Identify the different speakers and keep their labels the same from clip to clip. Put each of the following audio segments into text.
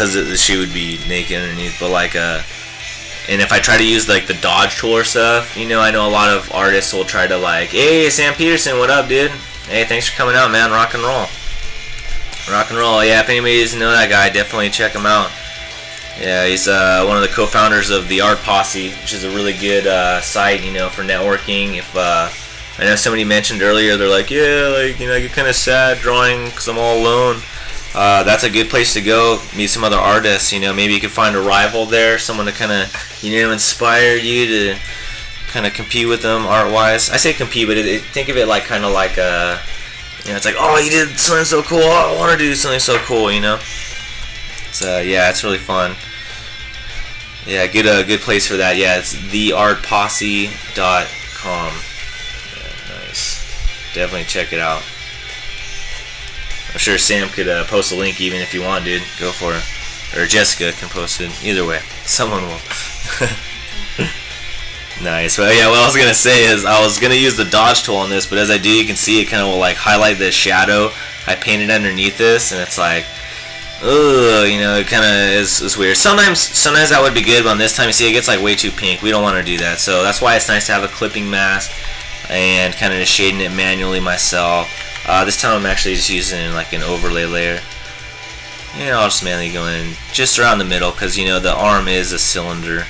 Speaker 1: because she would be naked underneath. But like and if I try to use like the dodge tool or stuff, you know, I know a lot of artists will try to like, hey, Sam Peterson, what up, dude? Hey, thanks for coming out, man. Rock and roll. Rock and roll. Yeah, if anybody doesn't know that guy, definitely check him out. Yeah, he's one of the co-founders of the Art Posse, which is a really good site, you know, for networking. If I know somebody mentioned earlier, they're like, yeah, like, you know, I get kind of sad drawing because I'm all alone. That's a good place to go, meet some other artists. You know, maybe you can find a rival there, someone to kind of, you know, inspire you to kind of compete with them art-wise. I say compete, but think of it like kind of like you know, it's like, oh, you did something so cool. Oh, I want to do something so cool. You know. So yeah, it's really fun. Yeah, good place for that. Yeah, it's theartposse.com. Yeah, nice. Definitely check it out. I'm sure Sam could post a link even if you want, dude. Go for it. Or Jessica can post it. Either way, someone will. Nice. Well, yeah, what I was going to say is I was going to use the dodge tool on this, but as I do, you can see it kind of will like highlight the shadow I painted underneath this, and it's like, ugh, you know, it kind of is weird. Sometimes that would be good, but on this time, you see, it gets like way too pink. We don't want to do that, so that's why it's nice to have a clipping mask and kind of just shading it manually myself. This time I'm actually just using like an overlay layer. Yeah, I'll just mainly go in just around the middle because, you know, the arm is a cylinder.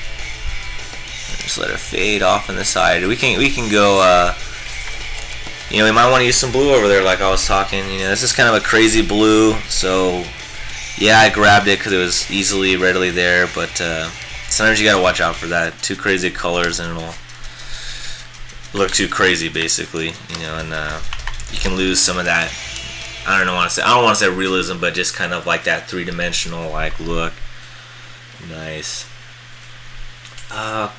Speaker 1: Just let it fade off on the side. We can go, you know, we might want to use some blue over there like I was talking. You know, this is kind of a crazy blue, so yeah, I grabbed it because it was readily there, but sometimes you gotta watch out for that. Too crazy colors and it'll look too crazy, basically, you know, and you can lose some of that, I don't want to say realism, but just kind of like that three-dimensional like look. Nice.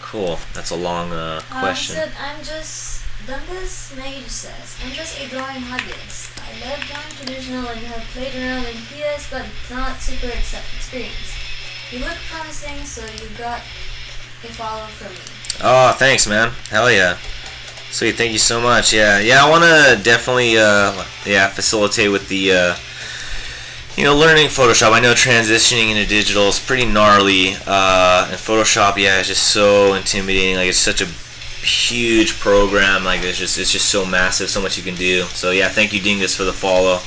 Speaker 1: Cool. That's a long question.
Speaker 2: I'm just Dundas Mage says, I'm just a drawing hobbyist. I love drawing traditional and have played around in PS, but not super experienced. You look promising, so you got a follow from me.
Speaker 1: Oh, thanks, man. Hell yeah. Sweet. Thank you so much. Yeah. I want to definitely facilitate with the you know, learning Photoshop. I know transitioning into digital is pretty gnarly, and Photoshop, yeah, is just so intimidating. Like, it's such a huge program. Like, it's just so massive, so much you can do. So yeah, thank you, Dingus, for the follow.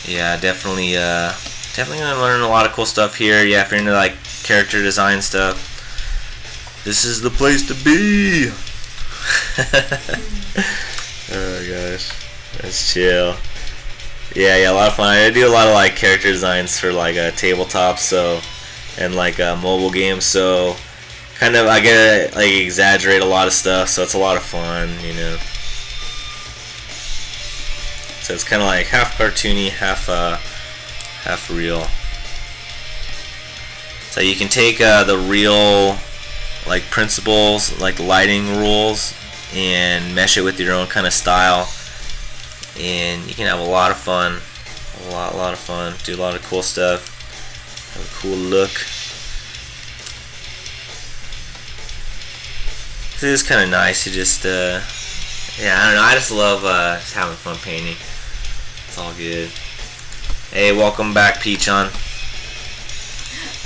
Speaker 1: Yeah, definitely gonna learn a lot of cool stuff here. Yeah, if you're into like character design stuff, this is the place to be. Oh gosh, let's chill. Yeah, a lot of fun. I do a lot of like character designs for like tabletops, so, and like mobile games, so kind of I get to like exaggerate a lot of stuff, so it's a lot of fun, you know. So it's kind of like half cartoony, half real. So you can take the real like principles, like lighting rules, and mesh it with your own kind of style. And you can have a lot of fun, a lot of fun, do a lot of cool stuff, have a cool look. This is kind of nice to just, yeah, I don't know, I just love just having fun painting. It's all good. Hey, welcome back, Peachon.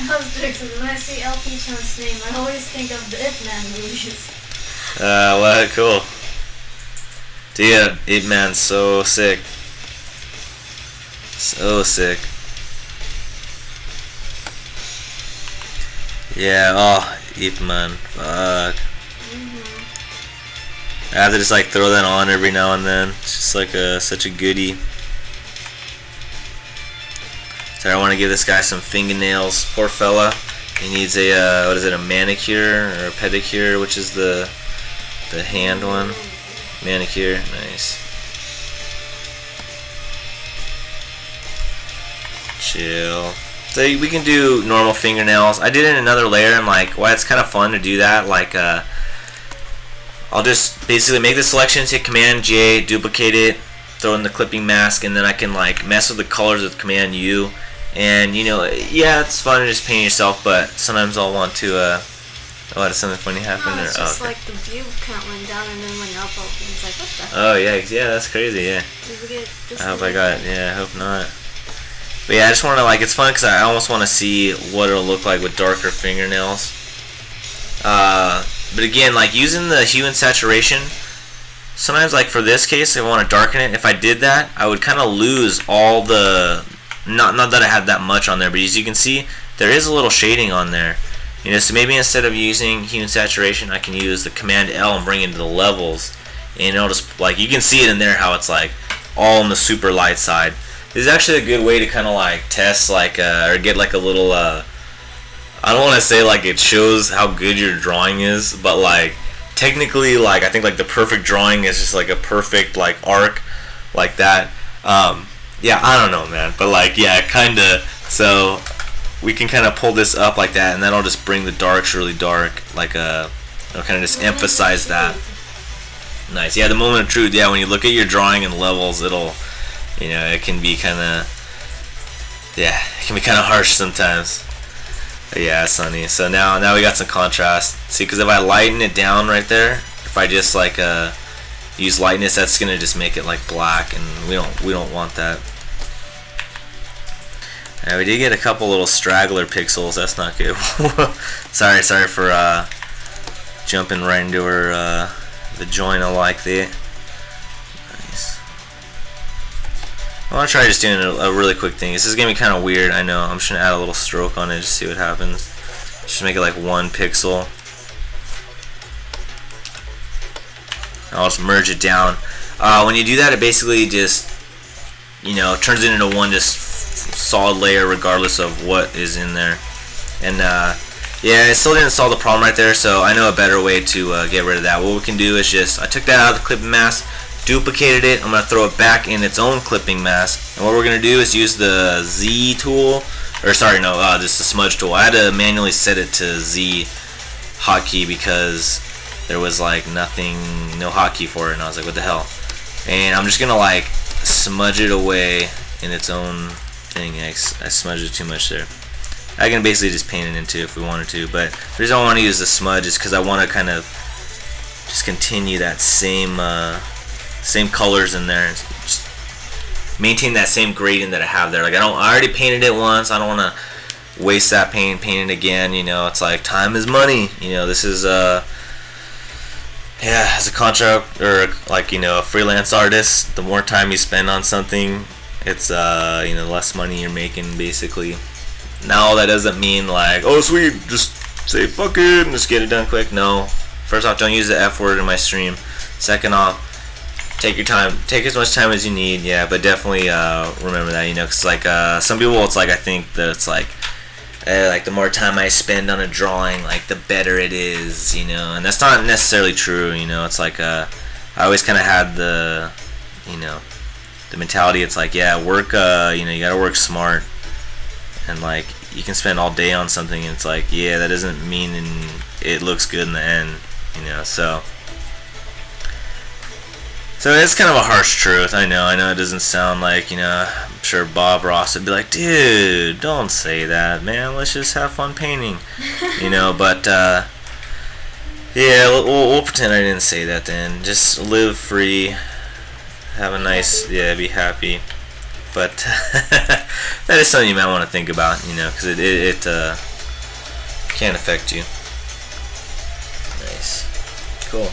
Speaker 2: I was joking, when I see El Peachon's name, I always think of the Ip Man movies.
Speaker 1: Well, cool. Dude, Ip Man's so sick. So sick. Yeah, oh, Ip Man, fuck. I have to just like throw that on every now and then. It's just like such a goodie. So I want to give this guy some fingernails. Poor fella. He needs a what is it? A manicure or a pedicure, which is the hand one. Manicure, nice. Chill. So we can do normal fingernails. I did it in another layer, and like, why it's kind of fun to do that. Like, I'll just basically make the selection, hit Command J, duplicate it, throw in the clipping mask, and then I can like mess with the colors with Command U. And you know, yeah, it's fun to just paint yourself, but sometimes I'll want to. Oh, did something funny happen?
Speaker 2: No, it's just
Speaker 1: okay.
Speaker 2: like the view count went down and then went up. It's like, what the?
Speaker 1: Oh yeah, that's crazy. Yeah.
Speaker 2: Did we get this?
Speaker 1: I hope I got it. Yeah, I hope not. But yeah, I just want to like, it's fun because I almost want to see what it'll look like with darker fingernails. But again, like using the hue and saturation, sometimes like for this case, if I want to darken it, if I did that, I would kind of lose all the, not that I had that much on there, but as you can see, there is a little shading on there. You know, so maybe instead of using hue and saturation, I can use the Command L and bring it into the levels, and it'll just, like, you can see it in there how it's like all on the super light side. This is actually a good way to kind of like test, like, or get like a little, I don't want to say like it shows how good your drawing is, but like technically, like I think like the perfect drawing is just like a perfect like arc like that. Yeah, I don't know, man, but like, yeah, kinda. So we can kind of pull this up like that, and then I'll just bring the darks really dark, like it'll kind of just emphasize that. Nice. Yeah, the moment of truth. Yeah, when you look at your drawing and levels, it'll, you know, it can be kind of, yeah, it can be kind of harsh sometimes. But yeah, Sunny. So now we got some contrast. See, because if I lighten it down right there, if I just like use lightness, that's gonna just make it like black, and we don't want that. We did get a couple little straggler pixels. That's not good. sorry for jumping right into her the joint I like there. Nice. I want to try just doing a really quick thing. This is gonna be kind of weird, I know. I'm just gonna add a little stroke on it, just see what happens. Just make it like 1 pixel. I'll just merge it down. When you do that, it basically just, you know, turns it into one just solid layer regardless of what is in there. And yeah, it still didn't solve the problem right there, so I know a better way to get rid of that. What we can do is just, I took that out of the clipping mask, duplicated it, I'm going to throw it back in its own clipping mask, and what we're going to do is use the Z tool, or sorry, no, this is the smudge tool. I had to manually set it to Z hotkey because there was like nothing, no hotkey for it, and I was like, what the hell? And I'm just going to like smudge it away in its own thing. I smudged it too much there. I can basically just paint it into if we wanted to, but the reason I want to use the smudge is because I want to kind of just continue that same colors in there, and just maintain that same gradient that I have there. Like I already painted it once. I don't want to waste that paint it again. You know, it's like time is money. You know, this is yeah, as a contract or like, you know, a freelance artist, the more time you spend on something, it's you know, less money you're making basically. Now that doesn't mean like, oh sweet, just say fuck it and just get it done quick. No. First off, don't use the F word in my stream. Second off, take your time, take as much time as you need. Yeah, but definitely remember that, you know, because like some people, it's like, I think that it's like the more time I spend on a drawing, like the better it is, you know, and that's not necessarily true. You know, it's like I always kind of had the, you know, the mentality. It's like, yeah, work, you know, you gotta work smart. And like, you can spend all day on something, and it's like, yeah, that doesn't mean it looks good in the end, you know. So it's kind of a harsh truth. I know it doesn't sound like, you know, I'm sure Bob Ross would be like, dude, don't say that, man, let's just have fun painting, you know. But yeah, we'll pretend I didn't say that then. Just live free, have a nice, yeah, be happy. But that is something you might want to think about, you know, because it can affect you. Nice. Cool.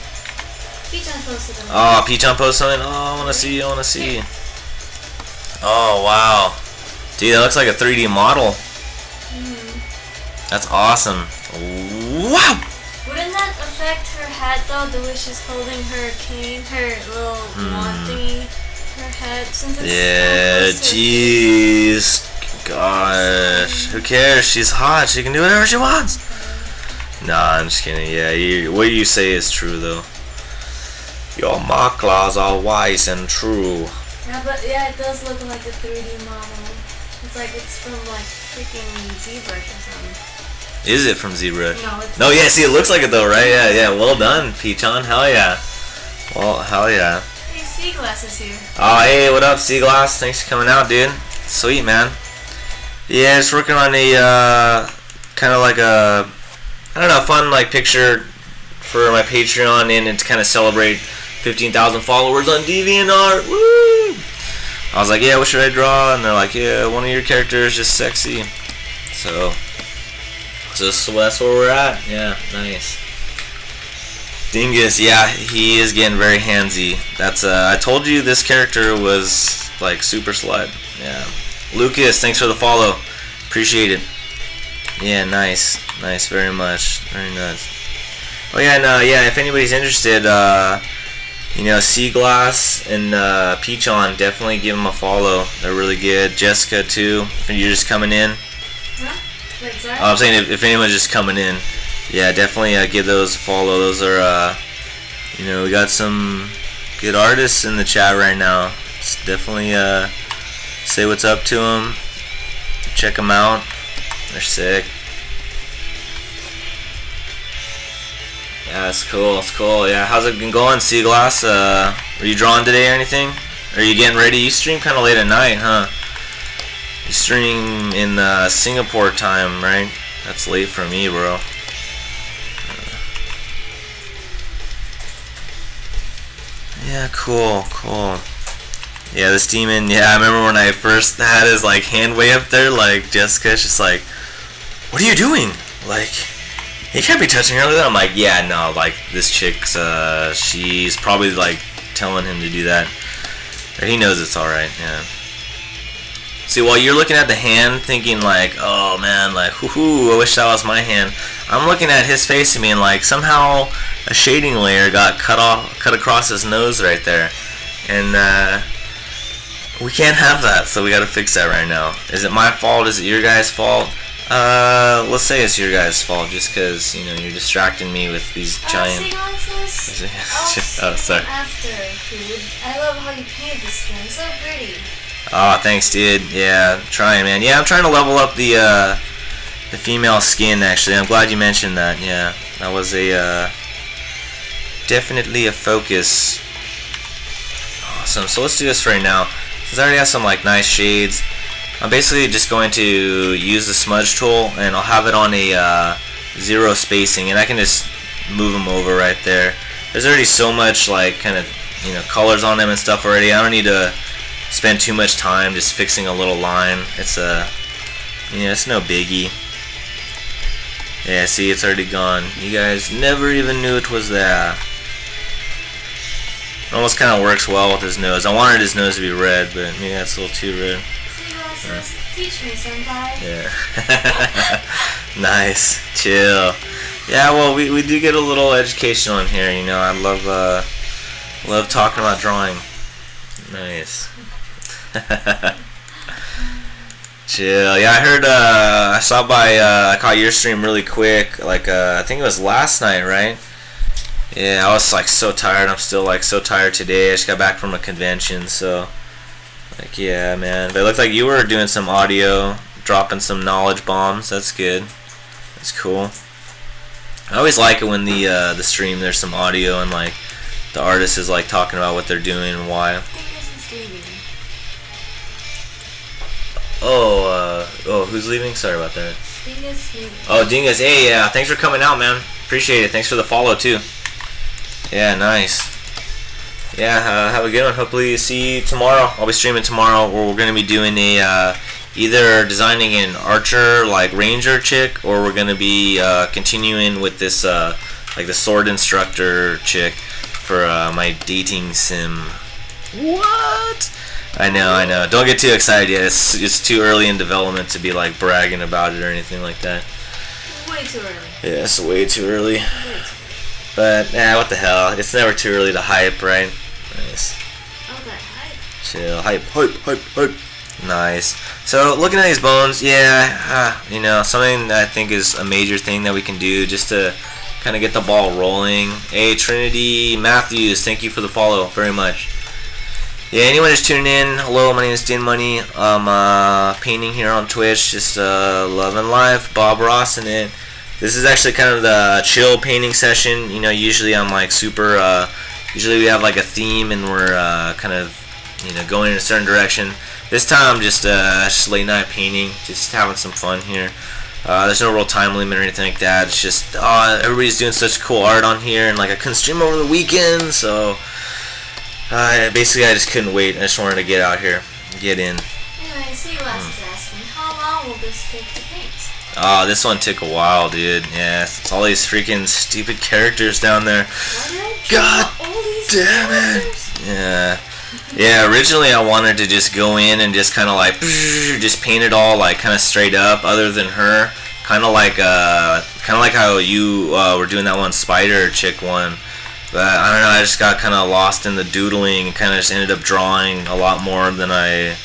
Speaker 2: Peachon posted them.
Speaker 1: Oh, Peachon posted something? Oh, I want to see. Oh, wow. Dude, that looks like a 3D model. That's awesome. Wow!
Speaker 2: Wouldn't that affect her hat, though, the way she's holding her cane, her little wand thingy? Her head, since it's
Speaker 1: yeah, jeez, gosh, who cares? She's hot. She can do whatever she wants. Nah, I'm just kidding. Yeah, what you say is true though. Your claws are wise and true.
Speaker 2: Yeah, but yeah, it does look like a 3D model. It's like it's from like freaking ZBrush or something.
Speaker 1: Is it from ZBrush?
Speaker 2: No, it's
Speaker 1: no. Yeah, see, it looks like it though, right? Yeah. Well done, Peachon. Hell yeah. Well, hell yeah.
Speaker 2: Seaglass is here.
Speaker 1: Oh, hey, what up, Seaglass? Thanks for coming out, dude. Sweet, man. Yeah, just working on a kind of like a, I don't know, fun like picture for my Patreon, and to kind of celebrate 15,000 followers on DeviantArt. Woo! I was like, yeah, what should I draw? And they're like, yeah, one of your characters is just sexy. So that's where we're at. Yeah, nice. Dingus, yeah, he is getting very handsy. That's I told you this character was like super slut. Yeah. Lucas, thanks for the follow. Appreciate it. Yeah, nice, very much, very nice. Oh yeah, no, yeah. If anybody's interested, Sea Glass and Peachon, definitely give them a follow. They're really good. Jessica too. If you're just coming in.
Speaker 2: Huh? Wait, sorry?
Speaker 1: I'm saying if anyone's just coming in, yeah, definitely give those a follow. Those are, we got some good artists in the chat right now. Just definitely say what's up to them. Check them out. They're sick. Yeah, it's cool. It's cool. Yeah, how's it been going, Sea Glass? Are you drawing today or anything? Are you getting ready? You stream kind of late at night, huh? You stream in Singapore time, right? That's late for me, bro. Yeah, cool. Yeah, this demon, yeah, I remember when I first had his, like, hand way up there, like, Jessica's just like, what are you doing? Like, you can't be touching her like that. I'm like, yeah, no, like, this chick's, she's probably, like, telling him to do that. Or he knows it's alright, yeah. See, while you're looking at the hand, thinking, like, oh, man, like, hoo-hoo, I wish that was my hand. I'm looking at his face and being like, somehow a shading layer got cut across his nose right there. And, we can't have that, so we gotta fix that right now. Is it my fault? Is it your guys' fault? Let's say it's your guys' fault, just because, you're distracting me with these giant...
Speaker 2: Oh, sorry. After food. I love how you painted the skin. So pretty.
Speaker 1: Oh, thanks, dude. Yeah, I'm trying, man. Yeah, I'm trying to level up the female skin, actually. I'm glad you mentioned that. Yeah, that was a, definitely a focus. Awesome. So let's do this right now. Since I already have some, like, nice shades, I'm basically just going to use the smudge tool, and I'll have it on a 0 spacing, and I can just move them over right there. There's already so much, like, kind of, colors on them and stuff already. I don't need to spend too much time just fixing a little line. It's it's no biggie. Yeah, see, it's already gone. You guys never even knew it was there. It almost kind of works well with his nose. I wanted his nose to be red, but maybe that's a little too red.
Speaker 2: Teach me, senpai.
Speaker 1: Yeah. Nice. Chill. Yeah, well, we do get a little education on here, I love talking about drawing. Nice. Chill. Yeah, I heard, I saw I caught your stream really quick, like, I think it was last night, right? Yeah, I was, like, so tired. I'm still, like, so tired today. I just got back from a convention, so, like, yeah, man. But it looked like you were doing some audio, dropping some knowledge bombs. That's good. That's cool. I always like it when the stream, there's some audio and, like, the artist is, like, talking about what they're doing and why. Oh, who's leaving? Sorry about that.
Speaker 2: Dingus leaving.
Speaker 1: Oh, Dingus. Hey, yeah, thanks for coming out, man. Appreciate it. Thanks for the follow, too. Yeah, nice. Yeah, have a good one. Hopefully see you tomorrow. I'll be streaming tomorrow, where we're going to be doing a, either designing an archer, like, ranger chick, or we're going to be continuing with this, like, the sword instructor chick for my dating sim. What? I know. Don't get too excited yet. It's too early in development to be, like, bragging about it or anything like that.
Speaker 2: Way too early.
Speaker 1: Yeah, it's way too early. But, what the hell. It's never too early to hype, right? Nice.
Speaker 2: Okay, hype.
Speaker 1: Chill. Hype. Nice. So, looking at these bones, something that I think is a major thing that we can do just to kind of get the ball rolling. Hey, Trinity Matthews, thank you for the follow very much. Yeah, anyone just tuning in, hello, my name is Din Money. I'm painting here on Twitch, just love and life, Bob Ross in it. This is actually kind of the chill painting session. Usually I'm like super, usually we have like a theme and we're kind of, going in a certain direction. This time I'm just late night painting, just having some fun here. There's no real time limit or anything like that. It's just, everybody's doing such cool art on here, and like I couldn't stream over the weekend, so basically I just couldn't wait. I just wanted to get out here. get in.
Speaker 2: Anyway, C-Glass is asking, how long will this take to paint?
Speaker 1: Oh, this one took a while, dude. Yeah, it's all these freaking stupid characters down there. God damn it! Yeah. Yeah, originally I wanted to just go in and just kind of like, just paint it all like kind of straight up other than her. Kind of like how you were doing that one spider chick one. But I don't know, I just got kind of lost in the doodling and kind of just ended up drawing a lot more than I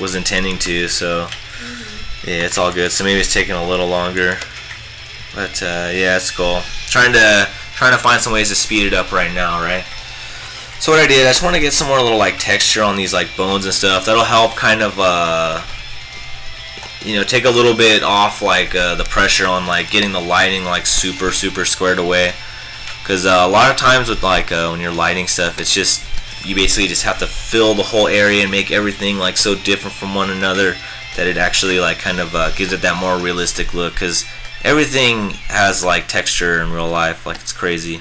Speaker 1: was intending to, so yeah, it's all good. So maybe it's taking a little longer, but yeah, it's cool. Trying to find some ways to speed it up right now, right? So what I did, I just want to get some more little like texture on these like bones and stuff. That'll help kind of you know, take a little bit off like the pressure on like getting the lighting like super squared away. Because a lot of times with like when you're lighting stuff, it's just you basically just have to fill the whole area and make everything like so different from one another that it actually like kind of gives it that more realistic look. Because everything has like texture in real life, like it's crazy.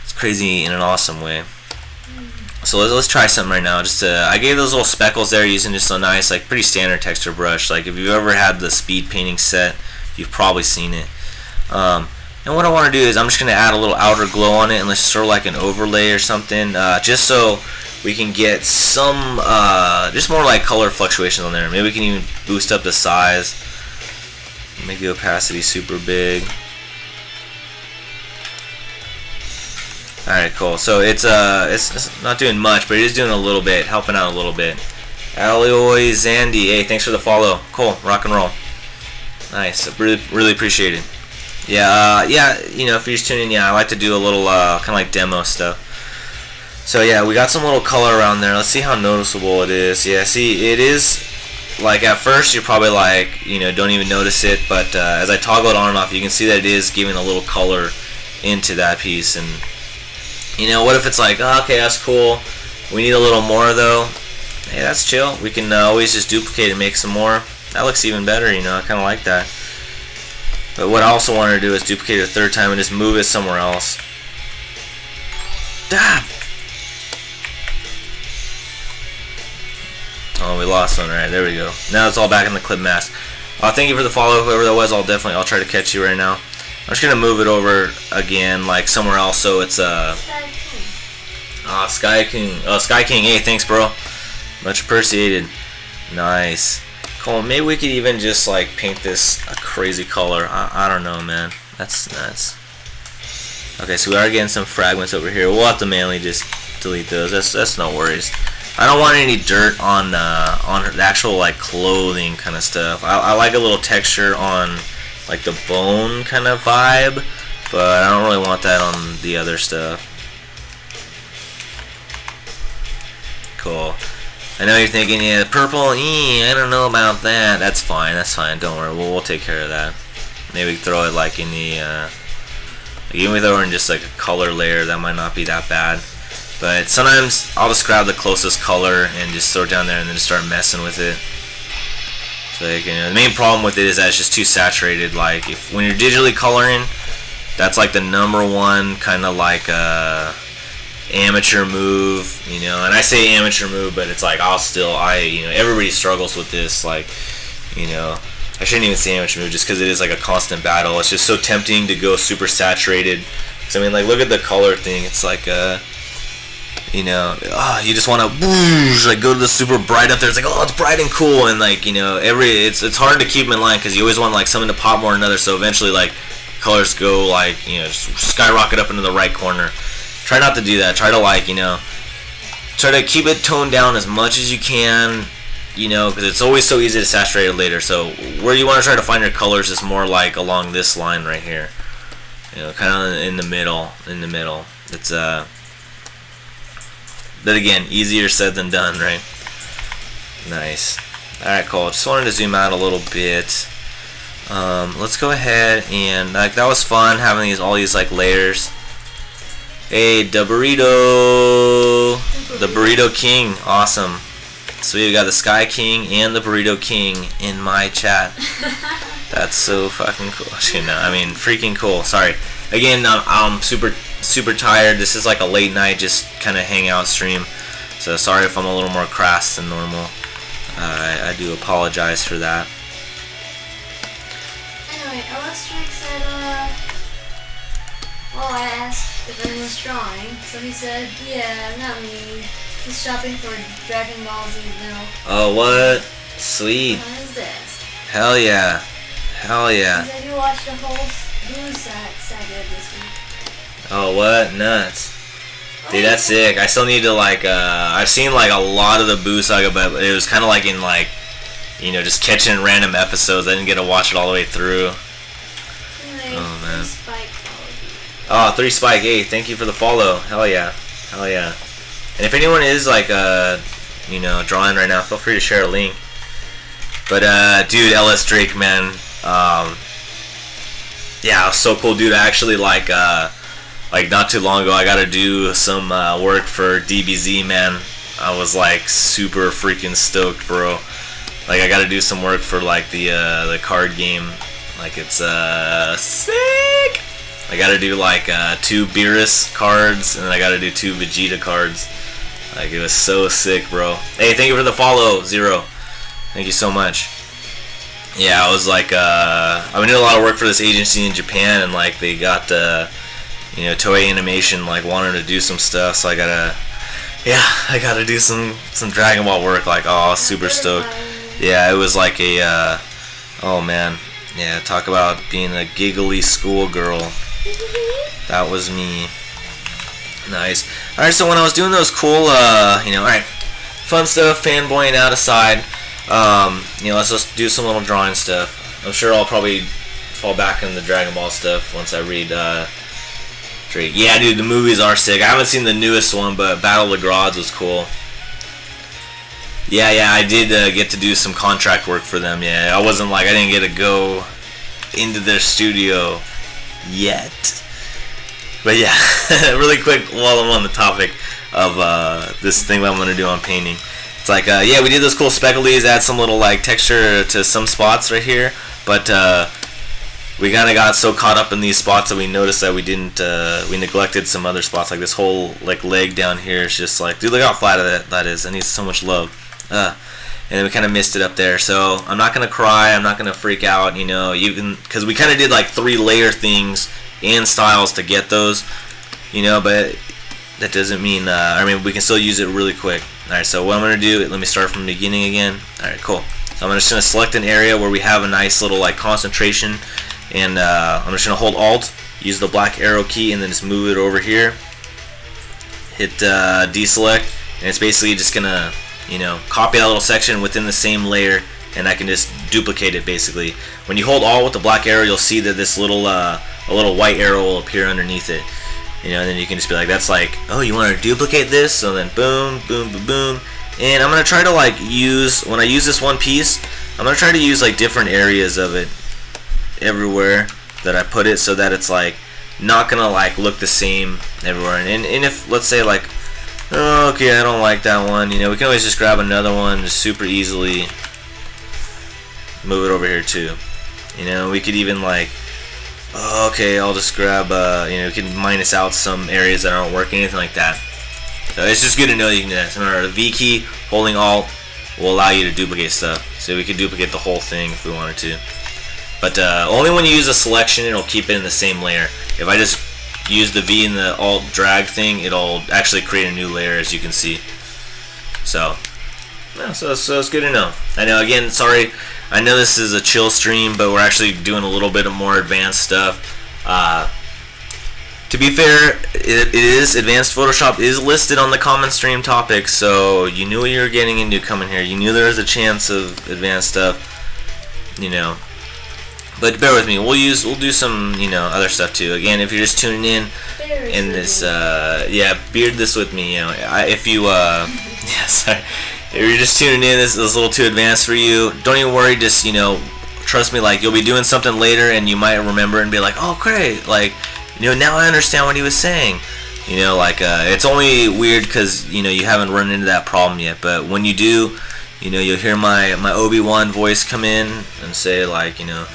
Speaker 1: It's crazy in an awesome way. So let's try something right now. Just I gave those little speckles there using just a nice like pretty standard texture brush. Like if you've ever had the speed painting set, you've probably seen it. And what I want to do is I'm just going to add a little outer glow on it and let's sort of like an overlay or something, just so we can get some, just more like color fluctuations on there. Maybe we can even boost up the size, make the opacity super big. Alright, cool. So it's not doing much, but it is doing a little bit, helping out a little bit. Alloy Zandy, hey, thanks for the follow. Cool, rock and roll. Nice, really appreciate it. Yeah, yeah, you know, if you're just tuning in, yeah, I like to do a little kind of like demo stuff. So yeah, we got some little color around there. Let's see how noticeable it is. Yeah, see, it is like at first you're probably like, you know, don't even notice it, but as I toggle it on and off, you can see that it is giving a little color into that piece. And you know, what if it's like, oh, okay, that's cool. We need a little more though. Hey, that's chill. We can always just duplicate and make some more. That looks even better, you know. I kind of like that. But what I also want to do is duplicate it a third time and just move it somewhere else. Ah! Oh, we lost one. Alright, there we go. Now it's all back in the clip mask. Thank you for the follow, whoever that was. I'll try to catch you right now. I'm just gonna move it over again, like somewhere else, so it's Sky King. Sky King. Hey, thanks, bro. Much appreciated. Nice. Cool. Maybe we could even just like paint this a crazy color. I don't know, man. That's nuts. Okay, so we are getting some fragments over here. We'll have to manually just delete those. That's no worries. I don't want any dirt on the actual like clothing kind of stuff. I like a little texture on like the bone kind of vibe, but I don't really want that on the other stuff. Cool. I know you're thinking, yeah, purple, I don't know about that. That's fine, don't worry, we'll take care of that. Maybe we throw it like in the, even if we throw it in just like a color layer, that might not be that bad. But sometimes I'll just grab the closest color and just throw it down there and then just start messing with it. So like, you know, the main problem with it is that it's just too saturated. Like, when you're digitally coloring, that's like the #1 kind of like, amateur move, you know, and I say amateur move, but it's like you know, everybody struggles with this, like, you know, I shouldn't even say amateur move just because it is like a constant battle. It's just so tempting to go super saturated, because I mean, like, look at the color thing, it's like, you know, you just want to like go to the super bright up there. It's like, oh, it's bright and cool, and like, you know, it's hard to keep them in line because you always want like something to pop more than another. So eventually, like, colors go like, you know, skyrocket up into the right corner. Try not to do that. Try to, like, you know, try to keep it toned down as much as you can, you know, because it's always so easy to saturate it later. So where you want to try to find your colors is more like along this line right here, you know, kind of in the middle. It's but again, easier said than done, right? Nice. Alright, cool. Just wanted to zoom out a little bit. Let's go ahead and, like, that was fun having all these like layers. Hey, the Burrito King, awesome. So we got the Sky King and the Burrito King in my chat. That's so fucking cool. Actually, no, I mean, freaking cool. Sorry. Again, I'm super tired. This is like a late night, just kind of hangout stream. So sorry if I'm a little more crass than normal. I do apologize for that.
Speaker 2: Anyway, Electric said, well, I asked if anyone was drawing, so he said, yeah, not me. He's shopping for Dragon Ball Z milk.
Speaker 1: Oh, what? Sweet.
Speaker 2: What is this?
Speaker 1: Hell yeah. Hell yeah.
Speaker 2: He said he watched the whole Boo saga this week.
Speaker 1: Oh, what? Nuts. Dude, that's sick. I still need to, like, I've seen, like, a lot of the Boo saga, but it was kind of like in, like, you know, just catching random episodes. I didn't get to watch it all the way through.
Speaker 2: Anyway,
Speaker 1: Oh, man.
Speaker 2: Spike followed you.
Speaker 1: Oh, 3 Spike 8. Thank you for the follow. Hell yeah. Hell yeah. And if anyone is, like, you know, drawing right now, feel free to share a link. But, dude, LS Drake, man. Yeah, it was so cool, dude. I actually, like not too long ago, I got to do some work for DBZ, man. I was, like, super freaking stoked, bro. Like, I got to do some work for, like, the card game. Like, it's, sick! I got to do, like, 2 Beerus cards, and then I got to do 2 Vegeta cards. Like, it was so sick, bro. Hey, thank you for the follow, Zero. Thank you so much. Yeah, I was like, I've been doing a lot of work for this agency in Japan, and like they got, you know, Toei Animation like wanted to do some stuff, so I gotta do some Dragon Ball work. Like, oh, super stoked. Yeah, it was like a, oh man, yeah, talk about being a giggly schoolgirl. That was me. Nice. All right, so when I was doing those cool, you know, all right, fun stuff, fanboying out aside. You know, let's just do some little drawing stuff. I'm sure I'll probably fall back in the Dragon Ball stuff once I read Drake. Yeah, dude, the movies are sick. I haven't seen the newest one, but Battle of the Gods was cool. Yeah, I did get to do some contract work for them. Yeah, I didn't get to go into their studio yet. But yeah, really quick while I'm on the topic of this thing that I'm going to do on painting. It's like, yeah, we did those cool specklies, add some little like texture to some spots right here, but we kind of got so caught up in these spots that we noticed that we didn't, we neglected some other spots, like this whole like leg down here. It's just like, dude, look how flat that is. That needs so much love. And then we kind of missed it up there. So I'm not gonna cry. I'm not gonna freak out. You know, even because we kind of did like 3 layer things and styles to get those. You know, but that doesn't mean. I mean, we can still use it really quick. Alright, so what I'm going to do, let me start from the beginning again. Alright, cool. So I'm just going to select an area where we have a nice little like concentration, and I'm just going to hold Alt, use the black arrow key, and then just move it over here. Hit deselect, and it's basically just going to, you know, copy that little section within the same layer, and I can just duplicate it basically. When you hold Alt with the black arrow, you'll see that this little, a little white arrow will appear underneath it. You know, and then you can just be like, that's like, oh, you want to duplicate this? So then boom, boom, boom, boom. And I'm going to try to like use, when I use this one piece, I'm going to try to use like different areas of it everywhere that I put it, so that it's like not going to like look the same everywhere. And if, let's say like, oh, okay, I don't like that one, you know, we can always just grab another one, just super easily move it over here too. You know, we could even like, okay, I'll just grab, you know, we can minus out some areas that aren't working, anything like that. So it's just good to know that you can do that. So remember, the V key, holding Alt, will allow you to duplicate stuff. So we could duplicate the whole thing if we wanted to. But only when you use a selection, it'll keep it in the same layer. If I just use the V and the Alt drag thing, it'll actually create a new layer, as you can see. So, yeah, so it's good to know. I know, again, sorry, I know this is a chill stream, but we're actually doing a little bit of more advanced stuff. To be fair, it is advanced Photoshop is listed on the common stream topics, so you knew what you were getting into coming here. You knew there was a chance of advanced stuff, you know. But bear with me. We'll do some, you know, other stuff too. Again, if you're just tuning in this, yeah, beard this with me. You know, if you, yeah, sorry. If you're just tuning in, this is a little too advanced for you. Don't even worry. Just, you know, trust me. Like, you'll be doing something later, and you might remember and be like, "Oh, great! Like, you know, now I understand what he was saying." You know, like, it's only weird because, you know, you haven't run into that problem yet. But when you do, you know, you'll hear my Obi-Wan voice come in and say, like, you know,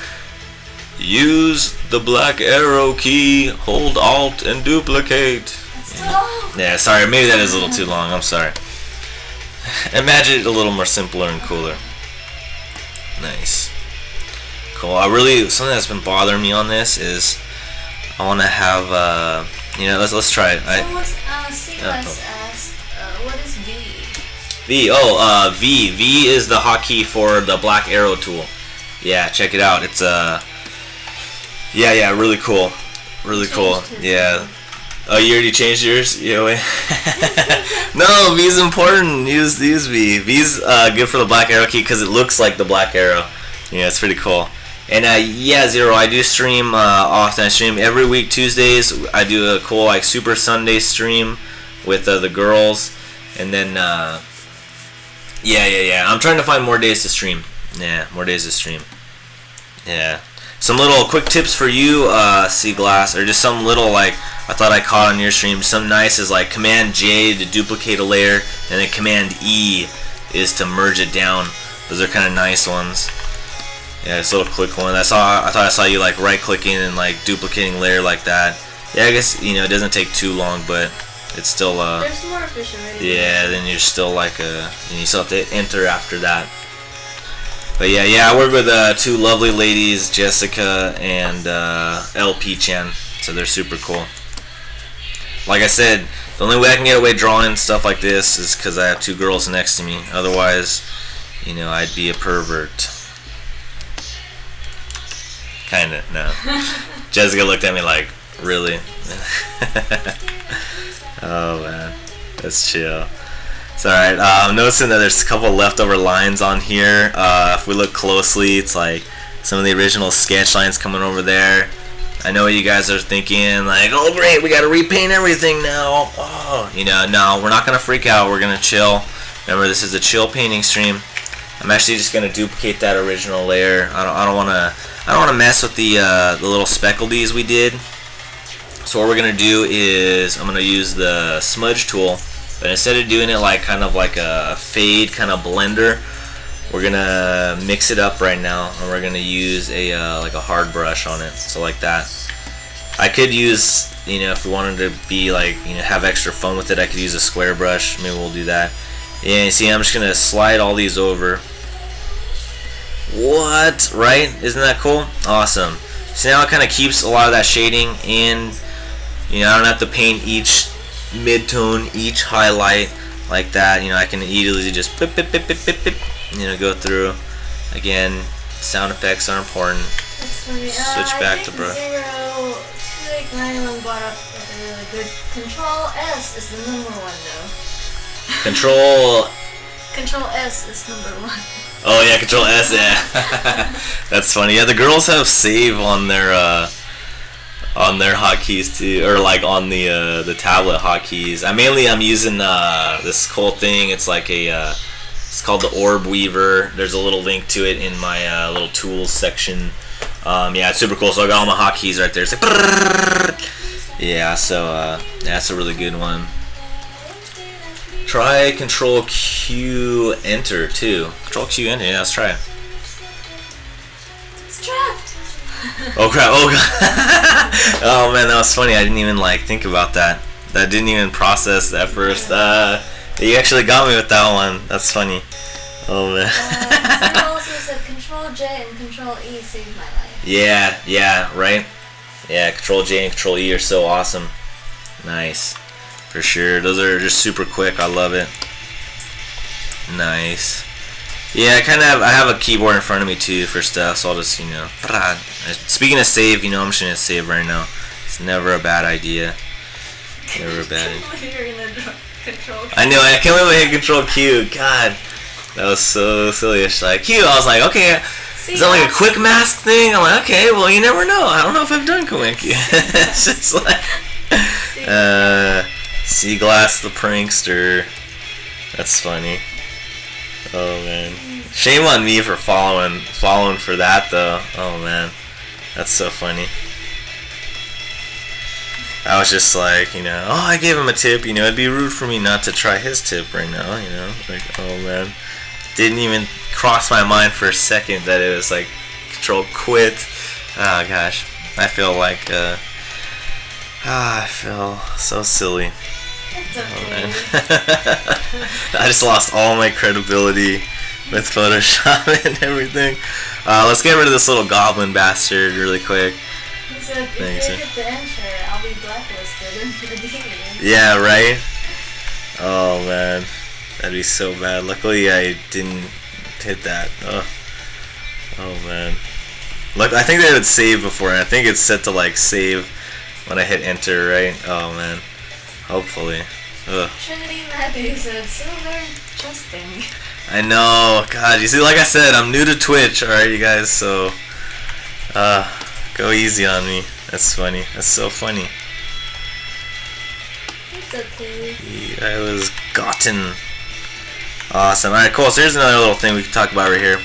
Speaker 1: use the black arrow key, hold Alt, and duplicate.
Speaker 2: That's too long.
Speaker 1: Yeah, sorry, maybe that is a little too long. I'm sorry. Imagine it a little more simpler and cooler. Nice. Cool. I really, something that's been bothering me on this is I want to have let's try it.
Speaker 2: So what's Seagrass asked? What is V?
Speaker 1: V is the hotkey for the black arrow tool. Yeah, check it out. It's really cool. Really cool. Yeah. Oh, you already changed yours? Yeah, wait. No, V's important. Use V. V's good for the black arrow key because it looks like the black arrow. Yeah, it's pretty cool. And Zero, I do stream often. I stream every week Tuesdays. I do a cool like Super Sunday stream with the girls. And then I'm trying to find more days to stream. Yeah, more days to stream. Yeah. Some little quick tips for you, Seaglass, or just some little like I thought I caught on your stream. Some nice is like Command J to duplicate a layer, and then Command E is to merge it down. Those are kind of nice ones. Yeah, it's a little quick one. I thought I saw you like right clicking and like duplicating layer like that. Yeah, I guess it doesn't take too long, but it's still
Speaker 2: There's more efficient ways.
Speaker 1: Yeah, then you're still like you still have to enter after that. But yeah, I work with two lovely ladies, Jessica and LP Chan, so they're super cool. Like I said, the only way I can get away drawing stuff like this is because I have two girls next to me. Otherwise, I'd be a pervert. Kinda, no. Jessica looked at me like, really? Oh man, that's chill. It's alright. I'm noticing that there's a couple leftover lines on here. If we look closely, it's like some of the original sketch lines coming over there. I know what you guys are thinking, like, oh great, we gotta repaint everything now. Oh, no, we're not gonna freak out. We're gonna chill. Remember, this is a chill painting stream. I'm actually just gonna duplicate that original layer. I don't wanna mess with the little speckledies we did. So what we're gonna do is I'm gonna use the smudge tool. But instead of doing it like kind of like a fade kind of blender, we're gonna mix it up right now, and we're gonna use a like a hard brush on it. So like that. I could use, if we wanted to be like, have extra fun with it, I could use a square brush. Maybe we'll do that. Yeah, you see, I'm just gonna slide all these over. What? Right? Isn't that cool? Awesome. So now it kind of keeps a lot of that shading, and I don't have to paint each mid-tone, each highlight like that. I can easily just go through. Again, sound effects are important.
Speaker 2: That's funny.
Speaker 1: Switch back to brush.
Speaker 2: 0289 brought up a really good. Control S is the number one though. Control S is number one.
Speaker 1: Oh yeah, Control S. Yeah, that's funny. Yeah, the girls have save on their hotkeys too, or like on the tablet hotkeys. I'm using this cool thing. It's like it's called the Orb Weaver. There's a little link to it in my little tools section. Yeah, it's super cool. So I got all my hotkeys right there. It's like, yeah, so that's a really good one. Try Control Q Enter too. Control Q Enter. Yeah, let's try it.
Speaker 2: It's trapped.
Speaker 1: Oh crap! Oh god! Oh man, that was funny. I didn't even think about that. That didn't even process at first. You actually got me with that one. That's funny. Oh man.
Speaker 2: Someone also said Control J and Control E saved my life.
Speaker 1: Yeah, right. Yeah, Control J and Control E are so awesome. Nice, for sure. Those are just super quick. I love it. Nice. Yeah, I have a keyboard in front of me too for stuff, so I'll just, Speaking of save, I'm just gonna save right now. It's never a bad idea. Never a bad idea. I know, I can't believe I hit Control Q. God, that was so silly. It's like Q. I was like, okay, is that like a quick mask thing? I'm like, okay, well, you never know. I don't know if I've done quick. It's just like, Seaglass the prankster. That's funny. Oh man, shame on me for following for that though. Oh man, that's so funny. I was just like, oh, I gave him a tip. It'd be rude for me not to try his tip right now. Like, oh man, didn't even cross my mind for a second that it was like Control Quit. Oh gosh, I feel like I feel so silly.
Speaker 2: It's
Speaker 1: Oh,
Speaker 2: okay.
Speaker 1: man. I just lost all my credibility with Photoshop and everything. Let's get rid of this little goblin bastard really quick.
Speaker 2: He said, if
Speaker 1: Thanks,
Speaker 2: you hit the enter, I'll be blacklisted for the game.
Speaker 1: Yeah, right? Oh, man. That'd be so bad. Luckily, I didn't hit that. Oh man. Look, I think they would save before, and I think it's set to like save when I hit enter, right? Oh man. Hopefully. Ugh.
Speaker 2: Trinity Matthew said, so very trusting.
Speaker 1: I know. God, you see, like I said, I'm new to Twitch, alright, you guys, so go easy on me. That's funny. That's so funny.
Speaker 2: It's okay.
Speaker 1: I was gotten. Awesome. Alright, cool. So here's another little thing we can talk about right here.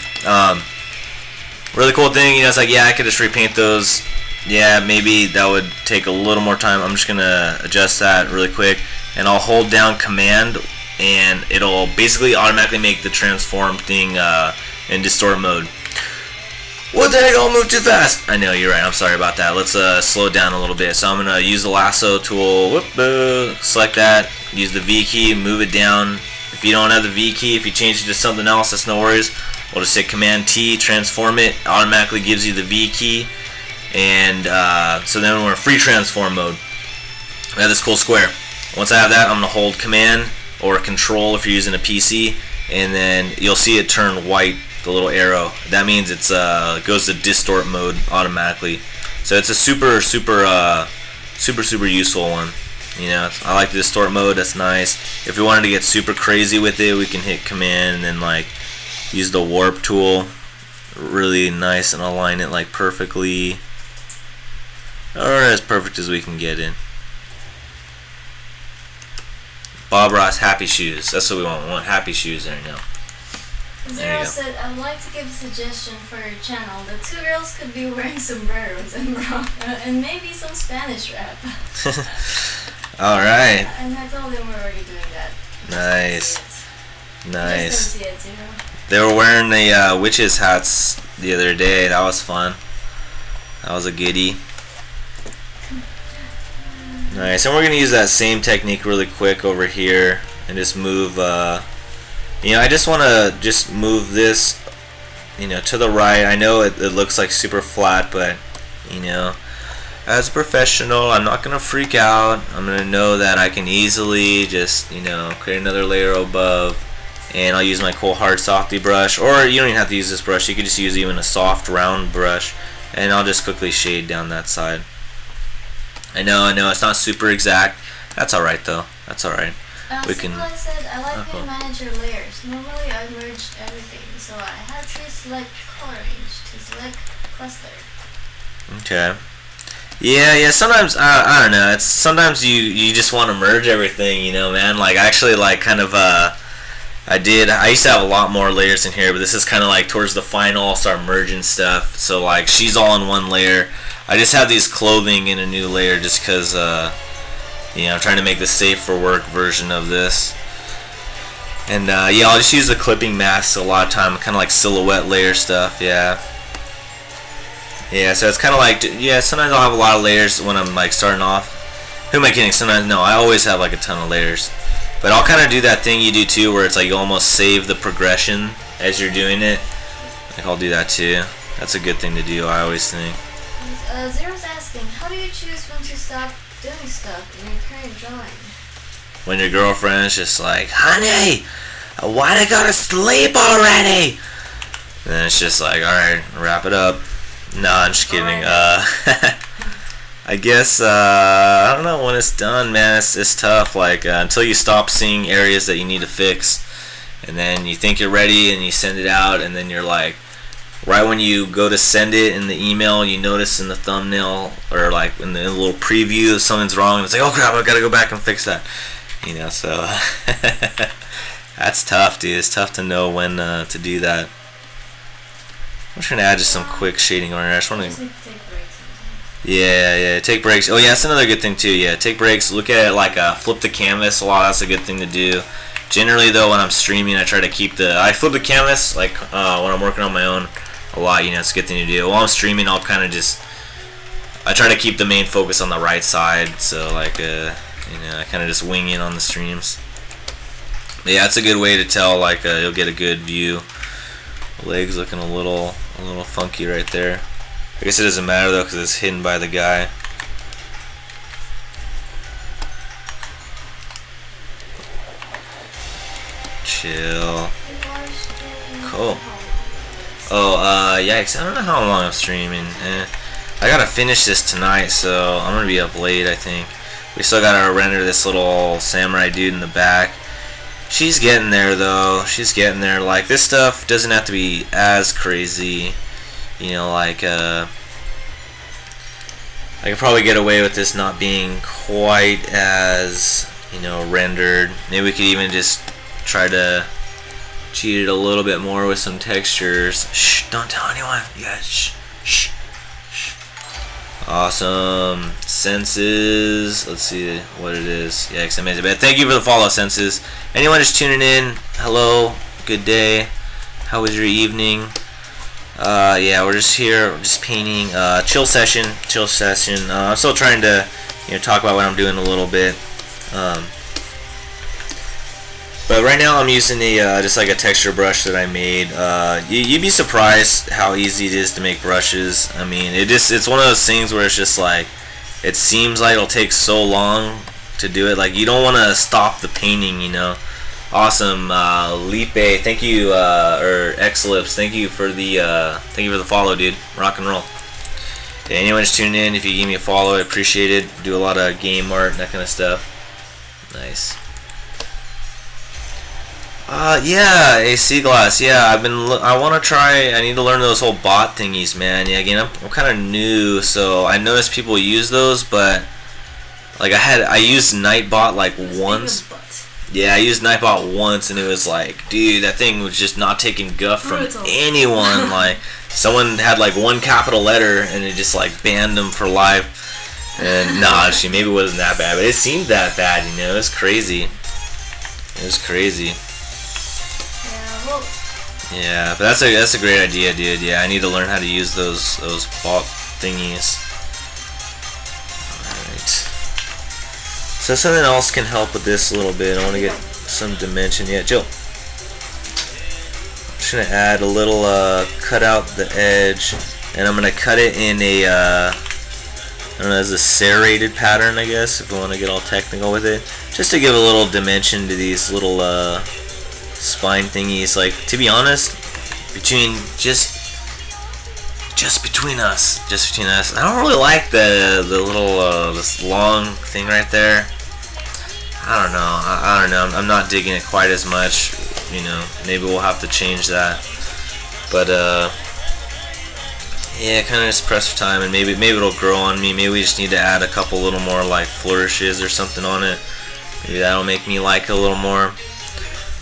Speaker 1: Really cool thing, you know, it's like, yeah, I could just repaint those. Yeah, maybe that would take a little more time. I'm just gonna adjust that really quick, and I'll hold down command, and it'll basically automatically make the transform thing in distort mode. What the heck, I'll move too fast. I know, you're right, I'm sorry about that. Let's slow it down a little bit. So I'm gonna use the lasso tool, whoop, select that, use the V key, move it down. If you don't have the V key, if you change it to something else, that's no worries. We'll just hit Command T, transform it, automatically gives you the V key, and so then we're in free transform mode. We have this cool square. Once I have that, I'm going to hold Command or Control if you're using a PC, and then you'll see it turn white, the little arrow. That means it goes to distort mode automatically. So it's a super useful one. You know, I like the distort mode, that's nice. If we wanted to get super crazy with it, we can hit Command and then like use the warp tool, really nice, and align it like perfectly, or as perfect as we can get it. Bob Ross happy shoes, that's what we want. We want happy shoes there now.
Speaker 2: Zero said, I would like to give a suggestion for your channel. The two girls could be wearing sombreros and maybe some Spanish rap.
Speaker 1: Alright.
Speaker 2: And I told them we're already doing that.
Speaker 1: Nice. Nice.
Speaker 2: Just didn't see it, Zero.
Speaker 1: They were wearing the witches hats the other day. That was fun. That was a goodie. Nice. And we're going to use that same technique really quick over here and just move, you know, I just want to just move this, you know, to the right. I know it looks like super flat, but, you know, as a professional, I'm not going to freak out. I'm going to know that I can easily just, you know, create another layer above. And I'll use my cool hard softy brush, or you don't even have to use this brush, you could just use even a soft round brush, and I'll just quickly shade down that side. I know, it's not super exact. That's alright though, that's alright. We can.
Speaker 2: I said, I like how you manage your layers. Normally I merged everything, so I had to select color range to select cluster.
Speaker 1: Okay. Yeah, sometimes, I don't know, it's sometimes you just want to merge everything, you know, man. Like, I actually like kind of, I used to have a lot more layers in here, but this is kind of like towards the final, I'll start merging stuff. So like she's all in one layer. I just have these clothing in a new layer just because, you know, I'm trying to make the safe for work version of this. And yeah, I'll just use the clipping mask a lot of time, kind of like silhouette layer stuff, yeah. Yeah, so it's kind of like, yeah, sometimes I'll have a lot of layers when I'm like starting off. Who am I kidding? Sometimes, no, I always have like a ton of layers. But I'll kind of do that thing you do too, where it's like you almost save the progression as you're doing it. Like I'll do that too. That's a good thing to do, I always think.
Speaker 2: Zero's asking, how do you choose when to stop doing stuff in your current drawing?
Speaker 1: When your girlfriend's just like, honey, why I gotta sleep already? And then it's just like, alright, wrap it up. No, I'm just kidding. I guess, I don't know, when it's done, man, it's tough, like, until you stop seeing areas that you need to fix, and then you think you're ready, and you send it out, and then you're like, right when you go to send it in the email, you notice in the thumbnail, or like in the little preview, something's wrong, and it's like, oh crap, I gotta go back and fix that, you know, so, that's tough, dude. It's tough to know when to do that. I'm just gonna add just some quick shading on here. I just want to. Yeah, take breaks. Oh yeah, that's another good thing too. Yeah, take breaks. Look at it like flip the canvas a lot. That's a good thing to do. Generally though, when I'm streaming, I try to keep I flip the canvas like when I'm working on my own a lot. You know, it's a good thing to do. While I'm streaming, I'll kind of I try to keep the main focus on the right side. So like You know, I kind of just wing in on the streams. But yeah, it's a good way to tell. Like you'll get a good view. Legs looking a little funky right there. I guess it doesn't matter though because it's hidden by the guy. Chill. Cool. Oh, yikes. I don't know how long I'm streaming. I gotta finish this tonight, so I'm gonna be up late, I think. We still gotta render this little samurai dude in the back. She's getting there, though. She's getting there. Like, this stuff doesn't have to be as crazy. You know, like, I could probably get away with this not being quite as, you know, rendered. Maybe we could even just try to cheat it a little bit more with some textures. Shh, don't tell anyone. You guys, shh, shh, shh. Awesome. Senses. Let's see what it is. Yeah, it's amazing. But thank you for the follow, Senses. Anyone just tuning in, hello, good day. How was your evening? Yeah, we're just here, we're just painting. Chill session. I'm still trying to, you know, talk about what I'm doing a little bit. But right now I'm using a just like a texture brush that I made. You'd be surprised how easy it is to make brushes. I mean, it's one of those things where it's just like, it seems like it'll take so long to do it. Like, you don't want to stop the painting, you know. Awesome, Lipe, thank you, or Xlips, thank you for the follow, dude. Rock and roll. Yeah, anyone just tuning in, if you give me a follow, I appreciate it. Do a lot of game art and that kind of stuff. Nice. Yeah, AC glass. Yeah, I want to try. I need to learn those whole bot thingies, man. Yeah, again, I'm kind of new, so I noticed people use those, but like I used Nightbot like once. Yeah, I used Nightbot once, and it was like, dude, that thing was just not taking guff from anyone. Like, someone had like one capital letter, and it just like banned them for life. And nah, actually, maybe it wasn't that bad, but it seemed that bad. You know, it was crazy. It was crazy. Yeah, but that's a great idea, dude. Yeah, I need to learn how to use those bot thingies. Alright. So something else can help with this a little bit. I want to get some dimension. Yeah, Jill. I'm just going to add a little, cut out the edge. And I'm going to cut it in a, I don't know, as a serrated pattern, I guess, if we want to get all technical with it. Just to give a little dimension to these little, spine thingies. Like, to be honest, between just between us, I don't really like the little this long thing right there. I don't know. I don't know. I'm not digging it quite as much. You know, maybe we'll have to change that. But yeah, kind of just press for time, and maybe it'll grow on me. Maybe we just need to add a couple little more like flourishes or something on it. Maybe that'll make me like it a little more.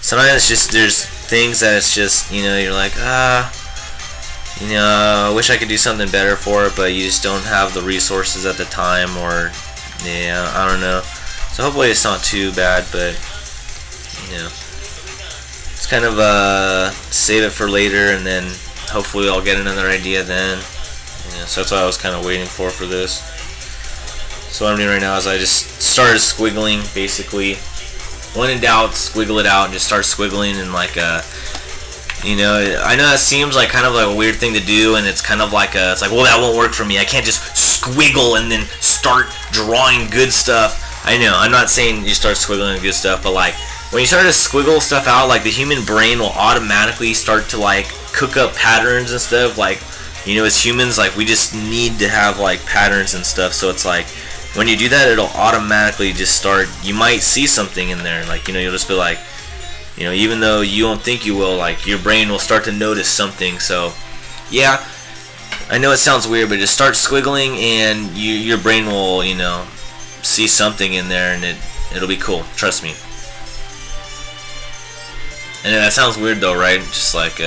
Speaker 1: Sometimes it's just, there's things that it's just, you know, you're like, you know, I wish I could do something better for it, but you just don't have the resources at the time, or, yeah, I don't know. So hopefully it's not too bad, but, you know, it's kind of, save it for later, and then hopefully I'll get another idea then. Yeah, so that's what I was kind of waiting for this. So what I'm doing right now is I just started squiggling, basically. When in doubt, squiggle it out and just start squiggling, and like you know, I know that seems like kind of like a weird thing to do, and it's kind of like it's like, well, that won't work for me. I can't just squiggle and then start drawing good stuff. I know, I'm not saying you start squiggling good stuff, but like when you start to squiggle stuff out, like the human brain will automatically start to like cook up patterns and stuff. Like, you know, as humans, like we just need to have like patterns and stuff. So it's like, when you do that, it'll automatically just start, you might see something in there, like, you know, you'll just be like, you know, even though you don't think you will, like, your brain will start to notice something. So, yeah, I know it sounds weird, but just start squiggling, and your brain will, you know, see something in there, and it'll be cool, trust me. And that sounds weird, though, right? Just like,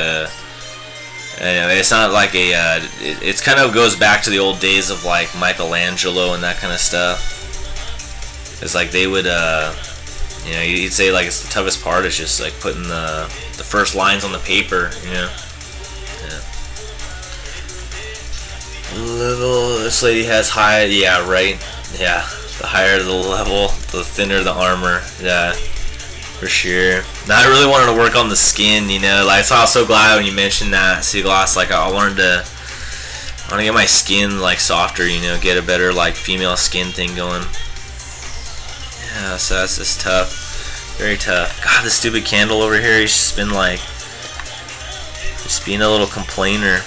Speaker 1: it's not like a, it kind of goes back to the old days of like Michelangelo and that kind of stuff. It's like they would, you know, you'd say like it's the toughest part is just like putting the first lines on the paper, you know. Yeah. This lady has high, yeah, right, yeah. The higher the level, the thinner the armor. Yeah, for sure. Now I really wanted to work on the skin, you know. Like, so I was so glad when you mentioned that, Seagloss. Like, I want to get my skin like softer, you know, get a better like female skin thing going. Yeah, so that's just tough, very tough. God, this stupid candle over here, he's just been like, just being a little complainer.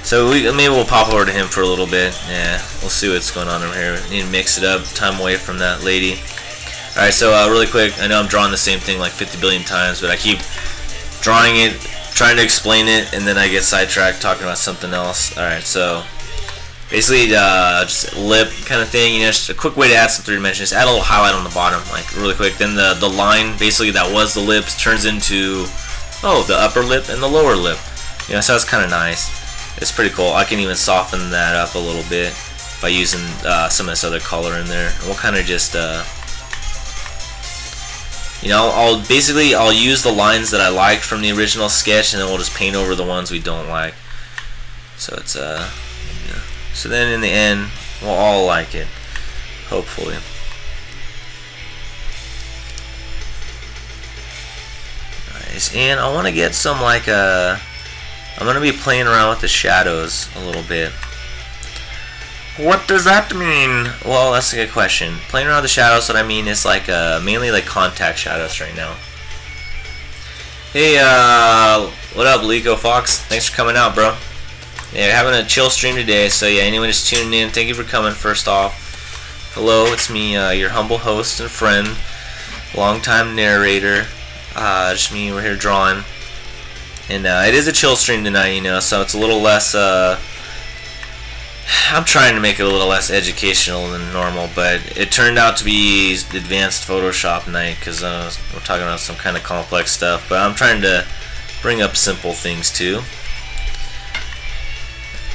Speaker 1: So maybe we'll pop over to him for a little bit. Yeah, we'll see what's going on over here. We need to mix it up, time away from that lady. Alright, so really quick, I know I'm drawing the same thing like 50 billion times, but I keep drawing it, trying to explain it, and then I get sidetracked talking about something else. Alright, so basically just lip kind of thing, you know, just a quick way to add some 3 dimensions. Add a little highlight on the bottom, like really quick. Then the line basically that was the lips turns into, oh, the upper lip and the lower lip. You know, so that's kind of nice. It's pretty cool. I can even soften that up a little bit by using some of this other color in there. And we'll kind of just, you know, I'll use the lines that I liked from the original sketch, and then we'll just paint over the ones we don't like. So it's yeah. So then in the end, we'll all like it, hopefully. Nice. And I want to get some like I'm going to be playing around with the shadows a little bit. What does that mean? Well, that's a good question. Playing around with the shadows, what I mean is like mainly like contact shadows right now. Hey, what up, Lico Fox? Thanks for coming out, bro. Yeah, having a chill stream today, so yeah, anyone just tuning in, thank you for coming first off. Hello, it's me, your humble host and friend, longtime narrator. Just me, we're here drawing. And it is a chill stream tonight, you know, so it's a little less, I'm trying to make it a little less educational than normal, but it turned out to be advanced Photoshop night, because we're talking about some kind of complex stuff, but I'm trying to bring up simple things too.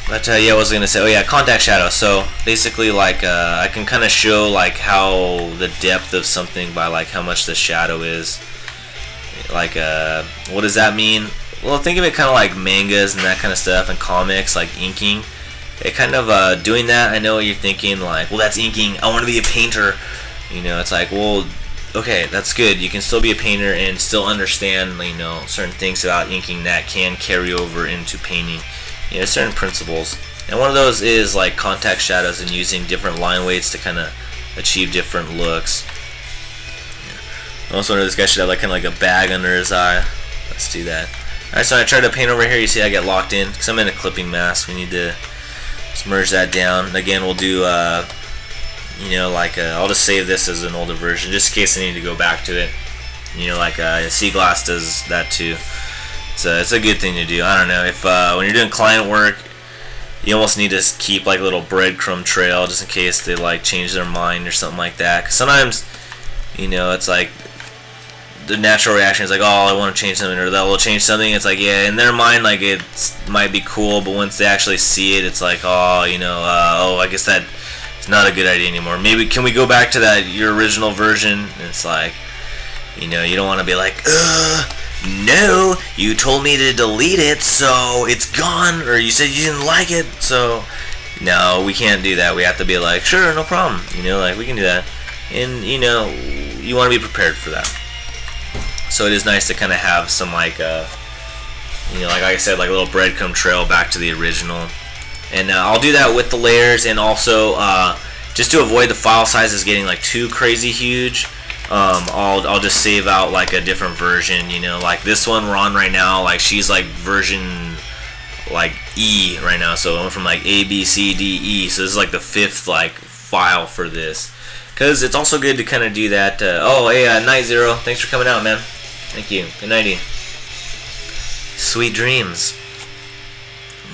Speaker 1: But yeah, what was I going to say? Oh yeah, contact shadow. So basically like, I can kind of show like how the depth of something by like how much the shadow is. Like, what does that mean? Well, think of it kind of like mangas and that kind of stuff, and comics, like inking. It kind of, doing that, I know what you're thinking, like, well, that's inking, I want to be a painter. You know, it's like, well, okay, that's good. You can still be a painter and still understand, you know, certain things about inking that can carry over into painting. You know, certain principles. And one of those is, like, contact shadows and using different line weights to kind of achieve different looks. Yeah. I also wonder this guy should have, like, kind of like a bag under his eye. Let's do that. Alright, so I try to paint over here. You see I get locked in because I'm in a clipping mask. We need to just merge that down. And again, we'll do, you know, like, I'll just save this as an older version just in case I need to go back to it. You know, like, Seaglass does that too. It's a good thing to do. I don't know, if when you're doing client work, you almost need to keep like a little breadcrumb trail just in case they like change their mind or something like that. Cause sometimes, you know, it's like the natural reaction is like, oh, I want to change something, or that will change something. It's like, yeah, in their mind, like it might be cool, but once they actually see it, it's like, oh, you know, oh, I guess that it's not a good idea anymore. Maybe can we go back to that your original version? And it's like, you know, you don't want to be like, no, you told me to delete it, so it's gone, or you said you didn't like it, so no, we can't do that. We have to be like, sure, no problem, you know, like we can do that, and you know, you want to be prepared for that. So it is nice to kind of have some like, you know, like I said, like a little breadcrumb trail back to the original, and I'll do that with the layers, and also just to avoid the file sizes getting like too crazy huge. I'll just save out like a different version, you know, like this one we're on right now, like she's like version like E right now, so I went from like A, B, C, D, E, so this is like the 5th like file for this, because it's also good to kind of do that. Oh, hey, Night Zero, thanks for coming out, man. Thank you. Good nighty. Sweet dreams.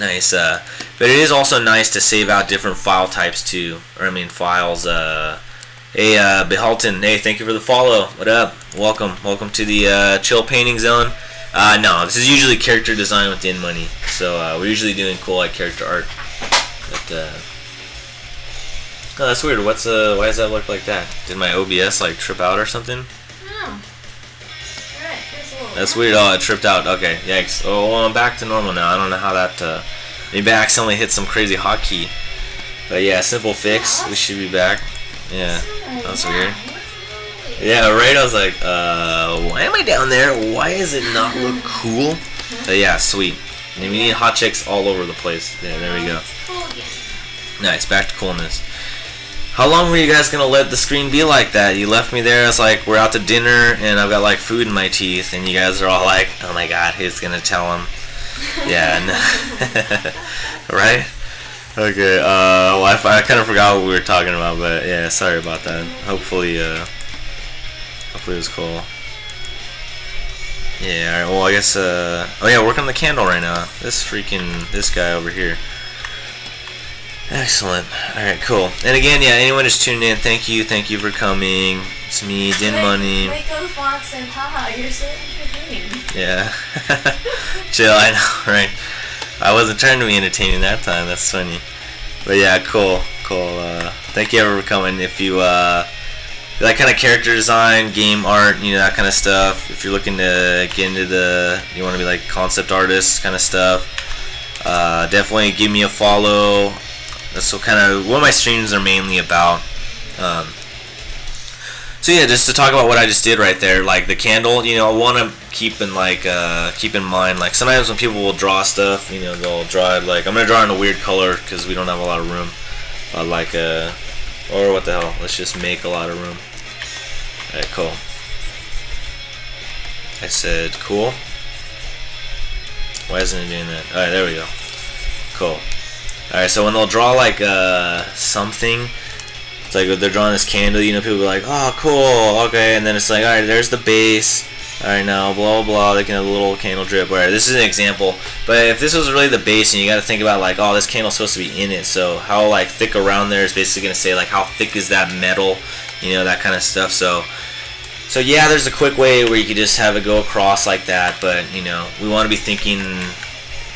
Speaker 1: Nice. But it is also nice to save out different file types too, or I mean files. Hey, Behalton, hey, thank you for the follow. What up? Welcome to the chill painting zone. No, this is usually character design with In Money, so we're usually doing cool like character art. But oh, that's weird. Why does that look like that? Did my OBS like trip out or something?
Speaker 2: No. Alright,
Speaker 1: that's weird. Oh, it tripped out. Okay, yikes. Oh, well, I'm back to normal now. I don't know how that. Maybe I accidentally hit some crazy hotkey. But yeah, simple fix. We should be back. Yeah, that was weird.
Speaker 2: Really?
Speaker 1: Yeah, right. I was like, why am I down there? Why does it not look cool? But yeah, sweet. And we need hot chicks all over the place. Yeah, there we go.
Speaker 2: It's cool again.
Speaker 1: Nice, back to coolness. How long were you guys gonna let the screen be like that? You left me there. It's like we're out to dinner and I've got like food in my teeth, and you guys are all like, "Oh my God, who's gonna tell him?" Yeah, no. Right? Okay. Well, I kind of forgot what we were talking about, but yeah, sorry about that. Hopefully it was cool. Yeah. All right, well, I guess. Oh yeah, working on the candle right now. This guy over here. Excellent. Alright, cool. And again, yeah, anyone just tuned in, thank you for coming. It's me, Din Money.
Speaker 2: Waco Fox said, haha, you're so entertaining.
Speaker 1: Yeah. Chill, I know, right? I wasn't trying to be entertaining that time, that's funny. But yeah, cool. Thank you ever for coming. If you that kind of character design, game art, that kind of stuff, if you're looking to get into you want to be like concept artist kind of stuff, definitely give me a follow. That's kind of what my streams are mainly about. So yeah, just to talk about what I just did right there, like the candle, I want to keep in mind, like sometimes when people will draw stuff, they'll draw it like, I'm gonna draw in a weird color because we don't have a lot of room, like or what the hell, let's just make a lot of room. Alright, cool. I said cool. Why isn't it doing that? Alright, there we go. Cool. Alright, so when they'll draw like something, it's like they're drawing this candle, people be like, oh cool, okay, and then it's like, alright, there's the base, alright, now blah blah, they can have a little candle drip, whatever. This is an example, but if this was really the base, and you gotta think about like, oh, this candle's supposed to be in it, so how like thick around there is basically gonna say like how thick is that metal, that kind of stuff. So yeah, there's a quick way where you could just have it go across like that, but we want to be thinking,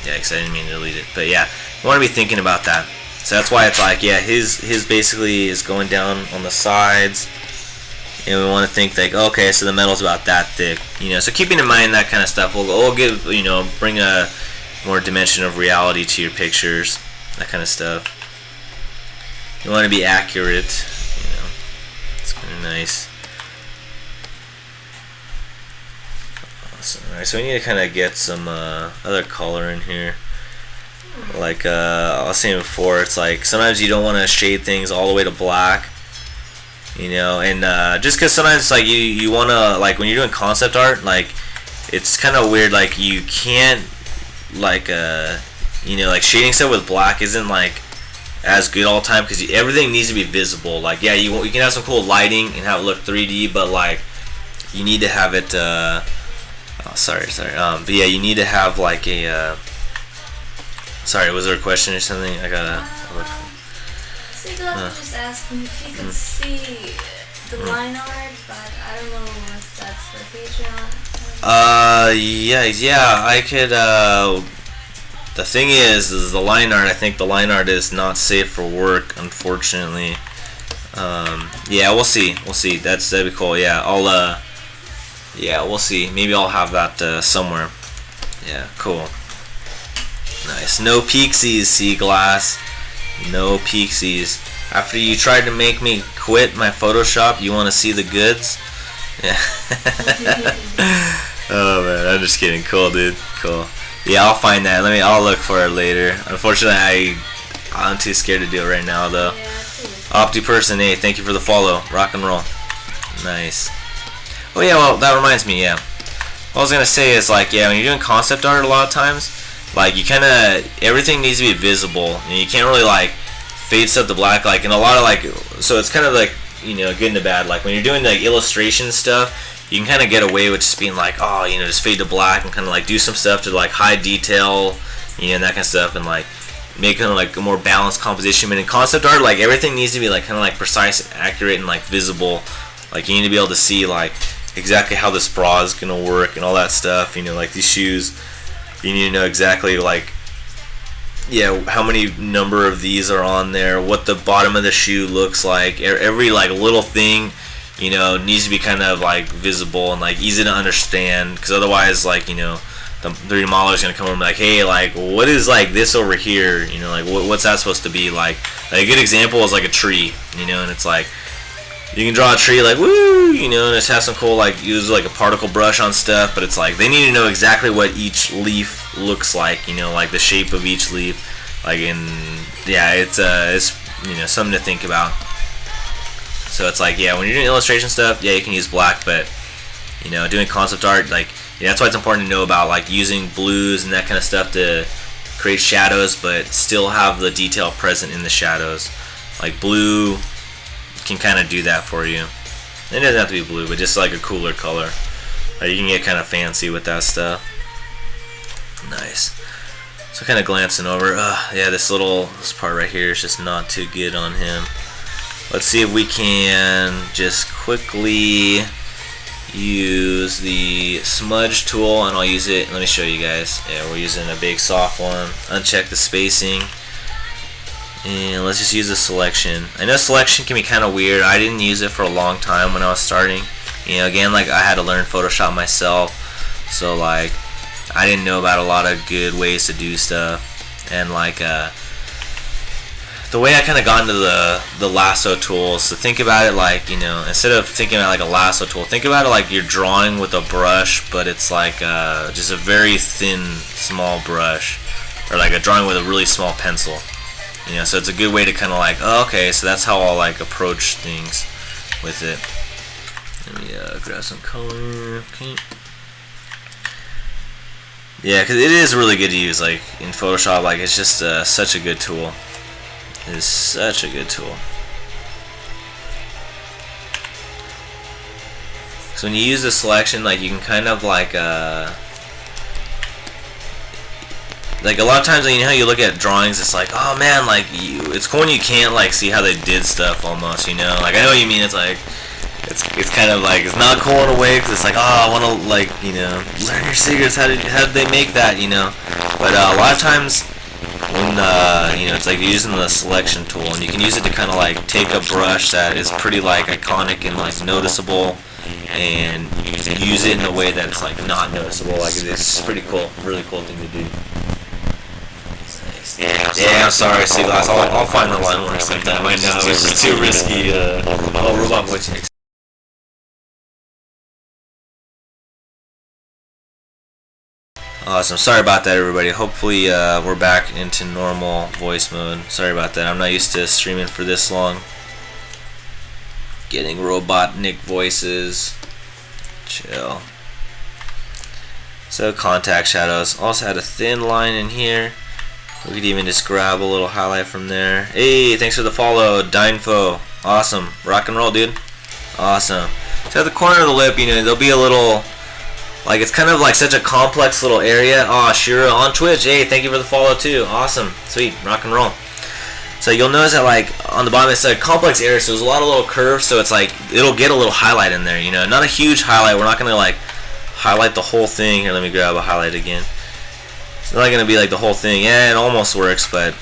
Speaker 1: yeah, because I didn't mean to delete it, but yeah, we want to be thinking about that. So that's why it's like, yeah, his basically is going down on the sides, and we want to think like, okay, so the metal's about that thick, so keeping in mind that kind of stuff will give, bring a more dimension of reality to your pictures, that kind of stuff. You want to be accurate, it's kind of nice. Awesome. Alright, so we need to kind of get some other color in here. Like I was saying before, it's like sometimes you don't want to shade things all the way to black, and just because sometimes like you want to, like when you're doing concept art, like it's kind of weird, like you can't like like shading stuff with black isn't like as good all the time because everything needs to be visible. Like yeah, you can have some cool lighting and have it look 3D, but like you need to have it but yeah, you need to have like a sorry, was there a question or something? I gotta
Speaker 2: Sigla was just asking if you could see the line art, but I don't know if that's for Patreon.
Speaker 1: Yeah, I could the thing is the line art, I think the line art is not safe for work, unfortunately. Yeah, we'll see. That'd be cool. Yeah, we'll see. Maybe I'll have that somewhere. Yeah, cool. Nice. No peeksies, Seaglass. No peeksies. After you tried to make me quit my Photoshop, you want to see the goods? Yeah. Oh man, I'm just kidding. Cool, dude. Cool. Yeah, I'll find that. I'll look for it later. Unfortunately, I'm too scared to do it right now, though. OptiPerson, hey, thank you for the follow. Rock and roll. Nice. Oh yeah, well, that reminds me, yeah. What I was gonna say is like, yeah, when you're doing concept art a lot of times, like you kind of, everything needs to be visible, and you can't really like fade stuff to black, like in a lot of like, so it's kind of like, good and the bad. Like when you're doing like illustration stuff, you can kind of get away with just being like, oh, just fade to black and kind of like do some stuff to like high detail, and that kind of stuff, and like make kind of like a more balanced composition. But in concept art, like everything needs to be like kind of like precise, accurate, and like visible. Like you need to be able to see like exactly how this bra is gonna work and all that stuff. Like these shoes, you need to know exactly like, yeah, how many number of these are on there, what the bottom of the shoe looks like. Every like little thing, needs to be kind of like visible and like easy to understand. Because otherwise, like the 3D modeler is gonna come over and be like, hey, like what is like this over here? You know, like what's that supposed to be like? Like a good example is like a tree, you know, and it's like you can draw a tree like woo, you know, and it has some cool like use like a particle brush on stuff, but it's like they need to know exactly what each leaf looks like, you know, like the shape of each leaf, like in yeah, it's you know something to think about. So it's like yeah, when you're doing illustration stuff, yeah, you can use black, but you know, doing concept art, like yeah, that's why it's important to know about like using blues and that kind of stuff to create shadows, but still have the detail present in the shadows. Like blue can kind of do that for you. It doesn't have to be blue, but just like a cooler color. You can get kind of fancy with that stuff. Nice. So kind of glancing over, yeah, this part right here is just not too good on him. Let's see if we can just quickly use the smudge tool, and I'll use it. Let me show you guys. Yeah, we're using a big soft one. Uncheck the spacing. And let's just use the selection. I know selection can be kind of weird. I didn't use it for a long time when I was starting. You know, again, like I had to learn Photoshop myself. So like, I didn't know about a lot of good ways to do stuff. And like, the way I kind of got into the lasso tool is to think about it like, you know, instead of thinking about like a lasso tool, think about it like you're drawing with a brush, but it's like just a very thin, small brush. Or like a drawing with a really small pencil. You know, so it's a good way to kind of like, oh, okay, so that's how I'll like approach things with it. Let me grab some color. Okay. Yeah, because it is really good to use, like in Photoshop. Like it's just such a good tool. It is such a good tool. So when you use the selection, like you can kind of like a lot of times, you know how you look at drawings, it's like, oh man, like it's cool when you can't like see how they did stuff almost, you know. Like I know what you mean. It's like it's kind of like it's not cool in a way because it's like, oh, I want to like, you know, learn your secrets. How did they make that, you know? But a lot of times when you know, it's like you're using the selection tool, and you can use it to kind of like take a brush that is pretty like iconic and like noticeable, and use it in a way that's like not noticeable. Like it's pretty cool, really cool thing to do. Yeah, I'm sorry, Seaglass. I'll find the line where sometime. I know it's just too risky. Oh, robot voice. Awesome. Sorry about that, everybody. Hopefully, we're back into normal voice mode. Sorry about that. I'm not used to streaming for this long. Getting Robotnik voices. Chill. So, contact shadows. Also had a thin line in here. We could even just grab a little highlight from there. Hey, thanks for the follow, Dinefo. Awesome. Rock and roll, dude. Awesome. So at the corner of the lip, you know, there'll be a little, like, it's kind of like such a complex little area. Oh, Shira on Twitch. Hey, thank you for the follow, too. Awesome. Sweet. Rock and roll. So you'll notice that, like, on the bottom, it's a complex area, so there's a lot of little curves, so it's like, it'll get a little highlight in there, you know. Not a huge highlight. We're not going to, like, highlight the whole thing. Here, let me grab a highlight again. It's not gonna be like the whole thing. Yeah, it almost works, but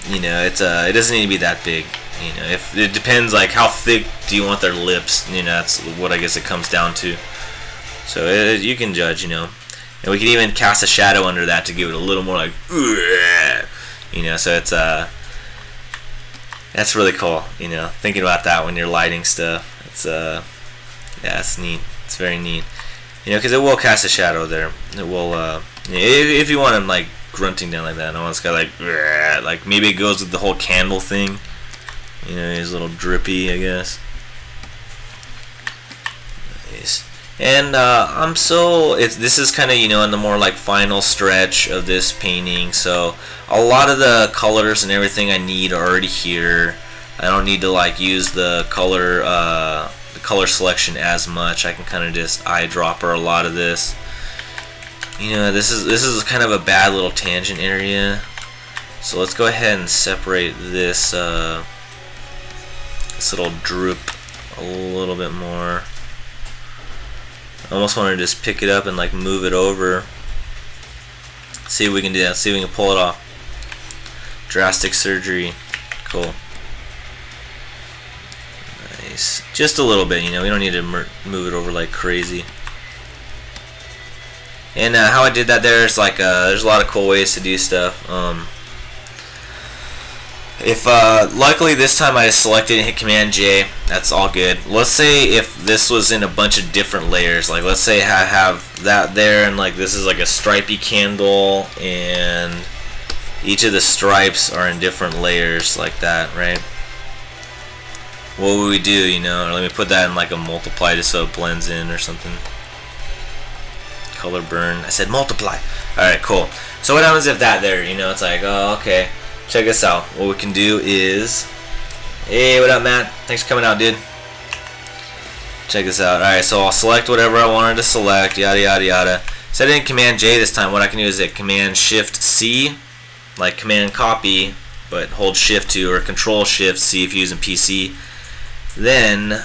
Speaker 1: you know, it doesn't need to be that big. You know, if it depends like how thick do you want their lips. You know, that's what I guess it comes down to. So you can judge, you know, and we can even cast a shadow under that to give it a little more like, you know. So it's that's really cool. You know, thinking about that when you're lighting stuff. It's yeah, it's neat. It's very neat. You know, because it will cast a shadow there. It will, if you want him like grunting down like that. I want this guy like maybe it goes with the whole candle thing. You know, he's a little drippy, I guess. Nice. And this is kind of, you know, in the more like final stretch of this painting. So a lot of the colors and everything I need are already here. I don't need to like use the color selection as much. I can kind of just eyedropper a lot of this. You know, this is kind of a bad little tangent area. So let's go ahead and separate this this little droop a little bit more. I almost want to just pick it up and like move it over. See if we can do that. See if we can pull it off. Drastic surgery. Cool. Nice. Just a little bit, you know. We don't need to move it over like crazy. And how I did that there is like there's a lot of cool ways to do stuff. If luckily this time I selected and hit Command J, that's all good. Let's say if this was in a bunch of different layers, like let's say I have that there, and like this is like a stripy candle, and each of the stripes are in different layers like that, right? What would we do, you know? Or let me put that in like a multiply just so it blends in or something. Color burn. I said multiply. Alright, cool. So what happens if that there, you know, it's like, oh, okay. Check this out. What we can do is, hey, what up, Matt? Thanks for coming out, dude. Check this out. Alright, so I'll select whatever I wanted to select, yada, yada, yada. Instead of hitting Command J this time, what I can do is hit Command Shift C, like Command Copy, but hold Shift 2 or Control Shift C if you're using PC. Then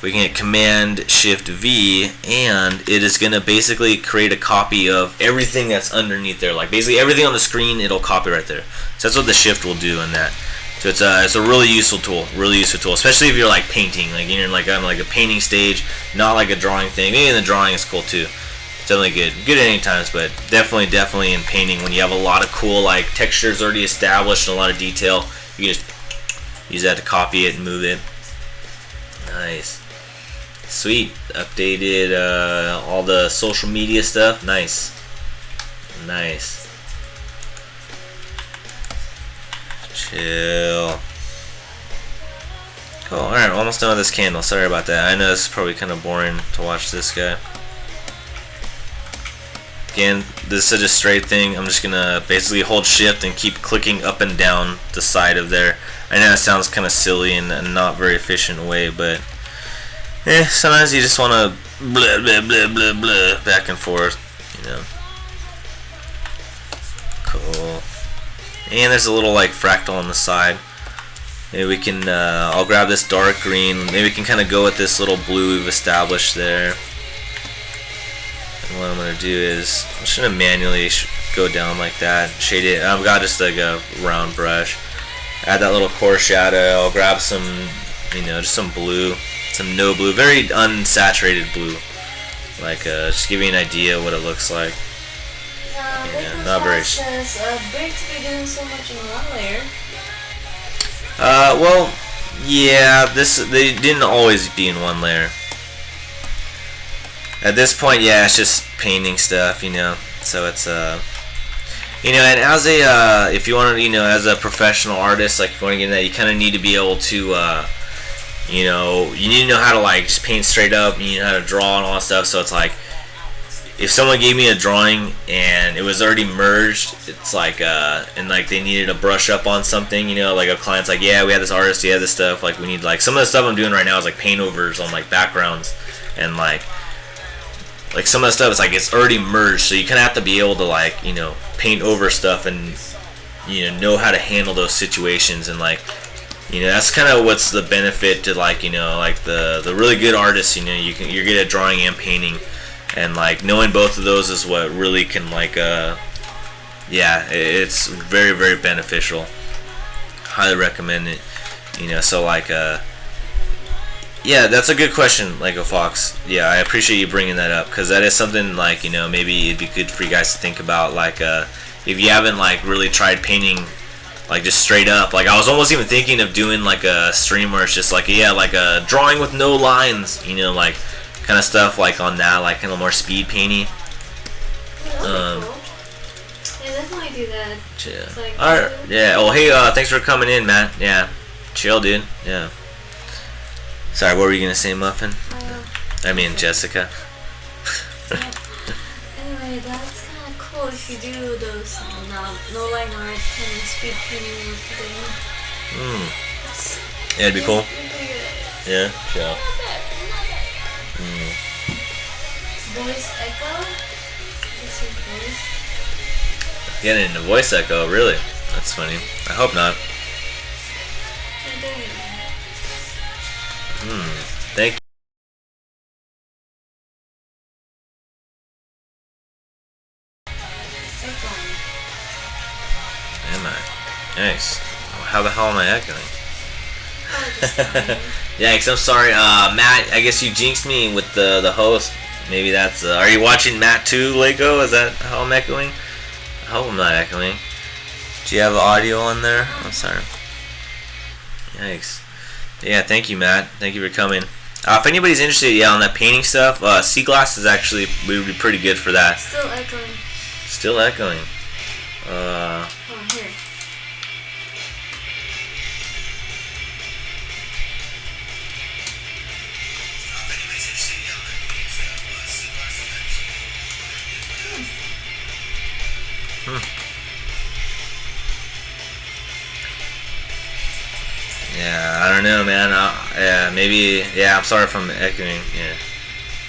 Speaker 1: we can hit Command Shift V, and it is going to basically create a copy of everything that's underneath there. Like basically everything on the screen, it'll copy right there. So that's what the Shift will do in that. So it's a really useful tool, especially if you're like painting, like you're in like I'm like a painting stage, not like a drawing thing. Maybe in the drawing is cool too. It's definitely good at any times, but definitely in painting when you have a lot of cool like textures already established and a lot of detail, you can just use that to copy it and move it. Nice. Sweet. Updated all the social media stuff. Nice. Chill. Cool. Alright, almost done with this candle. Sorry about that. I know it's probably kind of boring to watch this guy. Again, this is such a straight thing. I'm just gonna basically hold Shift and keep clicking up and down the side of there. I know it sounds kind of silly and a not very efficient way, but sometimes you just want to blah blah blah blah blah back and forth, you know. Cool. And there's a little like fractal on the side. Maybe we can I'll grab this dark green. Maybe we can kind of go with this little blue we've established there. And what I'm gonna do is I'm just gonna manually go down like that, shade it. I've got just like a round brush. Add that little core shadow. I'll grab some, you know, just some blue. Some no blue, very unsaturated blue. Like, just give you an idea what it looks like.
Speaker 2: Yeah, not very. Says, great to be doing so much in one layer.
Speaker 1: Well, yeah, they didn't always be in one layer. At this point, yeah, it's just painting stuff, you know. So it's you know, and as a if you want to, you know, as a professional artist, like if you want to get in that, you kind of need to be able to you know, you need to know how to like just paint straight up. You need to know how to draw and all that stuff. So it's like, if someone gave me a drawing and it was already merged, it's like, and like they needed to brush up on something, you know, like a client's like, yeah, we had this artist, he had this stuff. Like we need like some of the stuff I'm doing right now is like paint overs on like backgrounds, and like some of the stuff is like it's already merged. So you kind of have to be able to like, you know, paint over stuff and, you know how to handle those situations. And like, you know, that's kind of what's the benefit to like, you know, like the really good artists, you know, you're good at drawing and painting, and like knowing both of those is what really can like yeah, it's very, very beneficial. Highly recommend it, you know. So like yeah, that's a good question, Lego Fox. Yeah, I appreciate you bringing that up, because that is something like, you know, maybe it'd be good for you guys to think about, like if you haven't like really tried painting like just straight up. Like I was almost even thinking of doing like a stream where it's just like, yeah, like a drawing with no lines, you know, like kind of stuff like on that, like kind of more speed painty.
Speaker 2: Cool. Yeah, definitely do that.
Speaker 1: Yeah.
Speaker 2: Like,
Speaker 1: alright. Yeah. Oh, hey, thanks for coming in, Matt. Yeah. Chill, dude. Yeah. Sorry, what were you gonna say, Muffin? I mean, Jessica.
Speaker 2: Yeah. Anyway, that's kind of cool if you do those no line art kind of speed painting thing.
Speaker 1: Yeah, it'd be cool. Yeah. Sure.
Speaker 2: Voice echo. What's your voice?
Speaker 1: Getting into voice echo, really? That's funny. I hope not. Thank you. Am I? Nice. How the hell am I echoing? Yeah, cause I'm sorry, Matt. I guess you jinxed me with the host. Maybe that's. Are you watching Matt too, Lego? Is that how I'm echoing? I hope I'm not echoing. Do you have audio on there? I'm sorry. Yikes. Yeah, thank you, Matt. Thank you for coming. If anybody's interested, yeah, on that painting stuff, Seaglass is actually would be pretty good for that.
Speaker 2: Still echoing.
Speaker 1: Still echoing.
Speaker 2: Oh, here.
Speaker 1: Yeah, I don't know, man. Yeah, maybe. Yeah, I'm sorry if I'm echoing. Yeah.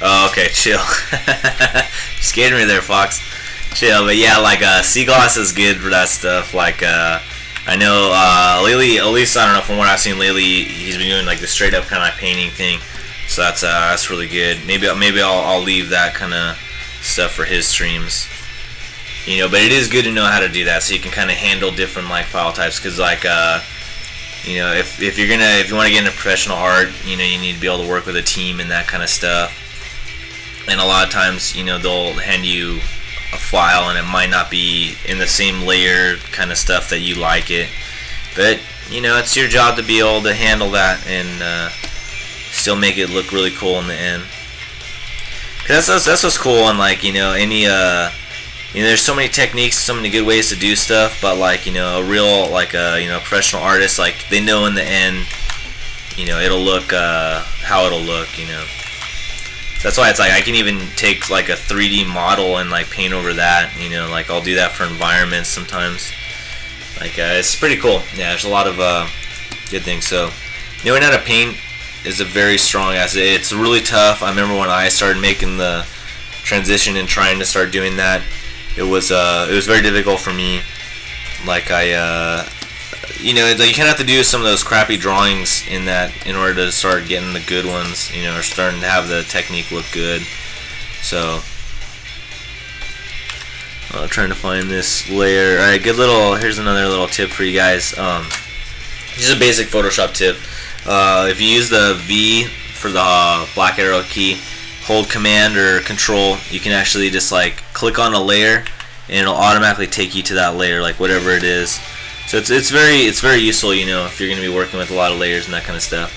Speaker 1: Oh, okay, chill. You scared me there, Fox. Chill, but yeah, like Seaglass is good for that stuff. Like I know lately, at least I don't know from what I've seen lately, he's been doing like the straight up kind of painting thing. So that's really good. Maybe I'll leave that kind of stuff for his streams. You know, but it is good to know how to do that, so you can kind of handle different like file types. Cause like you know, if you want to get into professional art, you know, you need to be able to work with a team and that kind of stuff. And a lot of times, you know, they'll hand you a file and it might not be in the same layer kind of stuff that you like it. But, you know, it's your job to be able to handle that and still make it look really cool in the end. Cause that's what's cool on, like, you know, any you know, there's so many techniques, so many good ways to do stuff, but like, you know, a real, like you know, professional artist, like they know in the end, you know, it'll look how it'll look, you know. So that's why it's like I can even take like a 3D model and like paint over that, you know, like I'll do that for environments sometimes. Like it's pretty cool. Yeah, there's a lot of good things. So knowing how to paint is a very strong asset. It's really tough. I remember when I started making the transition and trying to start doing that. It was very difficult for me. Like you know, you kind of have to do some of those crappy drawings in order to start getting the good ones. You know, or starting to have the technique look good. So, trying to find this layer. All right, good little. Here's another little tip for you guys. This is a basic Photoshop tip. If you use the V for the black arrow key, hold Command or Control, you can actually just like click on a layer and it'll automatically take you to that layer, like whatever it is. So it's very useful, you know, if you're gonna be working with a lot of layers and that kind of stuff.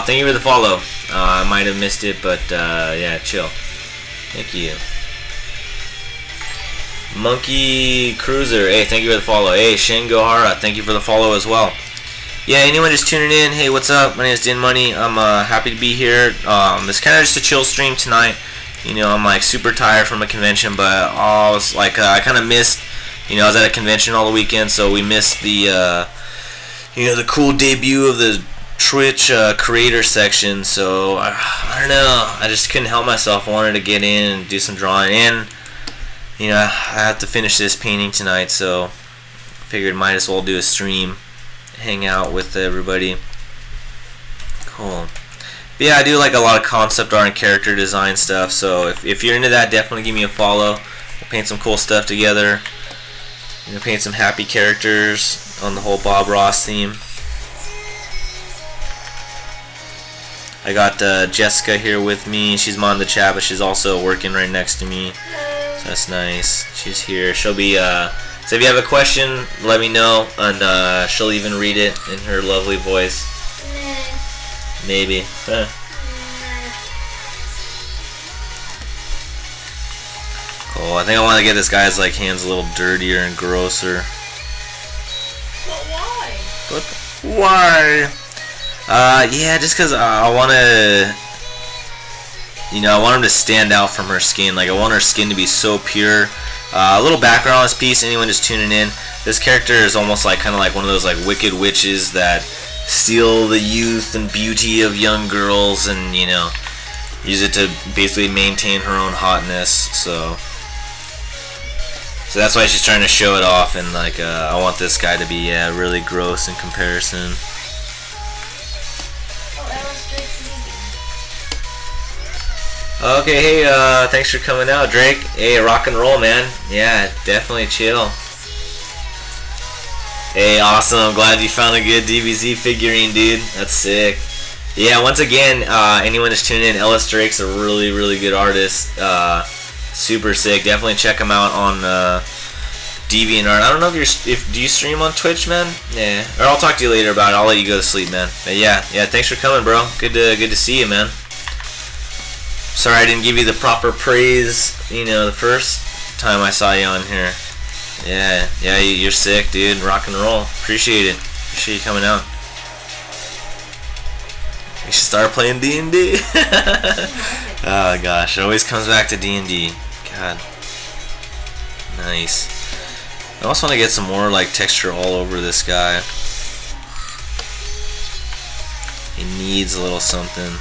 Speaker 1: Thank you for the follow. I might have missed it, but yeah, chill. Thank you. Monkey Cruiser, hey, thank you for the follow. Hey, Shin Gohara, thank you for the follow as well. Yeah, anyone just tuning in, hey, what's up? My name is Din Money. I'm happy to be here. It's kind of just a chill stream tonight. You know, I'm like super tired from a convention, but I was like, I kind of missed, you know, I was at a convention all the weekend, so we missed the, you know, the cool debut of the Twitch creator section. So I don't know, I just couldn't help myself. I wanted to get in and do some drawing, and you know, I have to finish this painting tonight, so I figured might as well do a stream. Hang out with everybody. Cool. But yeah, I do like a lot of concept art and character design stuff, so if you're into that, definitely give me a follow. We'll paint some cool stuff together. You know, paint some happy characters on the whole Bob Ross theme. I got Jessica here with me. She's on the chat, but she's also working right next to me. So that's nice. She's here. She'll be so if you have a question, let me know, and she'll even read it in her lovely voice. Maybe. Cool. I think I want to get this guy's like hands a little dirtier and grosser.
Speaker 2: But why?
Speaker 1: But why? Yeah, just because I want to, you know, I want him to stand out from her skin. Like, I want her skin to be so pure. A little background on this piece, anyone just tuning in. This character is almost like kind of like one of those like wicked witches that steal the youth and beauty of young girls and, you know, use it to basically maintain her own hotness. So that's why she's trying to show it off, and like I want this guy to be really gross in comparison. Okay, hey, thanks for coming out, Drake. Hey, rock and roll, man. Yeah, definitely chill. Hey, awesome. I'm glad you found a good DBZ figurine, dude. That's sick. Yeah, once again, anyone that's tuning in, Ellis Drake's a really, really good artist. Super sick. Definitely check him out on DeviantArt. I don't know if do you stream on Twitch, man? Yeah. Or I'll talk to you later about it. I'll let you go to sleep, man. But yeah. Thanks for coming, bro. Good to see you, man. Sorry I didn't give you the proper praise. The first time I saw you on here. Yeah. You're sick, dude. Rock and roll. Appreciate it. Appreciate you coming out. You should start playing D&D. Oh gosh, it always comes back to D&D. God. Nice. I also want to get some more like texture all over this guy. He needs a little something.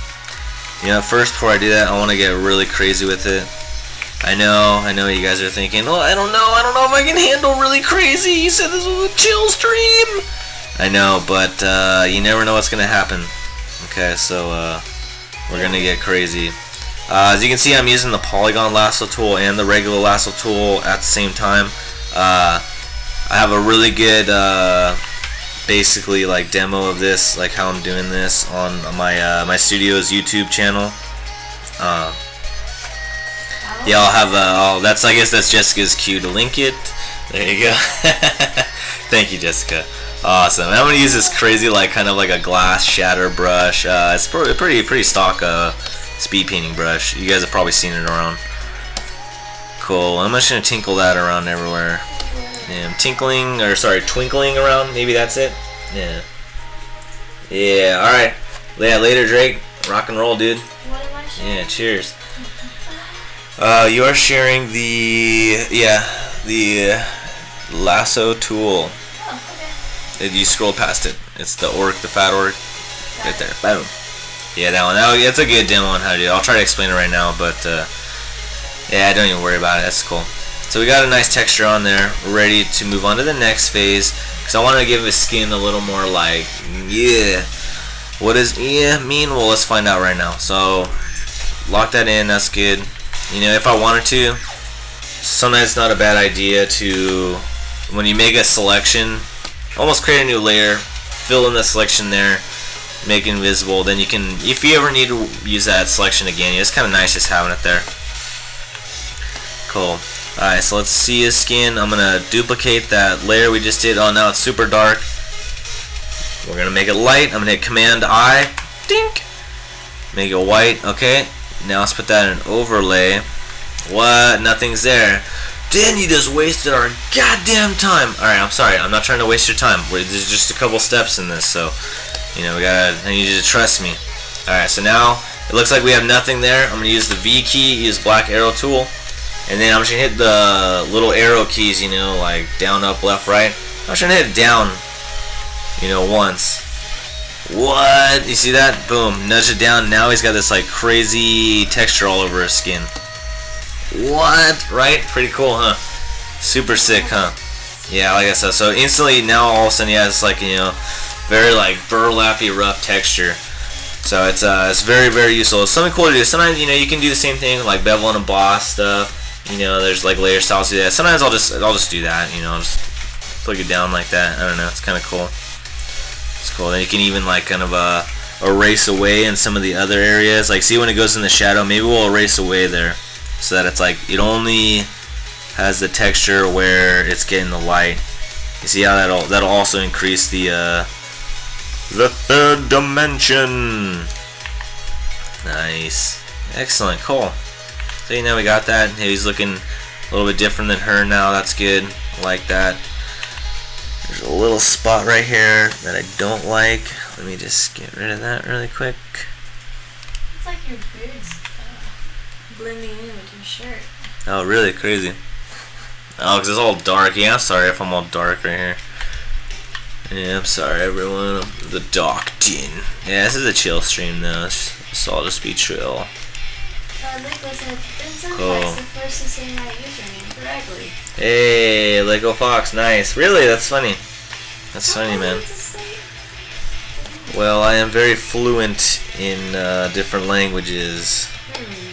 Speaker 1: First before I do that, I want to get really crazy with it. I know you guys are thinking, oh, I don't know if I can handle really crazy. You said this was a chill stream. I know, but you never know what's gonna happen. Okay, so we're gonna get crazy. As you can see, I'm using the polygon lasso tool and the regular lasso tool at the same time. I have a really good basically like demo of this, like how I'm doing this on my studio's YouTube channel. Yeah, I'll have I guess that's Jessica's cue to link it. There you go. Thank you, Jessica. Awesome. I'm gonna use this crazy like kind of like a glass shatter brush. It's pretty stock speed painting brush. You guys have probably seen it around. Cool. I'm just gonna tinkle that around everywhere. Yeah, I'm twinkling around. Maybe that's it. Yeah. Yeah. All right. Yeah. Later, Drake. Rock and roll, dude.
Speaker 2: What am I sharing?
Speaker 1: Yeah. Cheers. You are sharing the lasso tool.
Speaker 2: Oh, okay.
Speaker 1: You scroll past it. It's the fat orc, right there. Boom. Yeah, that one. That's a good demo on how to do it. I'll try to explain it right now, but yeah, don't even worry about it. That's cool. So we got a nice texture on there. We're ready to move on to the next phase because I want to give his skin a little more like yeah. What does yeah mean? Well, let's find out right now. So lock that in. That's good. If I wanted to, sometimes it's not a bad idea to, when you make a selection, almost create a new layer, fill in the selection there, make it invisible. Then you can, if you ever need to use that selection again, it's kind of nice just having it there. Cool. Alright, so let's see his skin. I'm going to duplicate that layer we just did. Oh, now it's super dark. We're going to make it light. I'm going to hit Command I. Dink. Make it white. Okay. Now let's put that in overlay. What? Nothing's there. Dan, you just wasted our goddamn time. Alright, I'm sorry. I'm not trying to waste your time. There's just a couple steps in this, so I need you to trust me. Alright, so now it looks like we have nothing there. I'm gonna use the V key, use black arrow tool, and then I'm just gonna hit the little arrow keys, like down, up, left, right. I'm just gonna hit it down, once. What? You see that? Boom. Nudge it down. Now he's got this like crazy texture all over his skin. What? Right? Pretty cool, huh? Super sick, huh? Yeah, like I said. So instantly now all of a sudden he has like, very like burlappy rough texture. So it's very, very useful. It's something cool to do. Sometimes, you can do the same thing like bevel and emboss stuff. There's like layer styles to do that. Sometimes I'll just do that, I'll just plug it down like that. I don't know. It's kind of cool. It's cool. Then you can even like kind of erase away in some of the other areas. Like see when it goes in the shadow, maybe we'll erase away there so that it's like it only has the texture where it's getting the light. You see how that'll also increase the third dimension. Nice. Excellent. Cool. So we got that. He's looking a little bit different than her now. That's good. I like that. There's a little spot right here that I don't like. Let me just get rid of that really quick.
Speaker 2: It's like your beard's blending in with your shirt.
Speaker 1: Oh, really? Crazy. Oh, because it's all dark. Yeah, I'm sorry if I'm all dark right here. Yeah, I'm sorry, everyone. I'm the Doctin. Yeah, this is a chill stream, though. It's all just be chill.
Speaker 2: Lego said,
Speaker 1: Cool.
Speaker 2: the first to say my username correctly.
Speaker 1: Hey, Lego Fox, nice. Really? That's funny. That's funny, man. Well, I am very fluent in different languages.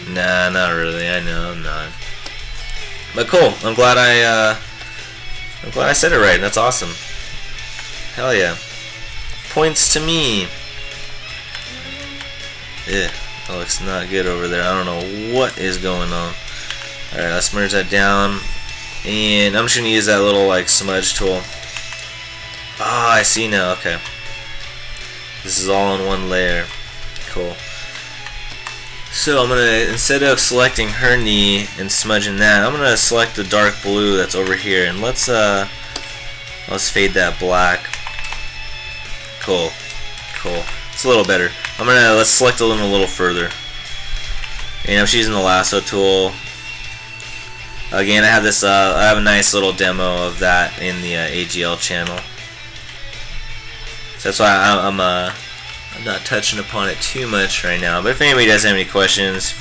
Speaker 1: Nah, not really. I know I'm not. But cool. I'm glad I said it right. That's awesome. Hell yeah. Points to me. Yeah, that looks not good over there. I don't know what is going on. Alright, let's merge that down. And I'm just going to use that little like smudge tool. Ah, I see now. Okay. This is all in one layer. Cool. So I'm going to, instead of selecting her knee and smudging that, I'm going to select the dark blue that's over here. And let's fade that black. Cool. Cool. It's a little better. Let's select a little further. And I'm just using the lasso tool. Again, I have this. I have a nice little demo of that in the AGL channel. So that's why I'm not touching upon it too much right now. But if anybody does have any questions,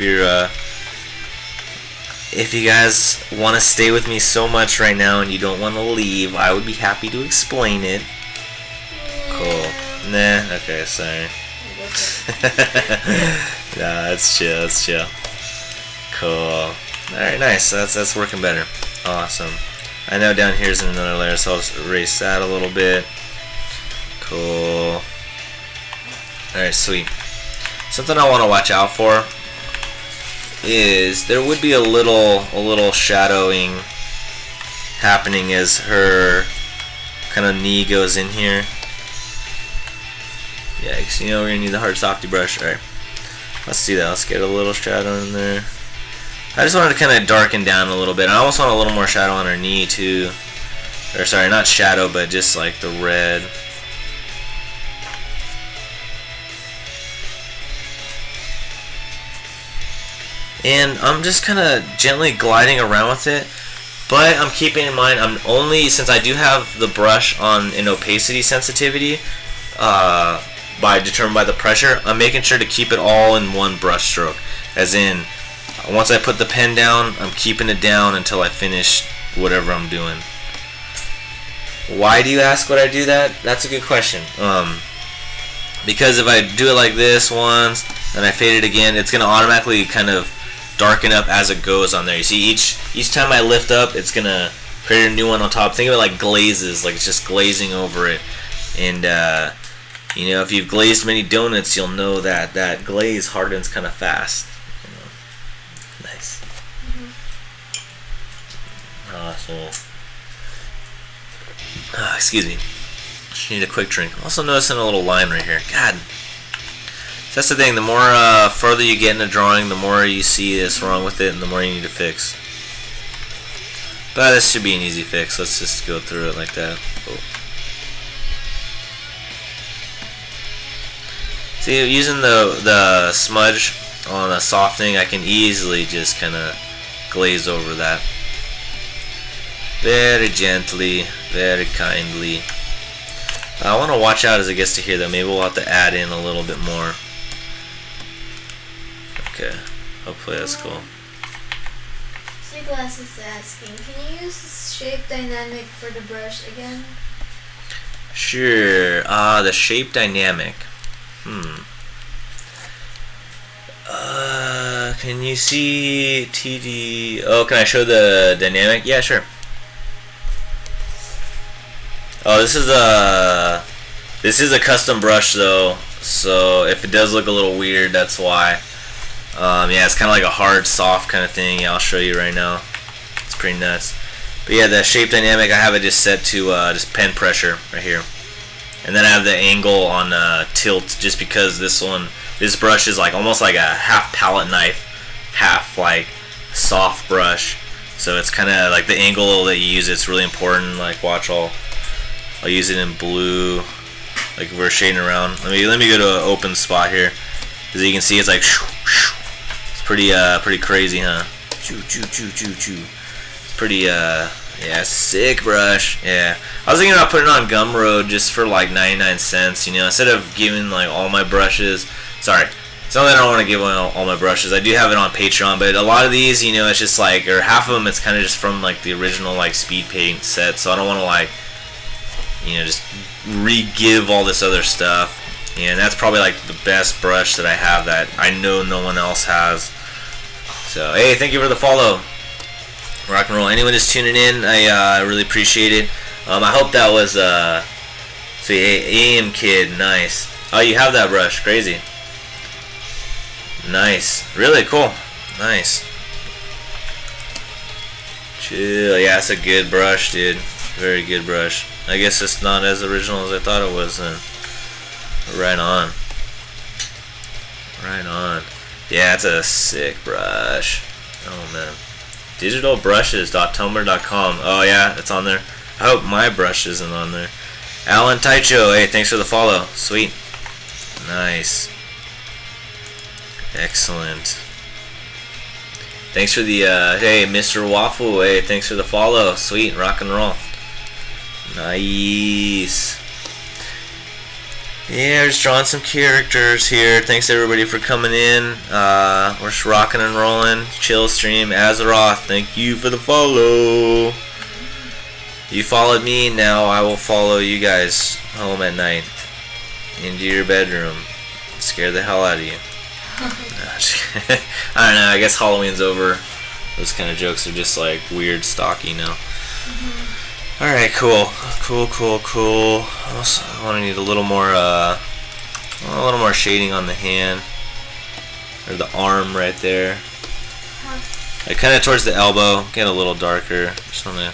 Speaker 1: if you guys want to stay with me so much right now and you don't want to leave, I would be happy to explain it. Cool. Nah. Okay. Sorry. Nah, it's chill. It's chill. Cool. Alright, nice. That's working better. Awesome. I know down here's another layer, so I'll just erase that a little bit. Cool. Alright, sweet. Something I want to watch out for is there would be a little shadowing happening as her kind of knee goes in here. Yikes, you know we're going to need the hard softy brush. Alright, let's do that. Let's get a little shadow in there. I just wanted to kind of darken down a little bit. I almost want a little more shadow on her knee too. Or sorry, not shadow, but just like the red. And I'm just kind of gently gliding around with it. But I'm keeping in mind, I'm only, since I do have the brush on an opacity sensitivity, determined by the pressure, I'm making sure to keep it all in one brush stroke. As in, once I put the pen down, I'm keeping it down until I finish whatever I'm doing. Why do you ask would I do that? That's a good question. Because if I do it like this once, and I fade it again, it's going to automatically kind of darken up as it goes on there. You see, each time I lift up, it's going to create a new one on top. Think of it like glazes, like it's just glazing over it. And, you know, if you've glazed many donuts, you'll know that that glaze hardens kind of fast. Nice. Awesome. Excuse me. Just need a quick drink. I'm also noticing a little line right here. God. So that's the thing. The more further you get in a drawing, the more you see that's wrong with it, and the more you need to fix. But this should be an easy fix. Let's just go through it like that. Oh. See, using the smudge on a softening, I can easily just kind of glaze over that. Very gently, very kindly. I want to watch out as it gets to here, though. Maybe we'll have to add in a little bit more. Okay, hopefully that's cool.
Speaker 2: Seaglass is asking, can you use the shape dynamic for the brush again?
Speaker 1: Sure. The shape dynamic. Can you see TD? Oh, can I show the dynamic? Yeah, sure. Oh, this is a custom brush though, so if it does look a little weird, that's why. Yeah, it's kind of like a hard, soft kind of thing. Yeah, I'll show you right now. It's pretty nuts. But yeah, the shape dynamic, I have it just set to just pen pressure right here, and then I have the angle on tilt, just because this brush is like almost like a half palette knife, half like soft brush. So it's kind of like the angle that you use. It's really important. Like, watch, I'll use it in blue, like if we're shading around. Let me go to an open spot here. As you can see, it's like it's pretty crazy, huh? It's pretty yeah, sick brush. Yeah, I was thinking about putting it on Gumroad just for like 99 cents. You know, instead of giving like all my brushes. Sorry, it's not that I don't want to give away all my brushes. I do have it on Patreon, but a lot of these, you know, it's just like, or half of them, it's kind of just from like the original like speed paint set. So I don't want to like, you know, just re-give all this other stuff. And that's probably like the best brush that I have that I know no one else has. So hey, thank you for the follow. Rock and roll. Anyone just tuning in, I really appreciate it. I hope that was see, AM Kid, nice. Oh, you have that brush, crazy. Nice. Really cool. Nice. Chill. Yeah, it's a good brush, dude. Very good brush. I guess it's not as original as I thought it was then. Right on. Right on. Yeah, it's a sick brush. Oh, man. Digitalbrushes.tumblr.com. Oh, yeah, it's on there. I hope my brush isn't on there. Alan Taicho, hey, thanks for the follow. Sweet. Nice. Excellent. Thanks for the, hey, Mr. Waffle, hey, thanks for the follow. Sweet, rock and roll. Nice. Yeah, just drawing some characters here. Thanks everybody for coming in. We're just rocking and rolling. Chill stream. Azeroth, thank you for the follow. You followed me, now I will follow you guys home at night. Into your bedroom. Scare the hell out of you. I don't know, I guess Halloween's over. Those kind of jokes are just like weird, stocky now. Alright, cool. Cool. Also, I want to need a little more shading on the hand. Or the arm right there. Like kind of towards the elbow. Get a little darker. Just want to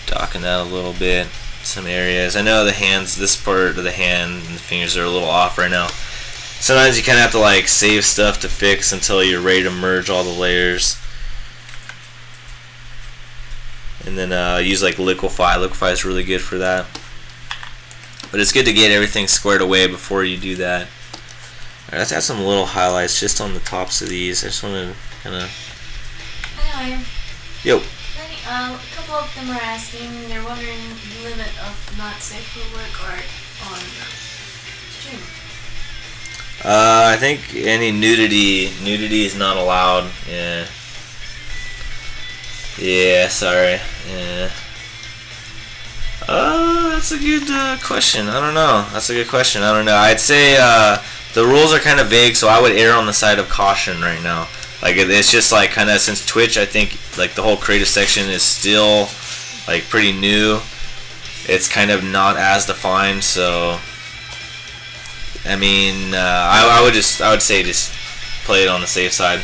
Speaker 1: darken that a little bit. Some areas. I know the hands, this part of the hand and the fingers are a little off right now. Sometimes you kind of have to like save stuff to fix until you're ready to merge all the layers. And then use like Liquify. Liquify is really good for that. But it's good to get everything squared away before you do that. Alright, let's add some little highlights just on the tops of these. I just want to kind of...
Speaker 2: Anyway.
Speaker 1: Yo.
Speaker 2: A couple of them are asking, they're wondering the limit of not safe for work art on stream.
Speaker 1: I think any nudity is not allowed. Yeah. Yeah, sorry. Yeah. That's a good question. I don't know. That's a good question. I don't know. I'd say the rules are kind of vague, so I would err on the side of caution right now. Like it's just like kind of since Twitch, I think like the whole creative section is still like pretty new. It's kind of not as defined, so I mean, I would say just play it on the safe side.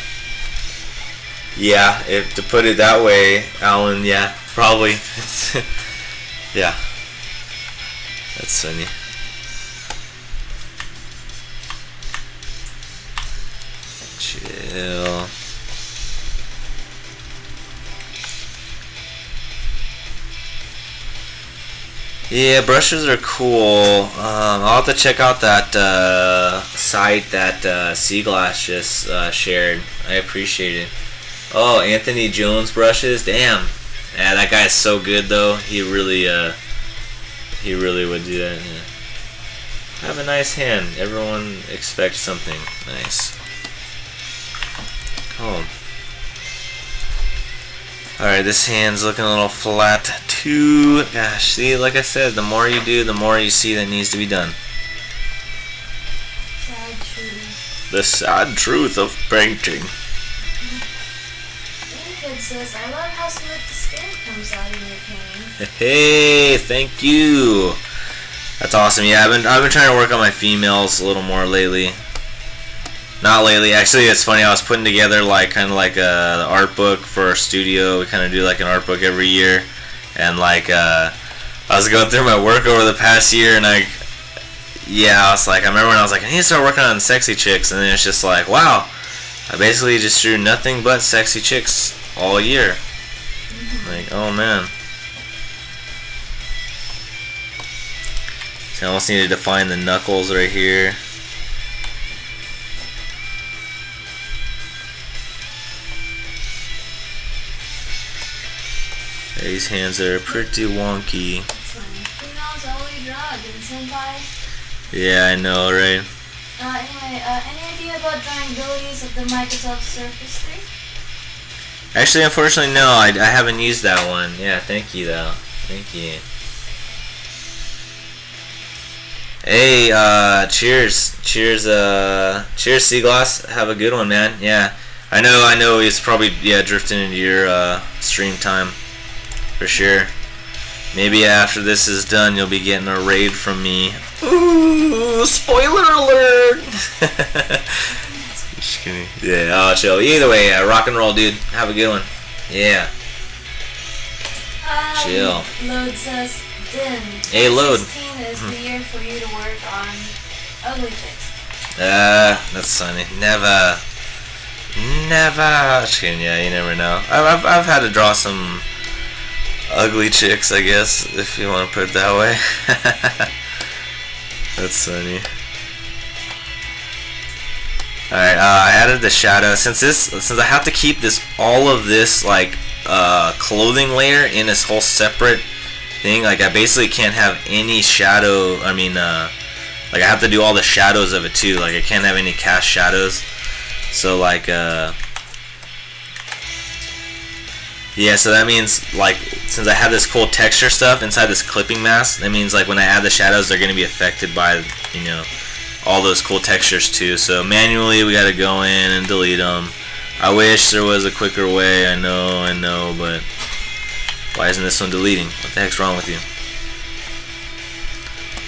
Speaker 1: Yeah, if to put it that way, Alan. Yeah, probably. Yeah, that's funny. Chill. Yeah, brushes are cool. I'll have to check out that site that Seaglass just shared. I appreciate it. Oh, Anthony Jones brushes. Damn. Yeah, that guy is so good though. He really would do that. Yeah. Have a nice hand. Everyone expects something nice. Oh. Alright, this hand's looking a little flat too. Gosh, see, like I said, the more you do, the more you see that needs to be done.
Speaker 2: Sad truth.
Speaker 1: The sad truth of painting.
Speaker 2: Kid says, I love how smooth the skin comes out in your painting.
Speaker 1: Hey, thank you. That's awesome. Yeah, I've been trying to work on my females a little more lately. Not lately. Actually, it's funny. I was putting together like kind of like a art book for our studio. We kind of do like an art book every year, and like I was going through my work over the past year, and I was like, I remember when I was like, I need to start working on sexy chicks, and then it's just like, wow, I basically just drew nothing but sexy chicks all year. Like, oh man. So I almost need to define the knuckles right here. These hands are pretty wonky.
Speaker 2: Females always draw in senpai.
Speaker 1: Yeah, I know, right?
Speaker 2: Anyway, any idea about drawing abilities of the Microsoft Surface 3?
Speaker 1: Actually, unfortunately, no. I haven't used that one. Yeah, thank you, though. Thank you. Hey, cheers. Cheers, Seaglass. Have a good one, man. Yeah. I know it's probably, drifting into your, stream time. For sure. Maybe after this is done, you'll be getting a raid from me. Ooh, spoiler alert! Just kidding. Yeah, oh, chill. Either way, rock and roll, dude. Have a good one. Yeah. Chill.
Speaker 2: Load says, Din.
Speaker 1: Hey, Load.
Speaker 2: 2016 is the year for you to work on ugly chicks.
Speaker 1: That's funny. Never. Just kidding. Yeah, you never know. I've had to draw some ugly chicks, I guess, if you want to put it that way. That's funny. Alright, I added the shadow. Since I have to keep all of this like clothing layer in this whole separate thing, like I basically can't have any shadow. I mean, like I have to do all the shadows of it too. Like I can't have any cast shadows. So like, yeah. So that means like since I have this cool texture stuff inside this clipping mask, that means like when I add the shadows, they're gonna be affected by all those cool textures too. So manually we gotta go in and delete them. I wish there was a quicker way. I know, but why isn't this one deleting? What the heck's wrong with you?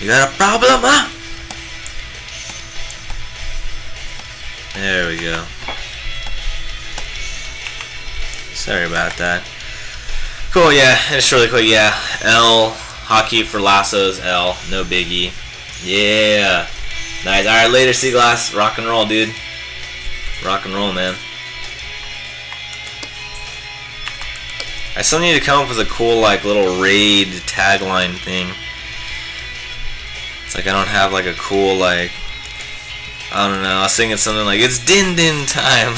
Speaker 1: You got a problem, huh? There we go. Sorry about that. Cool, yeah, and just really quick, yeah. L, hockey for lassos, L, no biggie. Yeah. Nice. Alright, later, Seaglass. Rock and roll, dude. Rock and roll, man. I still need to come up with a cool, like, little raid tagline thing. It's like I don't have, like, a cool, like, I don't know. I was thinking something like, it's Din Din time.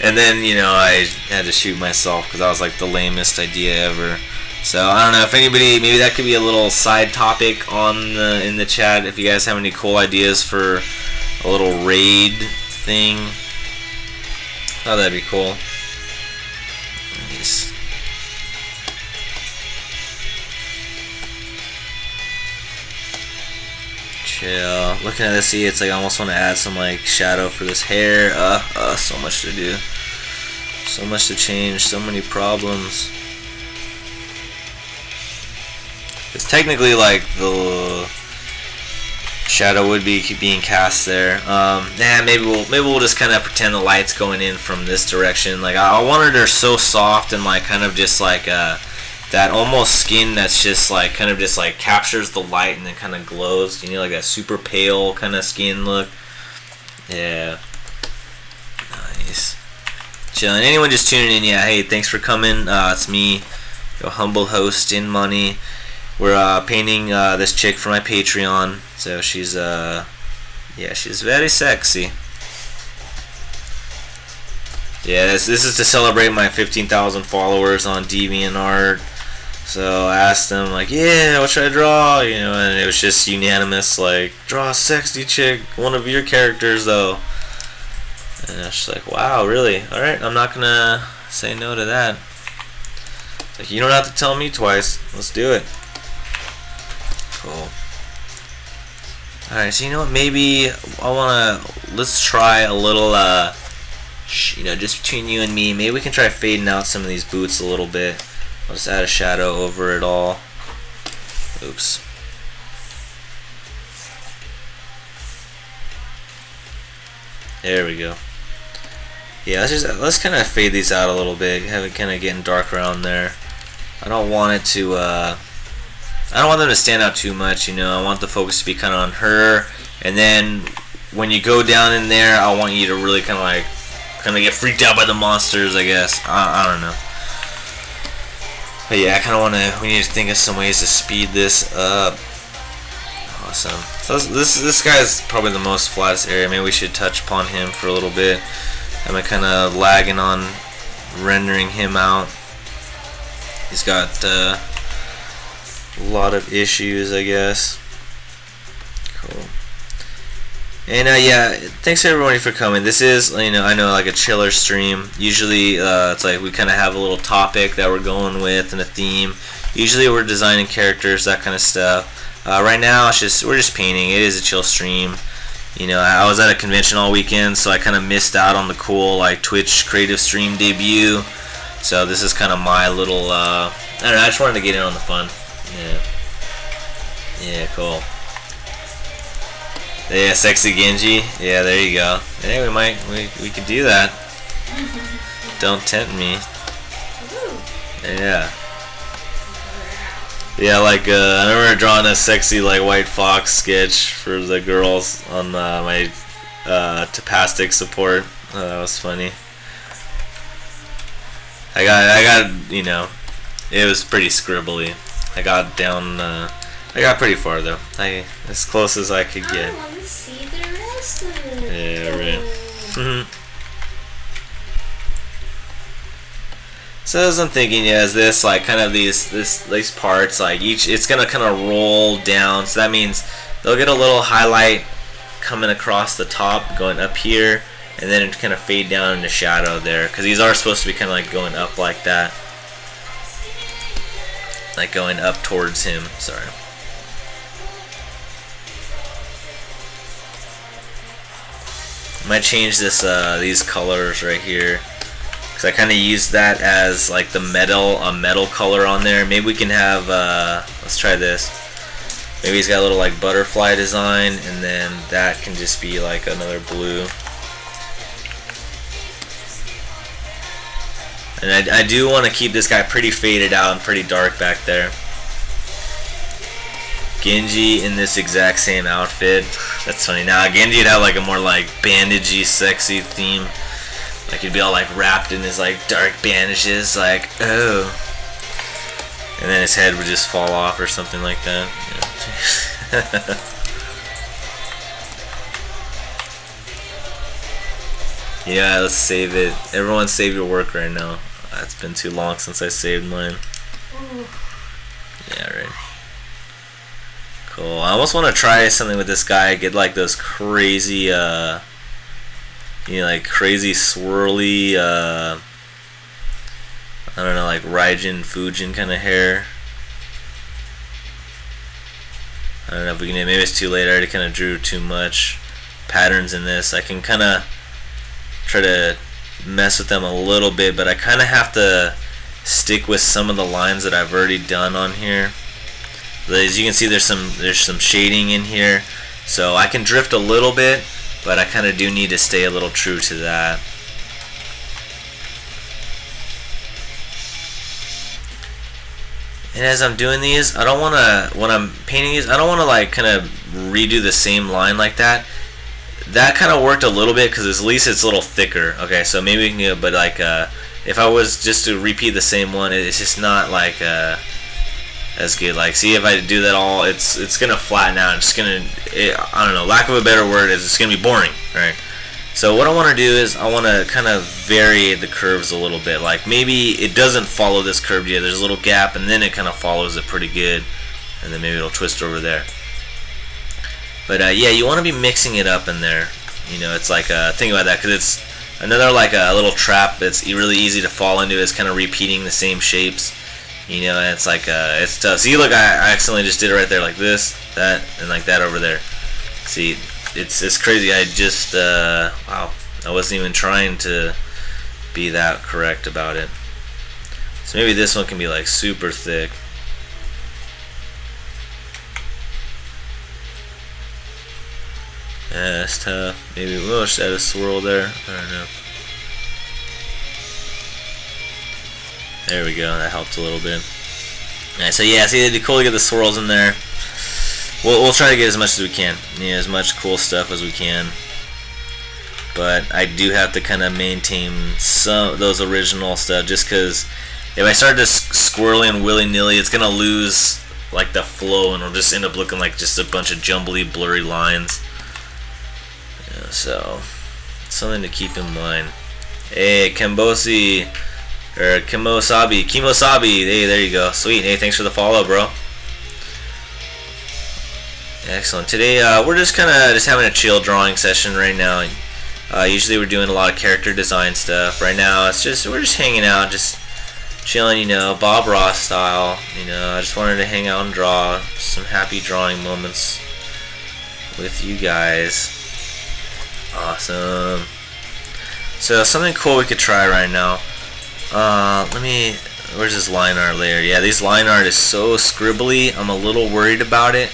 Speaker 1: And then, I had to shoot myself because that was, like, the lamest idea ever. So I don't know if anybody, maybe that could be a little side topic in the chat. If you guys have any cool ideas for a little raid thing, oh, that'd be cool. Nice. Chill. Looking at this, see, it's like I almost want to add some like shadow for this hair. So much to do, so much to change, so many problems. It's technically like the shadow would be being cast there. Maybe we'll just kind of pretend the light's going in from this direction. Like I wanted her so soft and like kind of just like that almost skin that's just like kind of just like captures the light and then kind of glows. Like that super pale kind of skin look. Yeah. Nice. Chilling. Anyone just tuning in? Yeah. Hey, thanks for coming. It's me, your humble host, In Money. We're painting this chick for my Patreon, so she's she's very sexy. Yeah, this is to celebrate my 15,000 followers on DeviantArt. So I asked them like, yeah, what should I draw? And it was just unanimous, like, draw a sexy chick, one of your characters though. And I was just like, wow, really? All right, I'm not gonna say no to that. It's like, you don't have to tell me twice. Let's do it. Cool. Alright, so you know what, maybe let's try a little, just between you and me, maybe we can try fading out some of these boots a little bit. I'll just add a shadow over it all. Oops. There we go. Yeah, let's kind of fade these out a little bit, have it kind of getting dark around there. I don't want it to, I don't want them to stand out too much, I want the focus to be kind of on her, and then when you go down in there, I want you to really kind of get freaked out by the monsters, I guess. I don't know. But yeah, I kind of we need to think of some ways to speed this up. Awesome. So this guy's probably the most flattest area. Maybe we should touch upon him for a little bit. I'm kind of lagging on rendering him out. He's got a lot of issues, I guess. Cool. And yeah, thanks everybody for coming. This is, I know, like a chiller stream. Usually it's like we kind of have a little topic that we're going with and a theme. Usually we're designing characters, that kind of stuff. Right now we're just painting. It is a chill stream. I was at a convention all weekend, so I kind of missed out on the cool like Twitch creative stream debut. So this is kind of my little I don't know, I just wanted to get in on the fun. Yeah, cool. Yeah, sexy Genji. Yeah, there you go. Hey, we could do that. Don't tempt me. Yeah. Yeah, like I remember drawing a sexy like white fox sketch for the girls on my Tapastic support. That was funny. I got you know, it was pretty scribbly. I got down. I got pretty far though. As close as I could get.
Speaker 2: I want to see the rest of it.
Speaker 1: Yeah, right. So as I'm thinking, yeah, is this like kind of these parts like it's gonna kind of roll down. So that means they'll get a little highlight coming across the top, going up here, and then it kind of fade down into shadow there. Because these are supposed to be kind of like going up like that, like going up towards him. Sorry. Might change this these colors right here. Cause I kind of used that as like the metal color on there. Maybe we can have let's try this. Maybe he's got a little like butterfly design, and then that can just be like another blue. And I do want to keep this guy pretty faded out and pretty dark back there. Genji in this exact same outfit. That's funny. Now Genji would have like a more like bandagey, sexy theme. Like he'd be all like wrapped in his like dark bandages, like oh, and then his head would just fall off or something like that. Yeah. Yeah, let's save it. Everyone save your work right now. It's been too long since I saved mine.
Speaker 2: Ooh.
Speaker 1: Yeah, right. Cool. I almost want to try something with this guy. Get like those crazy you know, like crazy swirly, I don't know, like Raijin, Fujin kind of hair. I don't know if we can, maybe it's too late, I already kind of drew too much patterns in this. I can kind of try to mess with them a little bit, but I kind of have to stick with some of the lines that I've already done on here. As you can see, there's some shading in here, so I can drift a little bit, but I kind of do need to stay a little true to that. And as I'm doing these, I don't want to, when I'm painting these, I don't want to like kind of redo the same line like that. That kind of worked a little bit because at least it's a little thicker. Okay, so maybe we can do it, but like if I was just to repeat the same one, it's just not like as good. Like, see, if I do that all, it's gonna flatten out. It's gonna, I don't know, lack of a better word, is it's gonna be boring, right? So what I want to do is I want to kind of vary the curves a little bit. Like maybe it doesn't follow this curve yet. There's a little gap, and then it kind of follows it pretty good, and then maybe it'll twist over there. But yeah, you want to be mixing it up in there. You know, it's like think about that, because it's another like a little trap that's really easy to fall into. Is kind of repeating the same shapes. You know, and it's like it's tough. See, look, I accidentally just did it right there, like this, that, and like that over there. See, it's crazy. I just wow, I wasn't even trying to be that correct about it. So maybe this one can be like super thick. Yeah, that's tough. Maybe we'll just add a swirl there. I don't know. There we go. That helped a little bit. Alright, so yeah, see, it'd be cool to get the swirls in there. We'll try to get as much as we can. Yeah, as much cool stuff as we can. But I do have to kind of maintain some of those original stuff, just because if I start just squirreling willy-nilly, it's gonna lose like the flow, and it'll just end up looking like just a bunch of jumbly, blurry lines. Yeah, so something to keep in mind. Hey, Kembosi. Or Kimosabi. Hey, there you go. Sweet. Hey, thanks for the follow, bro. Excellent. Today, we're just kind of having a chill drawing session right now. Usually we're doing a lot of character design stuff. Right now, we're just hanging out, just chilling, you know, Bob Ross style. You know, I just wanted to hang out and draw some happy drawing moments with you guys. Awesome. So, something cool we could try right now. Where's this line art layer? Yeah, this line art is so scribbly. I'm a little worried about it.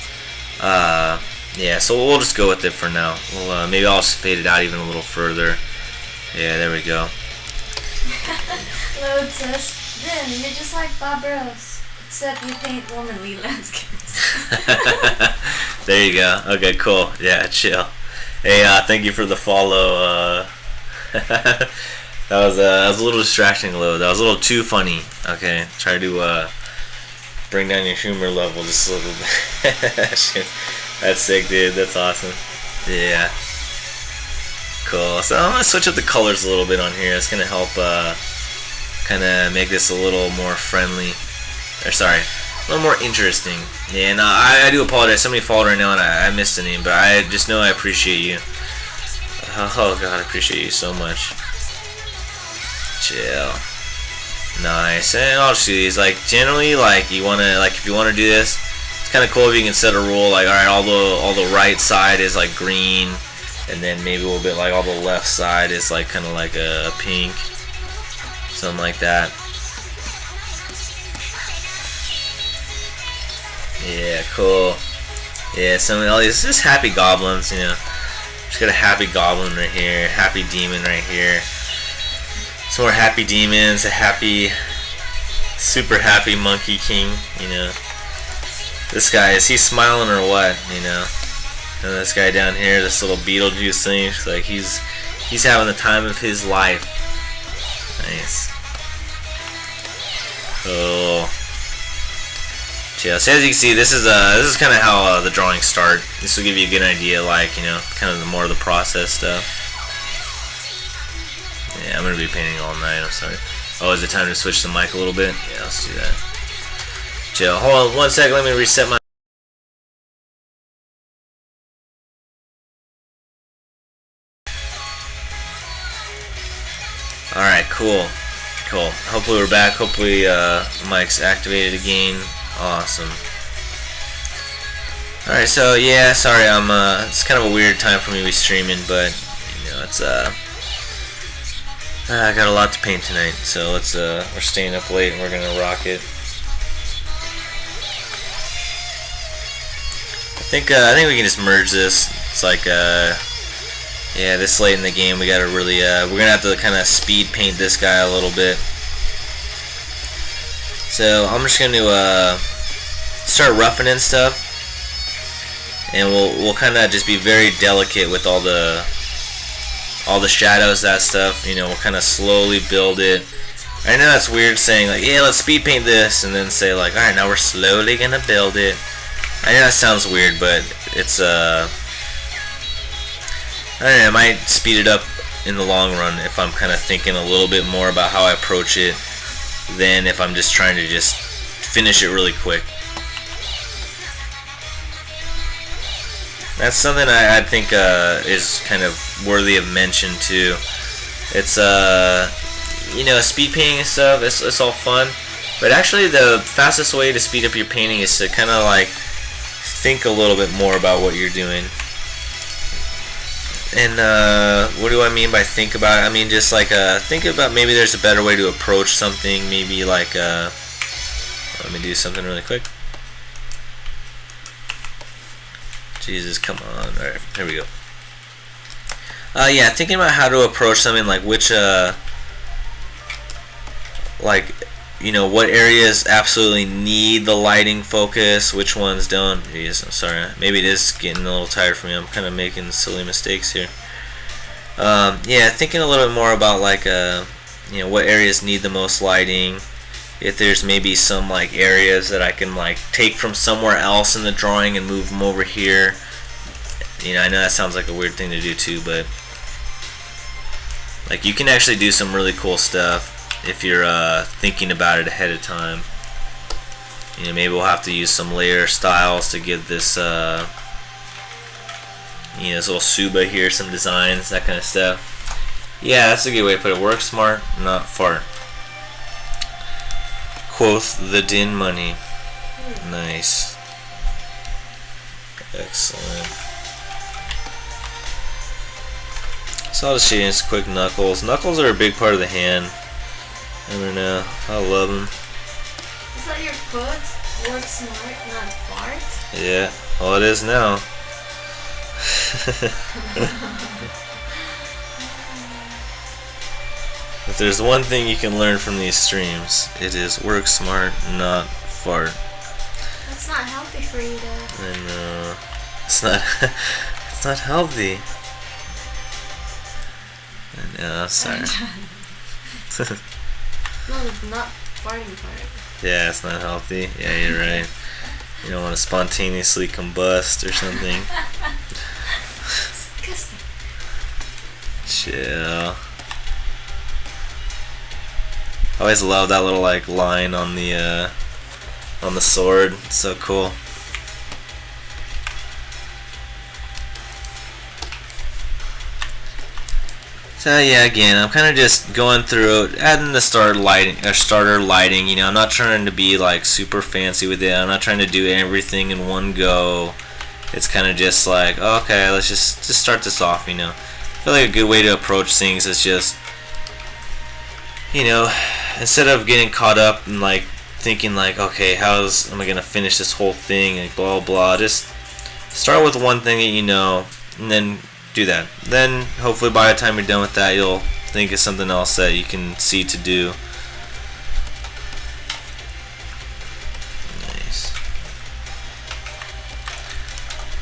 Speaker 1: Yeah, so we'll just go with it for now. We'll, maybe I'll just fade it out even a little further. Yeah, there we go.
Speaker 2: Load says, Then you're just like Bob Ross, except you paint womanly landscapes.
Speaker 1: There you go. Okay, cool. Yeah, chill. Hey, thank you for the follow. That was a little distracting, Load. That was a little too funny. Okay, try to bring down your humor level just a little bit. That's sick, dude. That's awesome. Yeah. Cool. So I'm gonna switch up the colors a little bit on here. It's gonna help kind of make this a little more friendly. Or sorry, a little more interesting. Yeah, and I do apologize. Somebody followed right now and I missed the name, but I just know I appreciate you. Oh god, I appreciate you so much. Chill. Nice. And I'll just do these. Like generally, like you wanna, like if you wanna do this, it's kind of cool if you can set a rule. Like all right, all the right side is like green, and then maybe a little bit like all the left side is like kind of like a pink, something like that. Yeah, cool. Yeah, some of all these just happy goblins, you know. Just got a happy goblin right here, happy demon right here. Some more happy demons, a happy, super happy monkey king, you know. This guy, is he smiling or what, you know? And this guy down here, this little Beetlejuice thing, it's like he's having the time of his life. Nice. Cool. Yeah, so as you can see, this is kind of how the drawings start. This will give you a good idea, like, you know, kind of the more of the process stuff. Yeah, I'm gonna be painting all night. I'm sorry. Oh, is it time to switch the mic a little bit? Yeah, let's do that. Chill. Hold on 1 second. Let me reset my. All right, cool. Cool. Hopefully we're back. Hopefully mic's activated again. Awesome. Alright, so yeah, sorry, it's kind of a weird time for me to be streaming, but you know, it's I got a lot to paint tonight, so we're staying up late and we're gonna rock it. I think we can just merge this. It's like yeah, this late in the game we gotta really we're gonna have to kind of speed paint this guy a little bit. So I'm just going to start roughing in stuff, and we'll kind of just be very delicate with all the shadows, that stuff. You know, we'll kind of slowly build it. I know that's weird saying like, yeah, let's speed paint this, and then say like, all right, now we're slowly gonna build it. I know that sounds weird, but it's I don't know, it might speed it up in the long run if I'm kind of thinking a little bit more about how I approach it than if I'm just trying to just finish it really quick. That's something I think is kind of worthy of mention too. It's you know, speed painting and stuff, it's all fun, but actually the fastest way to speed up your painting is to kind of like think a little bit more about what you're doing. And what do I mean by think about it? I mean just like think about maybe there's a better way to approach something. Maybe like let me do something really quick. Jesus, come on. Alright, here we go. Yeah, thinking about how to approach something, like which like, you know, what areas absolutely need the lighting focus, which ones don't. Jeez, I'm sorry. Maybe it is getting a little tired for me. I'm kind of making silly mistakes here. Yeah, thinking a little bit more about like, you know, what areas need the most lighting. If there's maybe some like areas that I can like take from somewhere else in the drawing and move them over here. You know, I know that sounds like a weird thing to do too, but like you can actually do some really cool stuff if you're thinking about it ahead of time. You know, maybe we'll have to use some layer styles to give this you know, this little Suba here some designs, that kind of stuff. Yeah, that's a good way to put it. Work smart, not fart. Quoth the Din Money. Nice. Excellent. So I'll just show you just quick knuckles. Knuckles are a big part of the hand. I don't know. I love them.
Speaker 2: Is that your quote? Work smart, not fart?
Speaker 1: Yeah. Well, it is now. If there's one thing you can learn from these streams, it is work smart, not fart.
Speaker 2: That's not healthy for you, though.
Speaker 1: I know. It's not. It's not healthy. I know. Sorry.
Speaker 2: No, it's not farting part.
Speaker 1: Yeah, it's not healthy. Yeah, you're right. You don't want to spontaneously combust or something.
Speaker 2: Disgusting.
Speaker 1: Chill. I always love that little like line on the sword. It's so cool. So yeah, again, I'm kind of just going through it, adding the starter lighting. You know, I'm not trying to be like super fancy with it. I'm not trying to do everything in one go. It's kind of just like, okay, let's just start this off. You know, I feel like a good way to approach things is just, you know, instead of getting caught up in like thinking like, okay, am I gonna finish this whole thing, like blah blah. Just start with one thing that you know, and then do that. Then hopefully by the time you're done with that, you'll think of something else that you can see to do. Nice.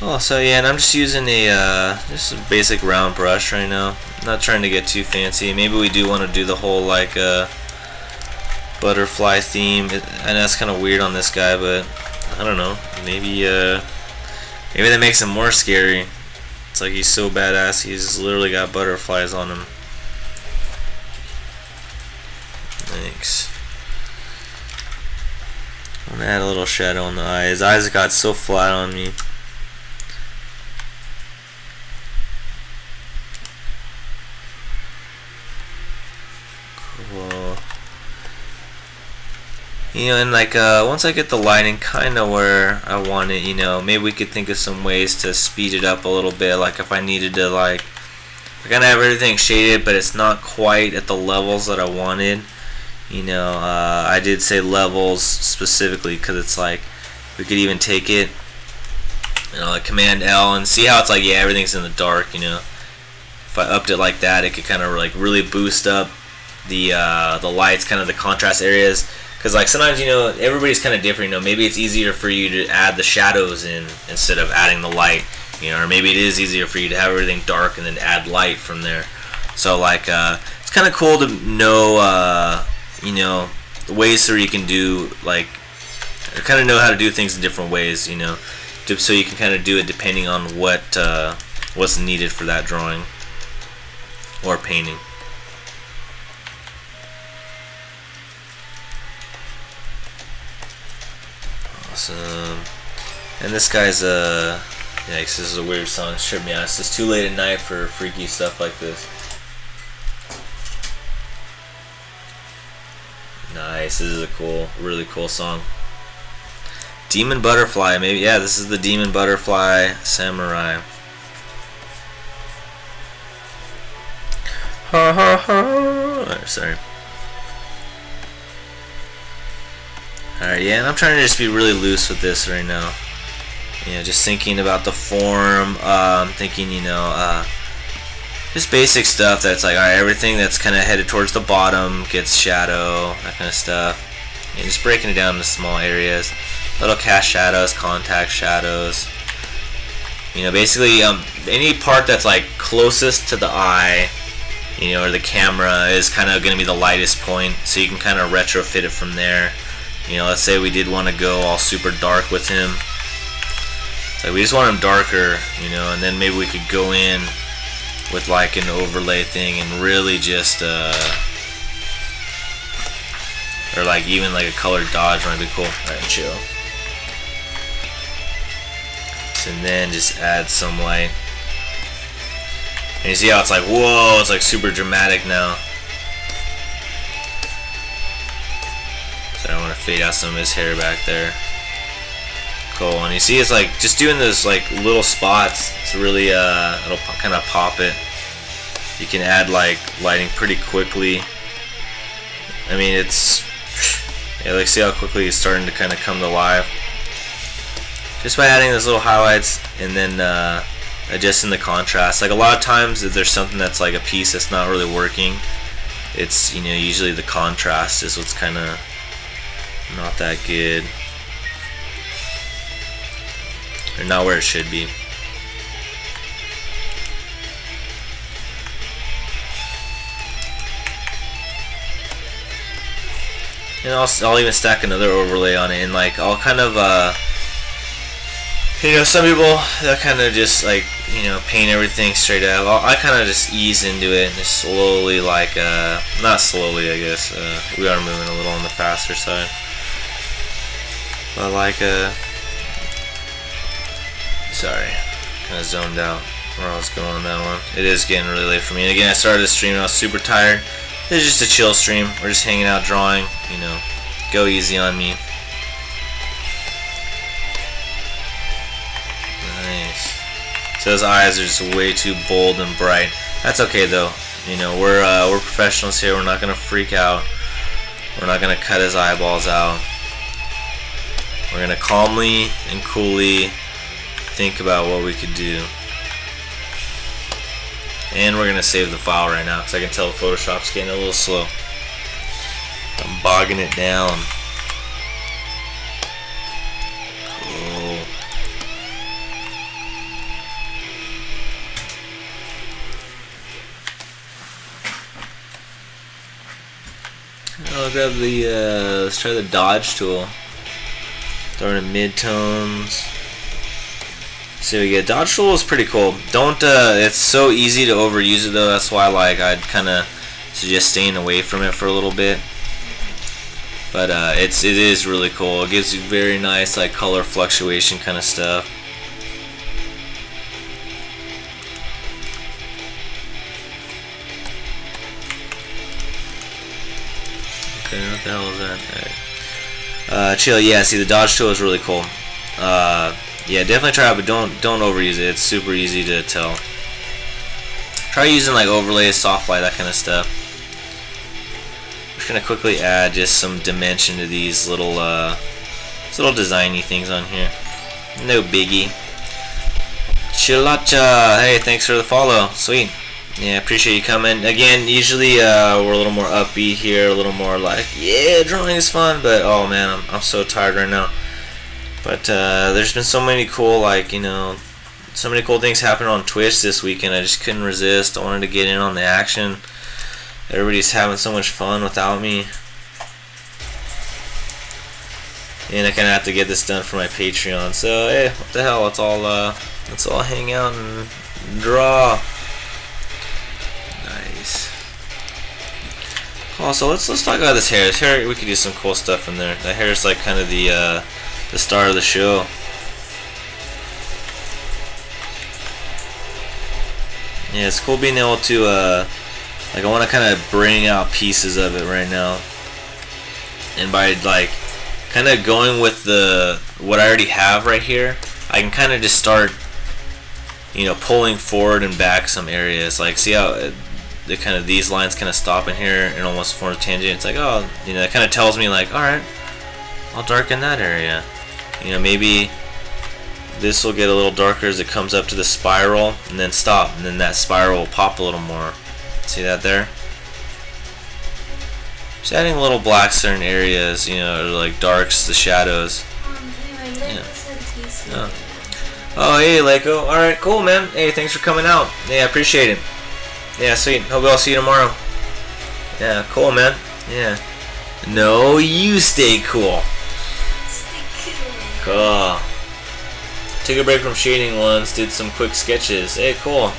Speaker 1: Oh, so yeah, and I'm just using just a basic round brush right now. Not trying to get too fancy. Maybe we do want to do the whole like butterfly theme. I know that's kind of weird on this guy, but I don't know. Maybe that makes him more scary. It's like he's so badass, he's literally got butterflies on him. Thanks. I'm gonna add a little shadow on the eye. His eyes got so flat on me. Cool. You know, and like once I get the lighting kind of where I want it, you know, maybe we could think of some ways to speed it up a little bit. Like if I needed to, like, I kind of have everything shaded, but it's not quite at the levels that I wanted. You know, I did say levels specifically because it's like we could even take it, you know, like Command L and see how it's like, yeah, everything's in the dark. You know, if I upped it like that, it could kind of like really boost up the lights, kind of the contrast areas. Because like sometimes, you know, everybody's kind of different. You know, maybe it's easier for you to add the shadows in instead of adding the light. You know, or maybe it is easier for you to have everything dark and then add light from there. So like, it's kind of cool to know, you know, ways so you can do like, or kind of know how to do things in different ways. You know, so you can kind of do it depending on what's needed for that drawing or painting. Awesome. And this guy's yikes, this is a weird song. It tripped me out. It's just too late at night for freaky stuff like this. Nice. This is a cool, really cool song. Demon Butterfly, maybe. Yeah, this is the Demon Butterfly Samurai. Ha ha ha. Oh, sorry. Alright, yeah, and I'm trying to just be really loose with this right now. You know, just thinking about the form, thinking, you know, just basic stuff that's like, alright, everything that's kind of headed towards the bottom gets shadow, that kind of stuff. And just breaking it down into small areas. Little cast shadows, contact shadows. You know, basically, any part that's like closest to the eye, you know, or the camera is kind of going to be the lightest point, so you can kind of retrofit it from there. You know, let's say we did want to go all super dark with him. So we just want him darker, you know, and then maybe we could go in with like an overlay thing and really just, or like even like a colored dodge might be cool. Alright, chill. And then just add some light. And you see how it's like, whoa, it's like super dramatic now. So I want to fade out some of his hair back there. Cool. And you see it's like just doing those like little spots. It's really it'll kind of pop it. You can add like lighting pretty quickly. I mean, it's, yeah, like see how quickly it's starting to kind of come to life. Just by adding those little highlights, and then adjusting the contrast. Like a lot of times if there's something that's like a piece that's not really working, it's, you know, usually the contrast is what's kind of not that good, or not where it should be. And I'll even stack another overlay on it, and like I'll kind of you know, some people they'll kind of just like, you know, paint everything straight out. I kind of just ease into it and just slowly, like not slowly, I guess, we are moving a little on the faster side, but like sorry, kind of zoned out where I was going on that one. It is getting really late for me, and again I started the stream and I was super tired. This is just a chill stream. We're just hanging out, drawing, you know. Go easy on me. Nice. So his eyes are just way too bold and bright. That's okay though. You know, we're professionals here. We're not gonna freak out. We're not gonna cut his eyeballs out. We're gonna calmly and coolly think about what we could do. And we're gonna save the file right now because I can tell Photoshop's getting a little slow. I'm bogging it down. Cool. I'll grab the let's try the dodge tool. Throw in mid-tones. So we get dodge tool is pretty cool. Don't it's so easy to overuse it though. That's why like I'd kind of suggest staying away from it for a little bit. But it is really cool. It gives you very nice like color fluctuation kind of stuff. Okay, what the hell is that? Right. Chill. Yeah, see the dodge tool is really cool. Yeah, definitely try it, but don't overuse it. It's super easy to tell. Try using like overlays, soft light, that kind of stuff. I'm just gonna quickly add just some dimension to these little designy things on here. No biggie. Chilacha, hey, thanks for the follow. Sweet. Yeah, appreciate you coming. Again, usually we're a little more upbeat here, a little more like, yeah, drawing is fun, but oh man, I'm so tired right now. But there's been so many cool, like, you know, so many cool things happening on Twitch this weekend. I just couldn't resist. I wanted to get in on the action. Everybody's having so much fun without me. And I kind of have to get this done for my Patreon. So, hey, what the hell? Let's all hang out and draw. Nice. Cool, so let's talk about this hair. This hair, we could do some cool stuff in there. The hair is like kind of the star of the show. Yeah, it's cool being able to like I want to kind of bring out pieces of it right now, and by like kind of going with what I already have right here, I can kind of just start, you know, pulling forward and back some areas. Like, see how the kind of these lines kind of stop in here and almost form a tangent. It's like, oh, you know, that kind of tells me like, all right, I'll darken that area. You know, maybe this will get a little darker as it comes up to the spiral and then stop, and then that spiral will pop a little more. See that there? Just adding little blacks certain areas, you know, or like darks, the shadows.
Speaker 2: Anyway,
Speaker 1: Yeah. Oh, hey, Leiko. Alright, cool, man. Hey, thanks for coming out. Yeah, I appreciate it. Yeah, sweet. Hope I'll see you tomorrow. Yeah, cool, man. Yeah. No, you stay cool. Cool. Took a break from shading once, did some quick sketches. Hey, cool.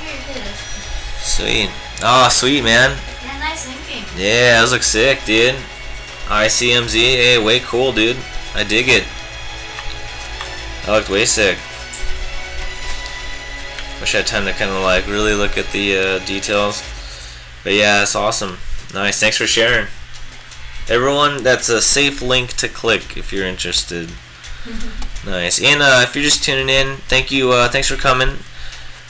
Speaker 1: Sweet. Oh, sweet, man.
Speaker 2: Yeah, nice thinking.
Speaker 1: Yeah, those look sick, dude. ICMZ. Hey, way cool, dude. I dig it. That looked way sick. Wish I had time to kind of like really look at the details. But yeah, that's awesome. Nice. Thanks for sharing. Everyone, that's a safe link to click if you're interested. Nice. And if you're just tuning in, thank you. Thanks for coming.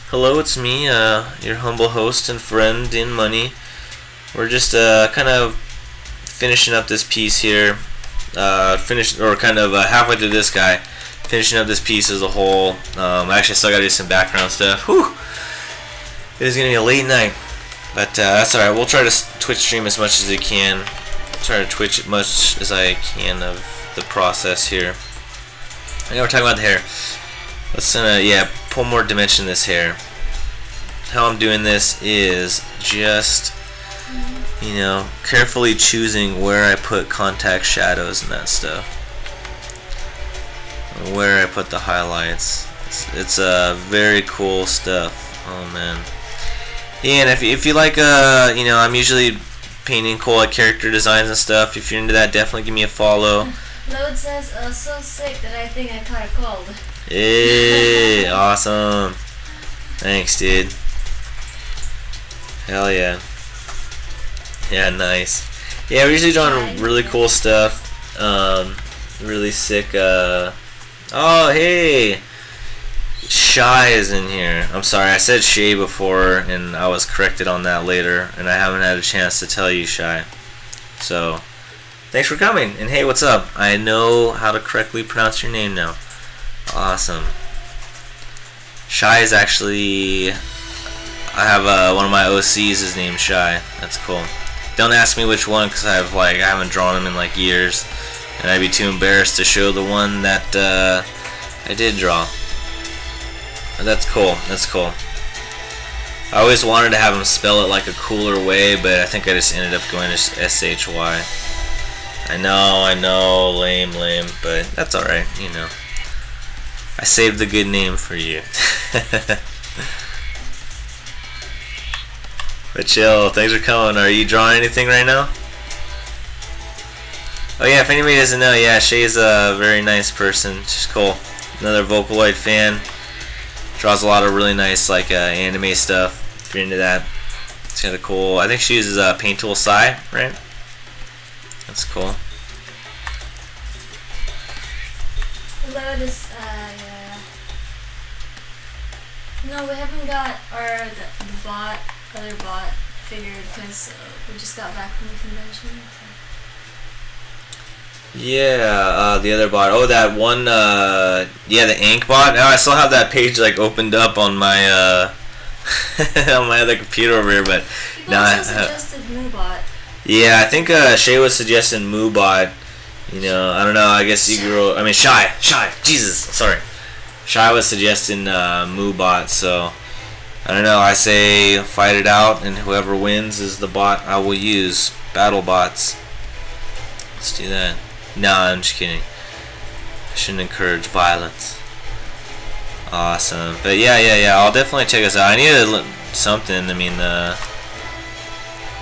Speaker 1: Hello, it's me, your humble host and friend in Money. We're just kind of finishing up this piece here. Halfway through this guy. finishing up this piece as a whole. Actually, I still gotta do some background stuff. Whew! It is gonna be a late night, but that's alright. We'll try to Twitch stream as much as we can. Try to Twitch as much as I can of the process here. I know we're talking about the hair. Let's pull more dimension in this hair. How I'm doing this is just, you know, carefully choosing where I put contact shadows and that stuff, where I put the highlights. It's very cool stuff. Oh man. Yeah, and if you like, you know, I'm usually painting cool like character designs and stuff. If you're into that, definitely give me a follow.
Speaker 2: Load says, so sick that I think I caught a cold.
Speaker 1: Hey, awesome. Thanks, dude. Hell yeah. Yeah, nice. Yeah, we're usually drawing really cool stuff. Really sick. Oh, hey. Shy is in here. I'm sorry, I said Shay before, and I was corrected on that later, and I haven't had a chance to tell you, Shy. So, thanks for coming. And hey, what's up? I know how to correctly pronounce your name now. Awesome. Shy is actually... I have one of my OCs is named Shy. That's cool. Don't ask me which one, because I haven't drawn him in like years, and I'd be too embarrassed to show the one that I did draw. But that's cool. That's cool. I always wanted to have him spell it like a cooler way, but I think I just ended up going to SHY. I know, lame, but that's alright, you know. I saved the good name for you. But chill, thanks for coming. Are you drawing anything right now? Oh yeah, if anybody doesn't know, yeah, Shay's a very nice person. She's cool. Another Vocaloid fan. Draws a lot of really nice like anime stuff. If you're into that, it's kind of cool. I think she uses Paint Tool Sai, right? That's cool.
Speaker 2: Hello, this yeah. No, we haven't got our the other bot figured because we just got back from the convention. So.
Speaker 1: Yeah, the other bot. Oh, that one. Yeah, the Ink bot. Oh, I still have that page like opened up on my on my other computer over here, but
Speaker 2: now suggested Moobot.
Speaker 1: Yeah, I think Shay was suggesting Moobot. You know, I don't know. I guess you grew. I mean, Shy. Jesus, sorry. Shy was suggesting Moobot, so I don't know. I say fight it out, and whoever wins is the bot I will use. Battle bots. Let's do that. Nah, I'm just kidding. I shouldn't encourage violence. Awesome. But yeah, I'll definitely check this out. I need something. I mean,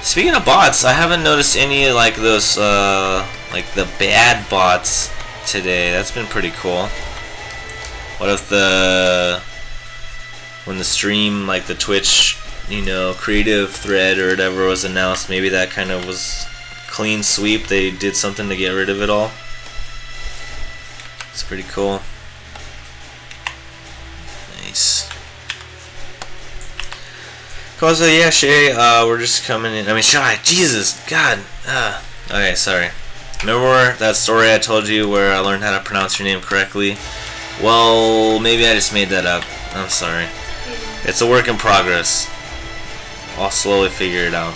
Speaker 1: speaking of bots, I haven't noticed any like those, like the bad bots today. That's been pretty cool. What if when the stream, like the Twitch, you know, creative thread or whatever was announced, maybe that kind of was clean sweep. They did something to get rid of it all. It's pretty cool. Nice. Cool, so yeah, Shay, we're just coming in. I mean, Shy, Jesus, God. Okay, sorry. Remember that story I told you where I learned how to pronounce your name correctly? Well, maybe I just made that up. I'm sorry. It's a work in progress. I'll slowly figure it out.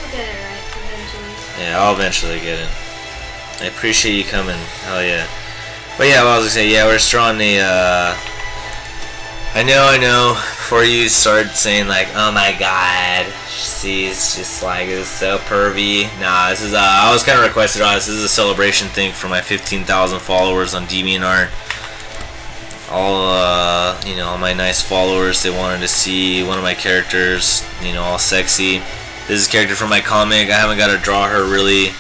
Speaker 2: We'll get it right eventually.
Speaker 1: Yeah, I'll eventually get it. I appreciate you coming. Hell yeah. But yeah, what I was gonna say, yeah, we're just drawing the, I know, before you start saying like, oh my god, she's just like, it's so pervy. Nah, this is, I was kind of requested, this is a celebration thing for my 15,000 followers on DeviantArt. All, you know, all my nice followers, they wanted to see one of my characters, you know, all sexy. This is a character from my comic. I haven't got to draw her really,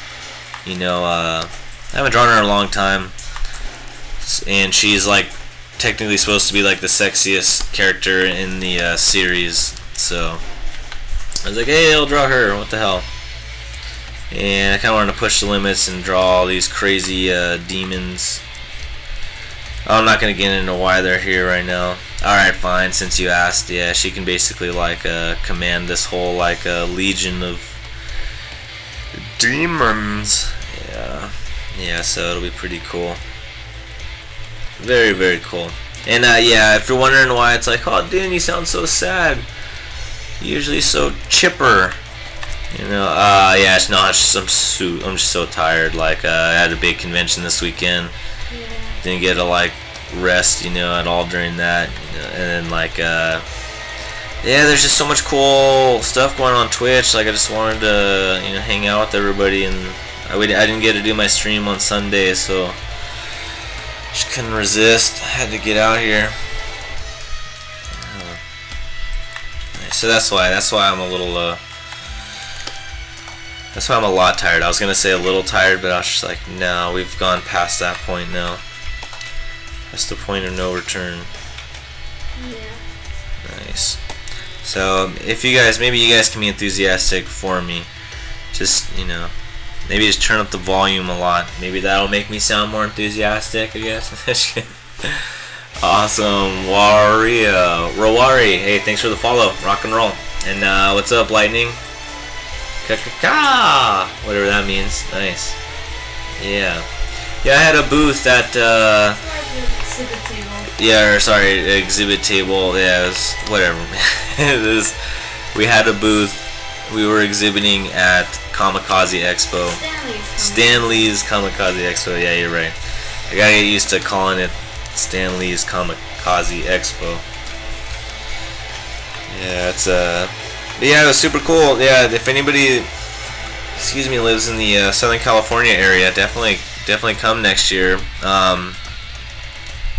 Speaker 1: you know, I haven't drawn her in a long time. And she's like technically supposed to be like the sexiest character in the series. So I was like, hey, I'll draw her. What the hell? And I kind of wanted to push the limits and draw all these crazy demons. I'm not going to get into why they're here right now. Alright, fine, since you asked. Yeah, she can basically like command this whole like legion of demons. Yeah, so it'll be pretty cool. Very, very cool. And yeah, if you're wondering why it's like, oh, Dan, you sound so sad. You're usually so chipper. You know, yeah, it's not. I'm just so tired. Like, I had a big convention this weekend.
Speaker 2: Yeah.
Speaker 1: Didn't get to like rest, you know, at all during that. You know, and then like, yeah, there's just so much cool stuff going on Twitch. Like, I just wanted to, you know, hang out with everybody, and I didn't get to do my stream on Sunday, so just couldn't resist. I had to get out here. So that's why I'm a little. That's why I'm a lot tired. I was gonna say a little tired, but I was just like, no, we've gone past that point now. That's the point of no return.
Speaker 2: Yeah.
Speaker 1: Nice. So if you guys, maybe you guys can be enthusiastic for me. Just, you know, maybe just turn up the volume a lot. Maybe that'll make me sound more enthusiastic, I guess. Awesome, Wario. Rawari, hey, thanks for the follow. Rock and roll. And what's up, Lightning? Ka-ka-ka! Whatever that means. Nice. Yeah. Yeah, I had a booth at,
Speaker 2: Exhibit table.
Speaker 1: yeah, or sorry, exhibit table. Yeah, it was, whatever. It was, we had a booth. We were exhibiting at Kamikaze Expo. Stan Lee's Kamikaze Expo. Yeah, you're right. I gotta get used to calling it Stan Lee's Kamikaze Expo. Yeah, it's yeah, it was super cool. Yeah, if anybody, excuse me, lives in the Southern California area, definitely come next year.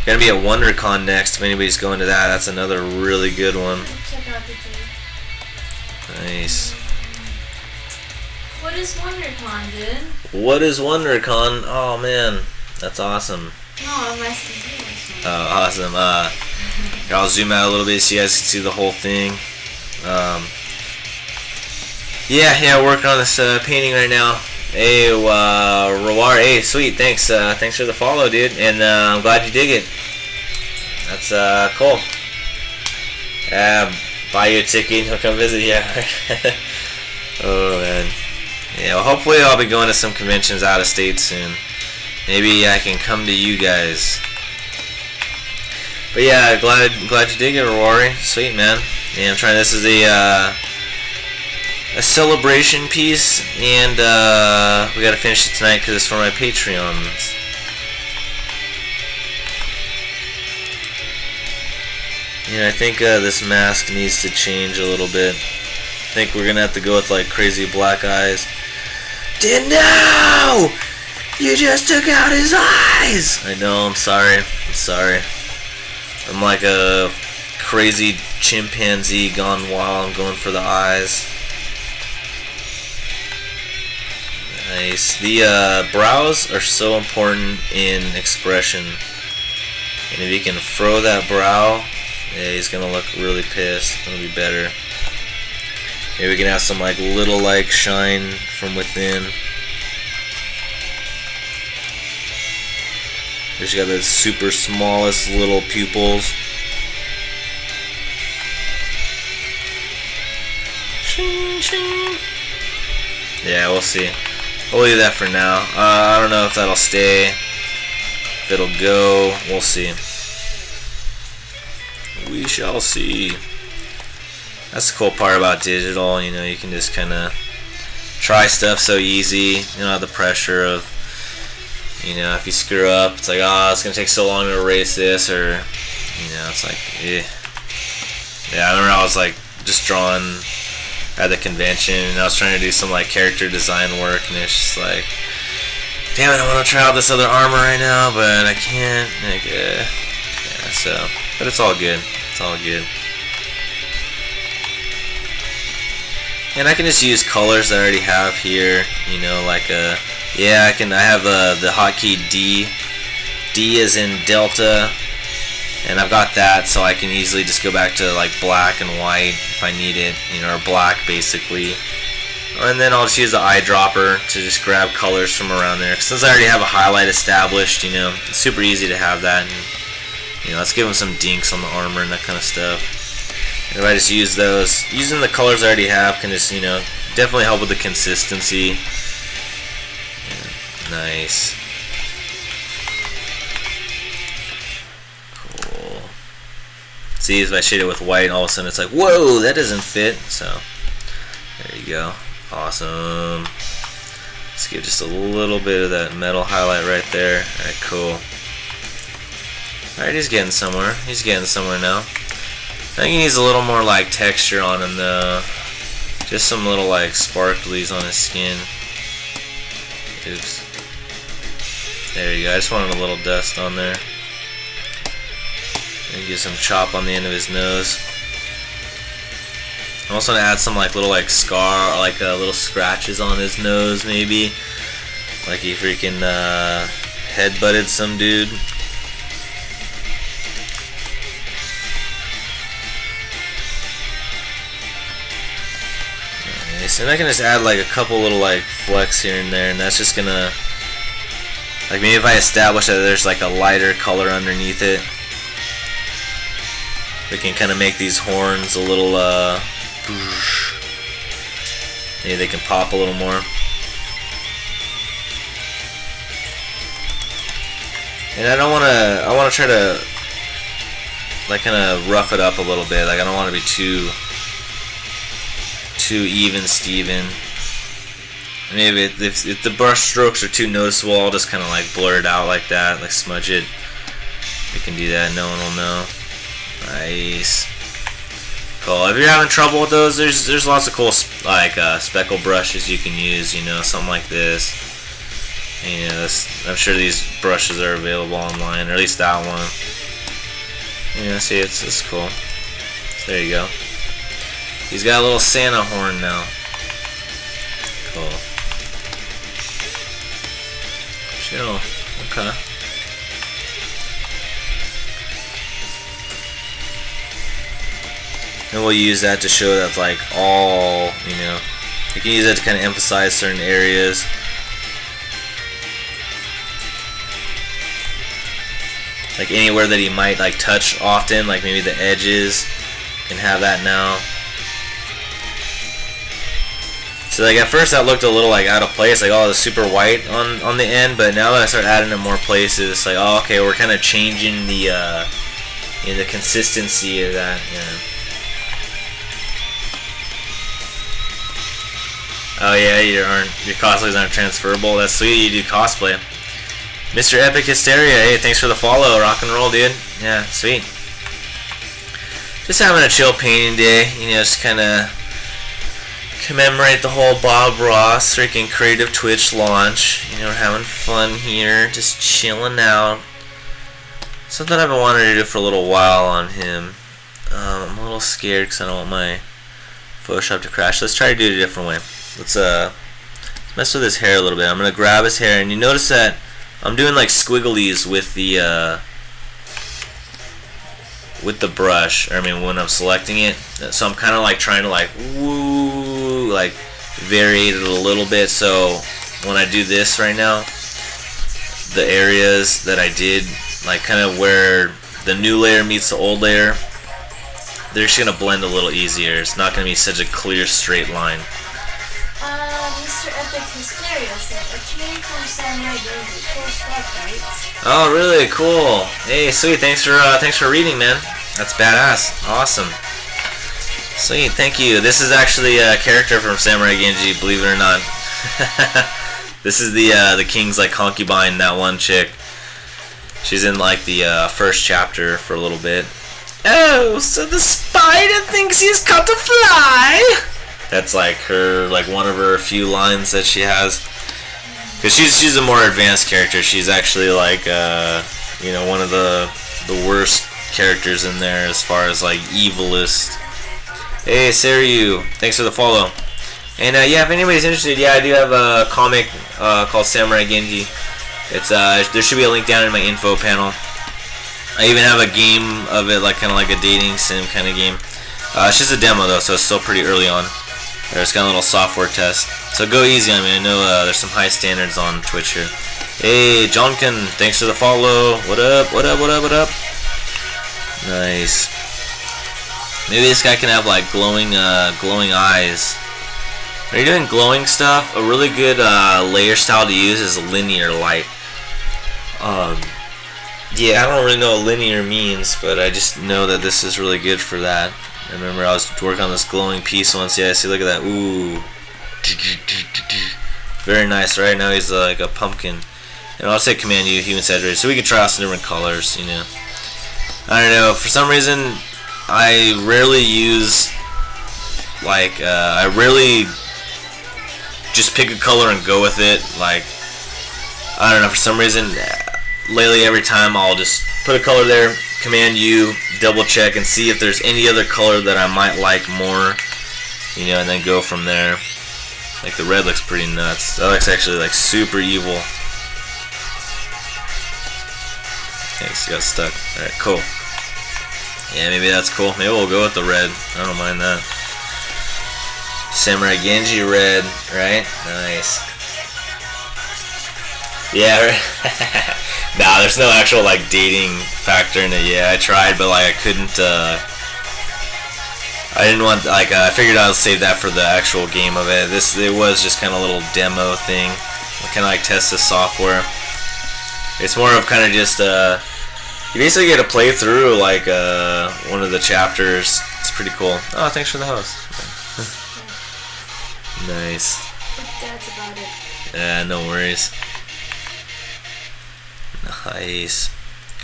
Speaker 1: Gonna be at WonderCon next. If anybody's going to that, that's another really good one.
Speaker 2: Check out the tape.
Speaker 1: Nice.
Speaker 2: What is WonderCon, dude?
Speaker 1: What is WonderCon? Oh man, that's awesome.
Speaker 2: No, I'm asking you.
Speaker 1: Oh, awesome. Here, I'll zoom out a little bit so you guys can see the whole thing. Yeah, working on this painting right now. Hey, Rawar, hey, sweet, thanks for the follow, dude, and I'm glad you dig it. That's cool. Buy you a ticket, he'll come visit you. Oh man. Yeah, well, hopefully I'll be going to some conventions out of state soon. Maybe I can come to you guys. But yeah, glad you dig it, Rory. Sweet, man. Yeah, I'm trying. This is a celebration piece, and we gotta finish it tonight because it's for my Patreons. Yeah, I think this mask needs to change a little bit. I think we're gonna have to go with like crazy black eyes. No! You just took out his eyes! I know, I'm sorry. I'm like a crazy chimpanzee gone wild. I'm going for the eyes. Nice. The brows are so important in expression. And if you can fro that brow, yeah, he's gonna look really pissed. It'll be better. Maybe we can have some like little like shine from within. He's got the super smallest little pupils. Shing, shing. Yeah, we'll see. We'll leave that for now. I don't know if that'll stay. If it'll go, we'll see. We shall see. That's the cool part about digital, you know, you can just kind of try stuff so easy. You don't have the pressure of, you know, if you screw up, it's like, oh, it's going to take so long to erase this, or, you know, it's like, eh. Yeah, I remember I was, like, just drawing at the convention, and I was trying to do some, like, character design work, and it's just like, damn it, I want to try out this other armor right now, but I can't, like, yeah, so, but it's all good. It's all good. And I can just use colors that I already have here, you know, like yeah, I have the hotkey D. D is in Delta, and I've got that, so I can easily just go back to like black and white if I need it, you know, or black basically. And then I'll just use the eyedropper to just grab colors from around there. Since I already have a highlight established, you know, it's super easy to have that. And, you know, let's give them some dinks on the armor and that kind of stuff. If I just use those, using the colors I already have can just, you know, definitely help with the consistency. Yeah, nice. See, if I shade it with white, all of a sudden it's like, whoa, that doesn't fit. So there you go. Awesome. Let's give just a little bit of that metal highlight right there. Alright, cool. Alright, he's getting somewhere. He's getting somewhere now. I think he needs a little more like texture on him though. Just some little like sparklies on his skin. Oops. There you go. I just wanted a little dust on there. And get some chop on the end of his nose. I also want to add some like little like scar, like little scratches on his nose maybe. Like he freaking head-butted some dude. Nice. And I can just add like a couple little like flecks here and there, and that's just gonna, like maybe if I establish that there's like a lighter color underneath it, we can kind of make these horns a little maybe they can pop a little more. And I want to try to like kind of rough it up a little bit. Like I don't want to be too even Steven. Maybe if the brush strokes are too noticeable, I'll just kind of like blur it out like that, like smudge it. We can do that, no one will know. Nice. Cool. If you're having trouble with those, there's lots of cool like speckle brushes you can use, you know, something like this. And, you know, I'm sure these brushes are available online, or at least that one. You know, see, it's cool. So there you go. He's got a little Santa horn now. Cool. Chill. Okay. And we'll use that to show that like all, you know, you can use that to kind of emphasize certain areas. Like anywhere that he might like touch often, like maybe the edges, can have that now. So like at first that looked a little like out of place, like oh, it's super white on the end, but now that I start adding in more places, it's like oh, okay, we're kind of changing the you know, the consistency of that. Yeah. Oh yeah, your cosplays aren't transferable. That's sweet. You do cosplay. Mr. Epic Hysteria, hey, thanks for the follow. Rock and roll, dude. Yeah, sweet. Just having a chill painting day. You know, just kind of commemorate the whole Bob Ross freaking Creative Twitch launch. You know, we're having fun here, just chilling out. Something I've been wanting to do for a little while on him. I'm a little scared because I don't want my Photoshop to crash. Let's try to do it a different way. Let's mess with his hair a little bit. I'm gonna grab his hair, and you notice that I'm doing like squigglies with the brush. Or I mean, when I'm selecting it, so I'm kind of like trying to like woo, like variate it a little bit. So when I do this right now, the areas that I did, like kind of where the new layer meets the old layer, they're just gonna blend a little easier. It's not gonna be such a clear straight line.
Speaker 2: Mr. Epic Hysteria said, a tuning from Samurai Genji. Cool stuff, right?
Speaker 1: Oh, really? Cool. Hey, sweet. Thanks for reading, man. That's badass. Awesome. Sweet. Thank you. This is actually a character from Samurai Genji, believe it or not. This is the king's like concubine, that one chick. She's in like the first chapter for a little bit. Oh, so the spider thinks he's caught a fly. That's like her, like one of her few lines that she has. Cause she's a more advanced character. She's actually like you know, one of the worst characters in there as far as like evilest. Hey Saryu, thanks for the follow. And yeah, if anybody's interested, yeah, I do have a comic called Samurai Genji. It's there should be a link down in my info panel. I even have a game of it, like kind of like a dating sim kind of game. It's just a demo though, so it's still pretty early on. There's kind of a little software test, so go easy on me. I know there's some high standards on Twitch here. Hey, Johnkin, thanks for the follow. What up? What up? What up? What up? Nice. Maybe this guy can have like glowing eyes. When you're doing glowing stuff, a really good layer style to use is linear light. Yeah, I don't really know what linear means, but I just know that this is really good for that. I remember I was working on this glowing piece once. Yeah, see, look at that. Ooh. Very nice. Right now he's like a pumpkin. And I'll say Command U, human saturated. So we can try out some different colors, you know. I don't know. For some reason, I rarely use, like, I rarely just pick a color and go with it. Like, I don't know. For some reason, lately every time I'll just put a color there, Command U, double check, and see if there's any other color that I might like more, you know, and then go from there. Like the red looks pretty nuts. That looks actually like super evil. Thanks, got stuck. Alright, cool. Yeah, maybe that's cool. Maybe we'll go with the red. I don't mind that. Samurai Genji red, right? Nice. Yeah, right. Nah, there's no actual like dating factor in it. Yeah, I tried, but like I couldn't. I didn't want like I figured I'll save that for the actual game of it. It was just kind of a little demo thing, kind of like test the software. It's more of kind of just you basically get to play through like one of the chapters. It's pretty cool. Oh, thanks for the host. Nice.
Speaker 2: That's about it.
Speaker 1: Yeah, no worries. Nice.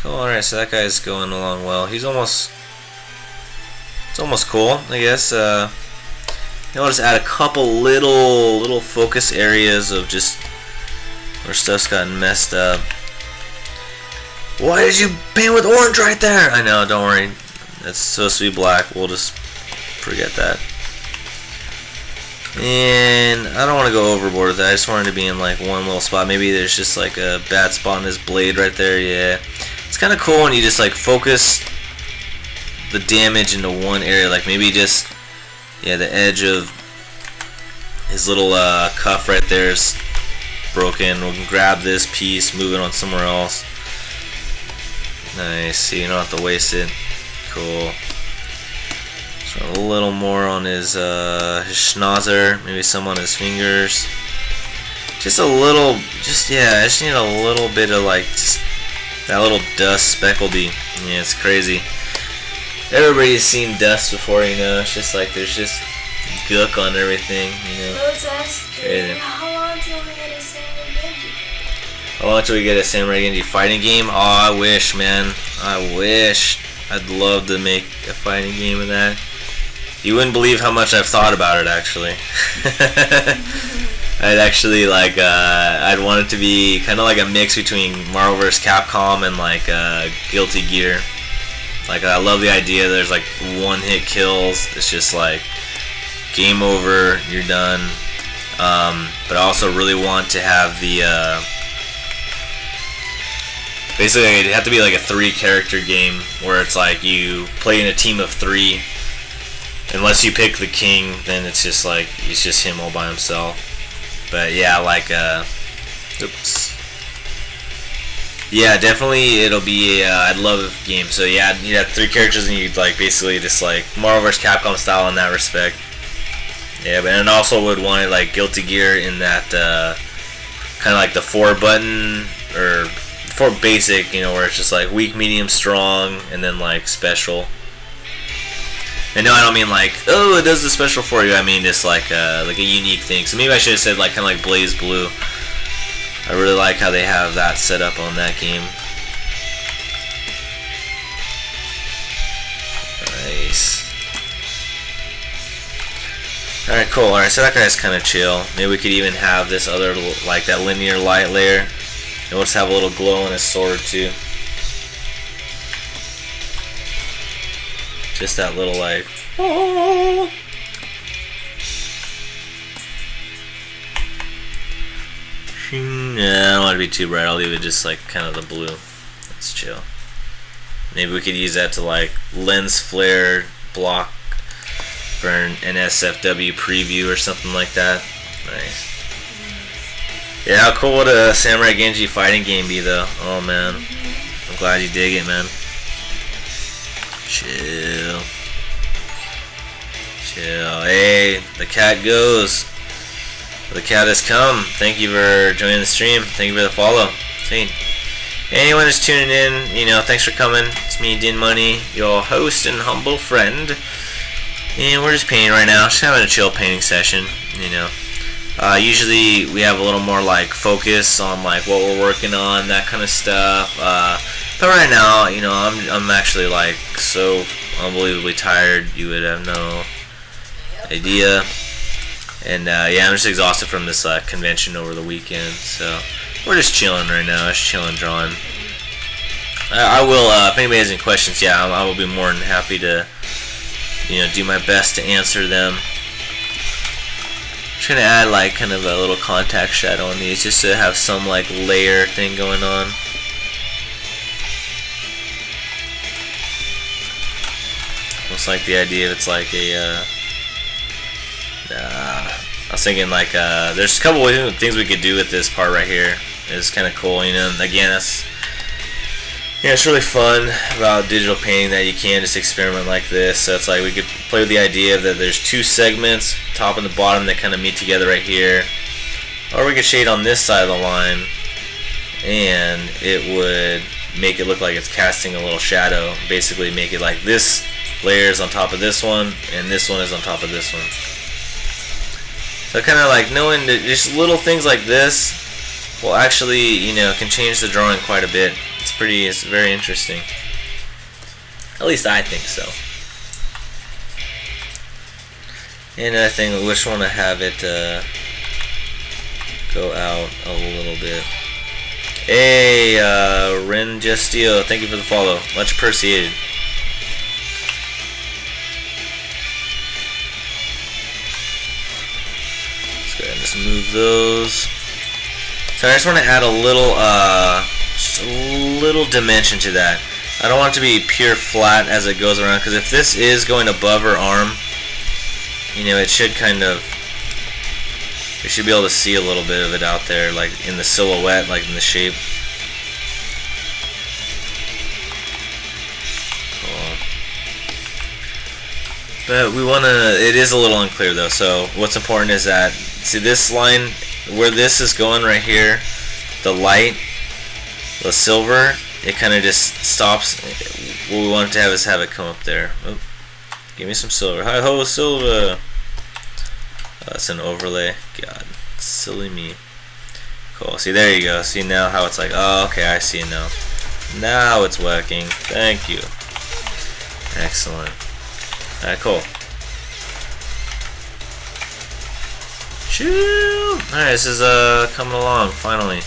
Speaker 1: Cool. Alright, so that guy's going along well. It's almost cool, I guess. I'll just add a couple little focus areas of just where stuff's gotten messed up. Why did you paint with orange right there? I know, don't worry. It's supposed to be black. We'll just forget that. And I don't want to go overboard with that. I just wanted to be in like one little spot. Maybe there's just like a bad spot in his blade right there. Yeah, it's kind of cool when you just like focus the damage into one area. Like maybe just, yeah, the edge of his little cuff right there is broken. We can grab this piece, move it on somewhere else. Nice. See, you don't have to waste it. Cool. A little more on his schnauzer, maybe some on his fingers. Just a little, yeah, I just need a little bit of like, just that little dust speckledy. Yeah, it's crazy. Everybody's seen dust before, you know. It's just like there's just gook on everything, you know.
Speaker 2: Crazy. How long till we get a Samurai Genji?
Speaker 1: How long till we get a Samurai Genji fighting game? Oh, I wish, man. I wish. I'd love to make a fighting game of that. You wouldn't believe how much I've thought about it, actually. I'd actually like, I'd want it to be kind of like a mix between Marvel vs. Capcom and like Guilty Gear. Like, I love the idea there's like one-hit kills. It's just like game over, you're done. But I also really want to have the basically it'd have to be like a 3-character game where it's like you play in a team of 3. Unless you pick the king, then it's just like it's just him all by himself. But yeah, like oops. Yeah, definitely it'll be I'd love a game. So yeah, you have 3 characters and you'd like basically just like Marvel vs. Capcom style in that respect. Yeah, but and also would want it like Guilty Gear in that kind of like the 4-button or 4 basic, you know, where it's just like weak, medium, strong, and then like special. And no, I don't mean like, oh, it does the special for you. I mean just like a unique thing. So maybe I should have said like kind of like Blaze Blue. I really like how they have that set up on that game. Nice. Alright, cool. Alright, so that guy's kind of chill. Maybe we could even have this other, like that linear light layer. And we'll just have a little glow on his sword too. Just that little like, oh. Yeah, I don't want to be too bright. I'll leave it just like kind of the blue. Let's chill. Maybe we could use that to like lens flare block for an NSFW preview or something like that. Nice. Yeah, how cool would a Samurai Genji fighting game be though? Oh man, I'm glad you dig it, man. Chill. Chill. Hey, the cat goes. The cat has come. Thank you for joining the stream. Thank you for the follow. See. Anyone who's tuning in, you know, thanks for coming. It's me, Din Money, your host and humble friend. And we're just painting right now, just having a chill painting session, you know. Usually we have a little more like focus on like what we're working on, that kind of stuff. But right now, you know, I'm actually like so unbelievably tired. You would have no idea. And yeah, I'm just exhausted from this convention over the weekend. So we're just chilling right now, just chilling, drawing. I will, if anybody has any questions, yeah, I will be more than happy to, you know, do my best to answer them. I'm just gonna add like kind of a little contact shadow on these, just to have some like layer thing going on. Almost like the idea of it's like a. I was thinking like there's a couple of things we could do with this part right here. It's kind of cool, you know. And again, that's. Yeah, it's really fun about digital painting that you can just experiment like this. So it's like we could play with the idea that there's two segments, top and the bottom, that kind of meet together right here. Or we could shade on this side of the line, and it would make it look like it's casting a little shadow. Basically make it like this layer is on top of this one, and this one is on top of this one. So kind of like knowing that just little things like this will actually, you know, can change the drawing quite a bit. It's very interesting. At least I think so. And another thing, we just want to have it go out a little bit. Hey, Ren Justio, thank you for the follow. Much appreciated. Let's go ahead and just move those. So I just want to add a little, just a little dimension to that. I don't want it to be pure flat as it goes around, because if this is going above her arm, you know, it should kind of, we should be able to see a little bit of it out there, like in the silhouette, like in the shape. Cool. But we want to, it is a little unclear though, so what's important is that, see this line, where this is going right here, the light, the silver, it kind of just stops. What we want it to have is have it come up there. Oh, give me some silver. Hi ho, silver. Oh, that's an overlay. God, silly me. Cool. See, there you go. See now how it's like, oh, okay, I see it now. Now it's working. Thank you. Excellent. Alright, cool. Chill. Alright, this is coming along, finally.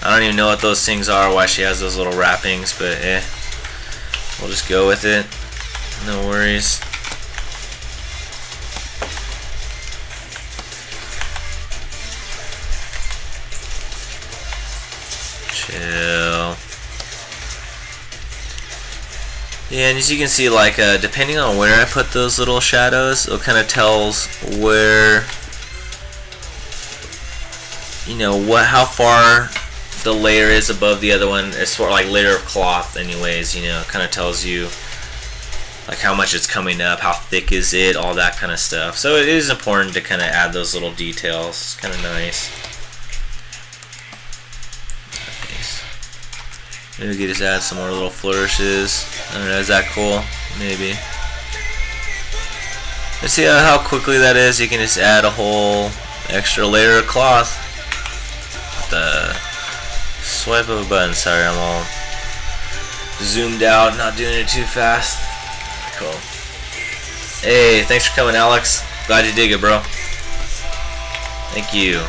Speaker 1: I don't even know what those things are, why she has those little wrappings, but we'll just go with it. No worries. Chill. Yeah, and as you can see, like, depending on where I put those little shadows, it kind of tells where, you know, how far the layer is above the other one. It's sort of like layer of cloth anyways, you know, kind of tells you like how much it's coming up, how thick is it, all that kind of stuff. So it is important to kind of add those little details. It's kind of nice. Maybe we could just add some more little flourishes. I don't know, is that cool? Maybe. Let's see how quickly that is. You can just add a whole extra layer of cloth. The swipe of a button. Sorry, I'm all zoomed out, not doing it too fast. Cool. Hey, thanks for coming, Alex. Glad you dig it, bro. Thank you.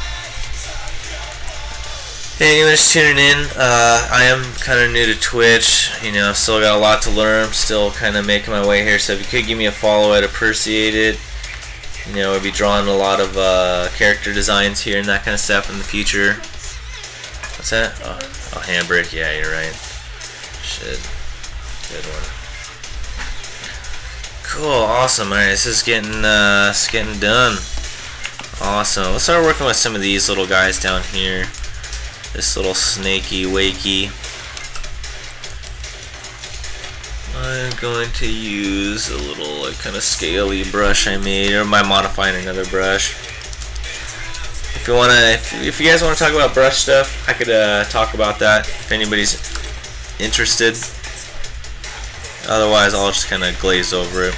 Speaker 1: Hey, anyone just tuning in, I am kind of new to Twitch. You know, still got a lot to learn. Still kind of making my way here. So if you could give me a follow, I'd appreciate it. You know, we'll be drawing a lot of character designs here and that kind of stuff in the future. What's that? Oh, handbrake. Yeah, you're right. Shit. Good one. Cool. Awesome. All right, this is getting done. Awesome. Let's start working with some of these little guys down here. This little snaky wakey. I'm going to use a little like kind of scaly brush I made, or am I modifying another brush? if you guys wanna talk about brush stuff, I could talk about that if anybody's interested. Otherwise, I'll just kind of glaze over it.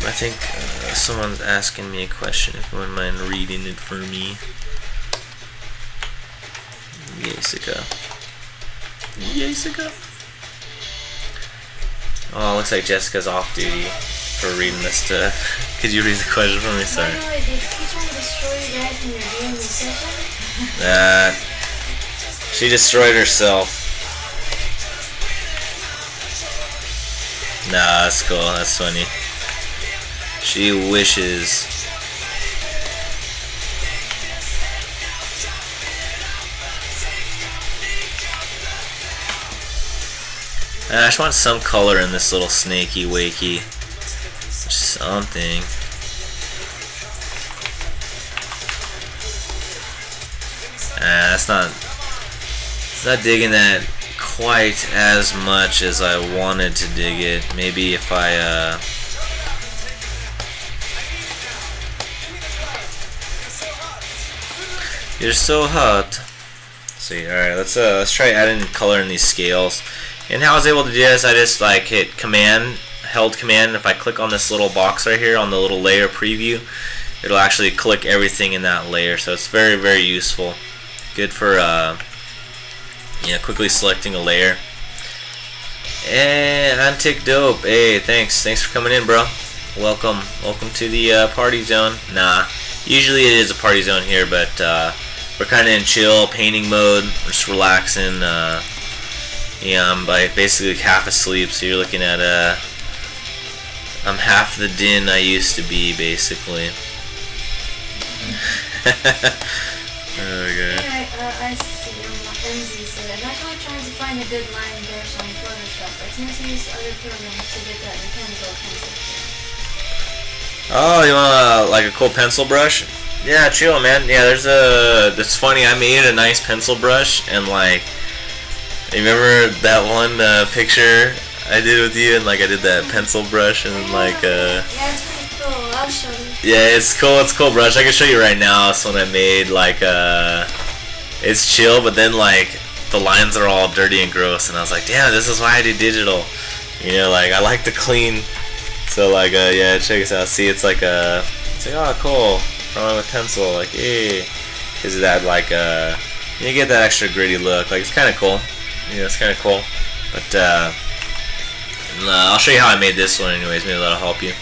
Speaker 1: I think someone's asking me a question. If you wouldn't mind reading it for me. Jessica. Oh, looks like Jessica's off duty for reading this stuff. Could you read the question for me? Sorry.
Speaker 2: By the way, did he try to destroy you guys when you're doing this session?
Speaker 1: She destroyed herself. Nah, that's cool. That's funny. She wishes. I just want some color in this little snakey wakey. Something. That's not digging that quite as much as I wanted to dig it. Maybe if I you're so hot. See, alright, let's try adding color in these scales. And how I was able to do this, I just like hit held command, and if I click on this little box right here on the little layer preview, it'll actually click everything in that layer. So it's very, very useful. Good for quickly selecting a layer. And Antic Dope, hey, thanks for coming in, bro. Welcome to the party zone. Nah, usually it is a party zone here, but we're kind of in chill painting mode. We're just relaxing. I'm basically half asleep, so you're looking at I'm half the din I used to be, basically. Okay.
Speaker 2: Anyway, I see MZ said, I'm actually trying to find a good line brush on Photoshop. I tend to use other programs to get that mechanical pencil.
Speaker 1: Oh, you want like a cool pencil brush? Yeah, chill, man. Yeah, it's funny, I made a nice pencil brush, and like, you remember that one picture I did with you, and like I did that pencil brush, and like
Speaker 2: yeah, it's pretty cool. I'll show you.
Speaker 1: Yeah, it's cool. It's a cool brush. I can show you right now. It's one I made. Like it's chill, but then like the lines are all dirty and gross, and I was like, damn, this is why I do digital. You know, like I like the clean. So like yeah, check this out. See, it's like oh cool, drawing with pencil. Like hey, is that like you get that extra gritty look. Like it's kind of cool. Yeah, it's kind of cool. But I'll show you how I made this one anyways. Maybe that'll help you.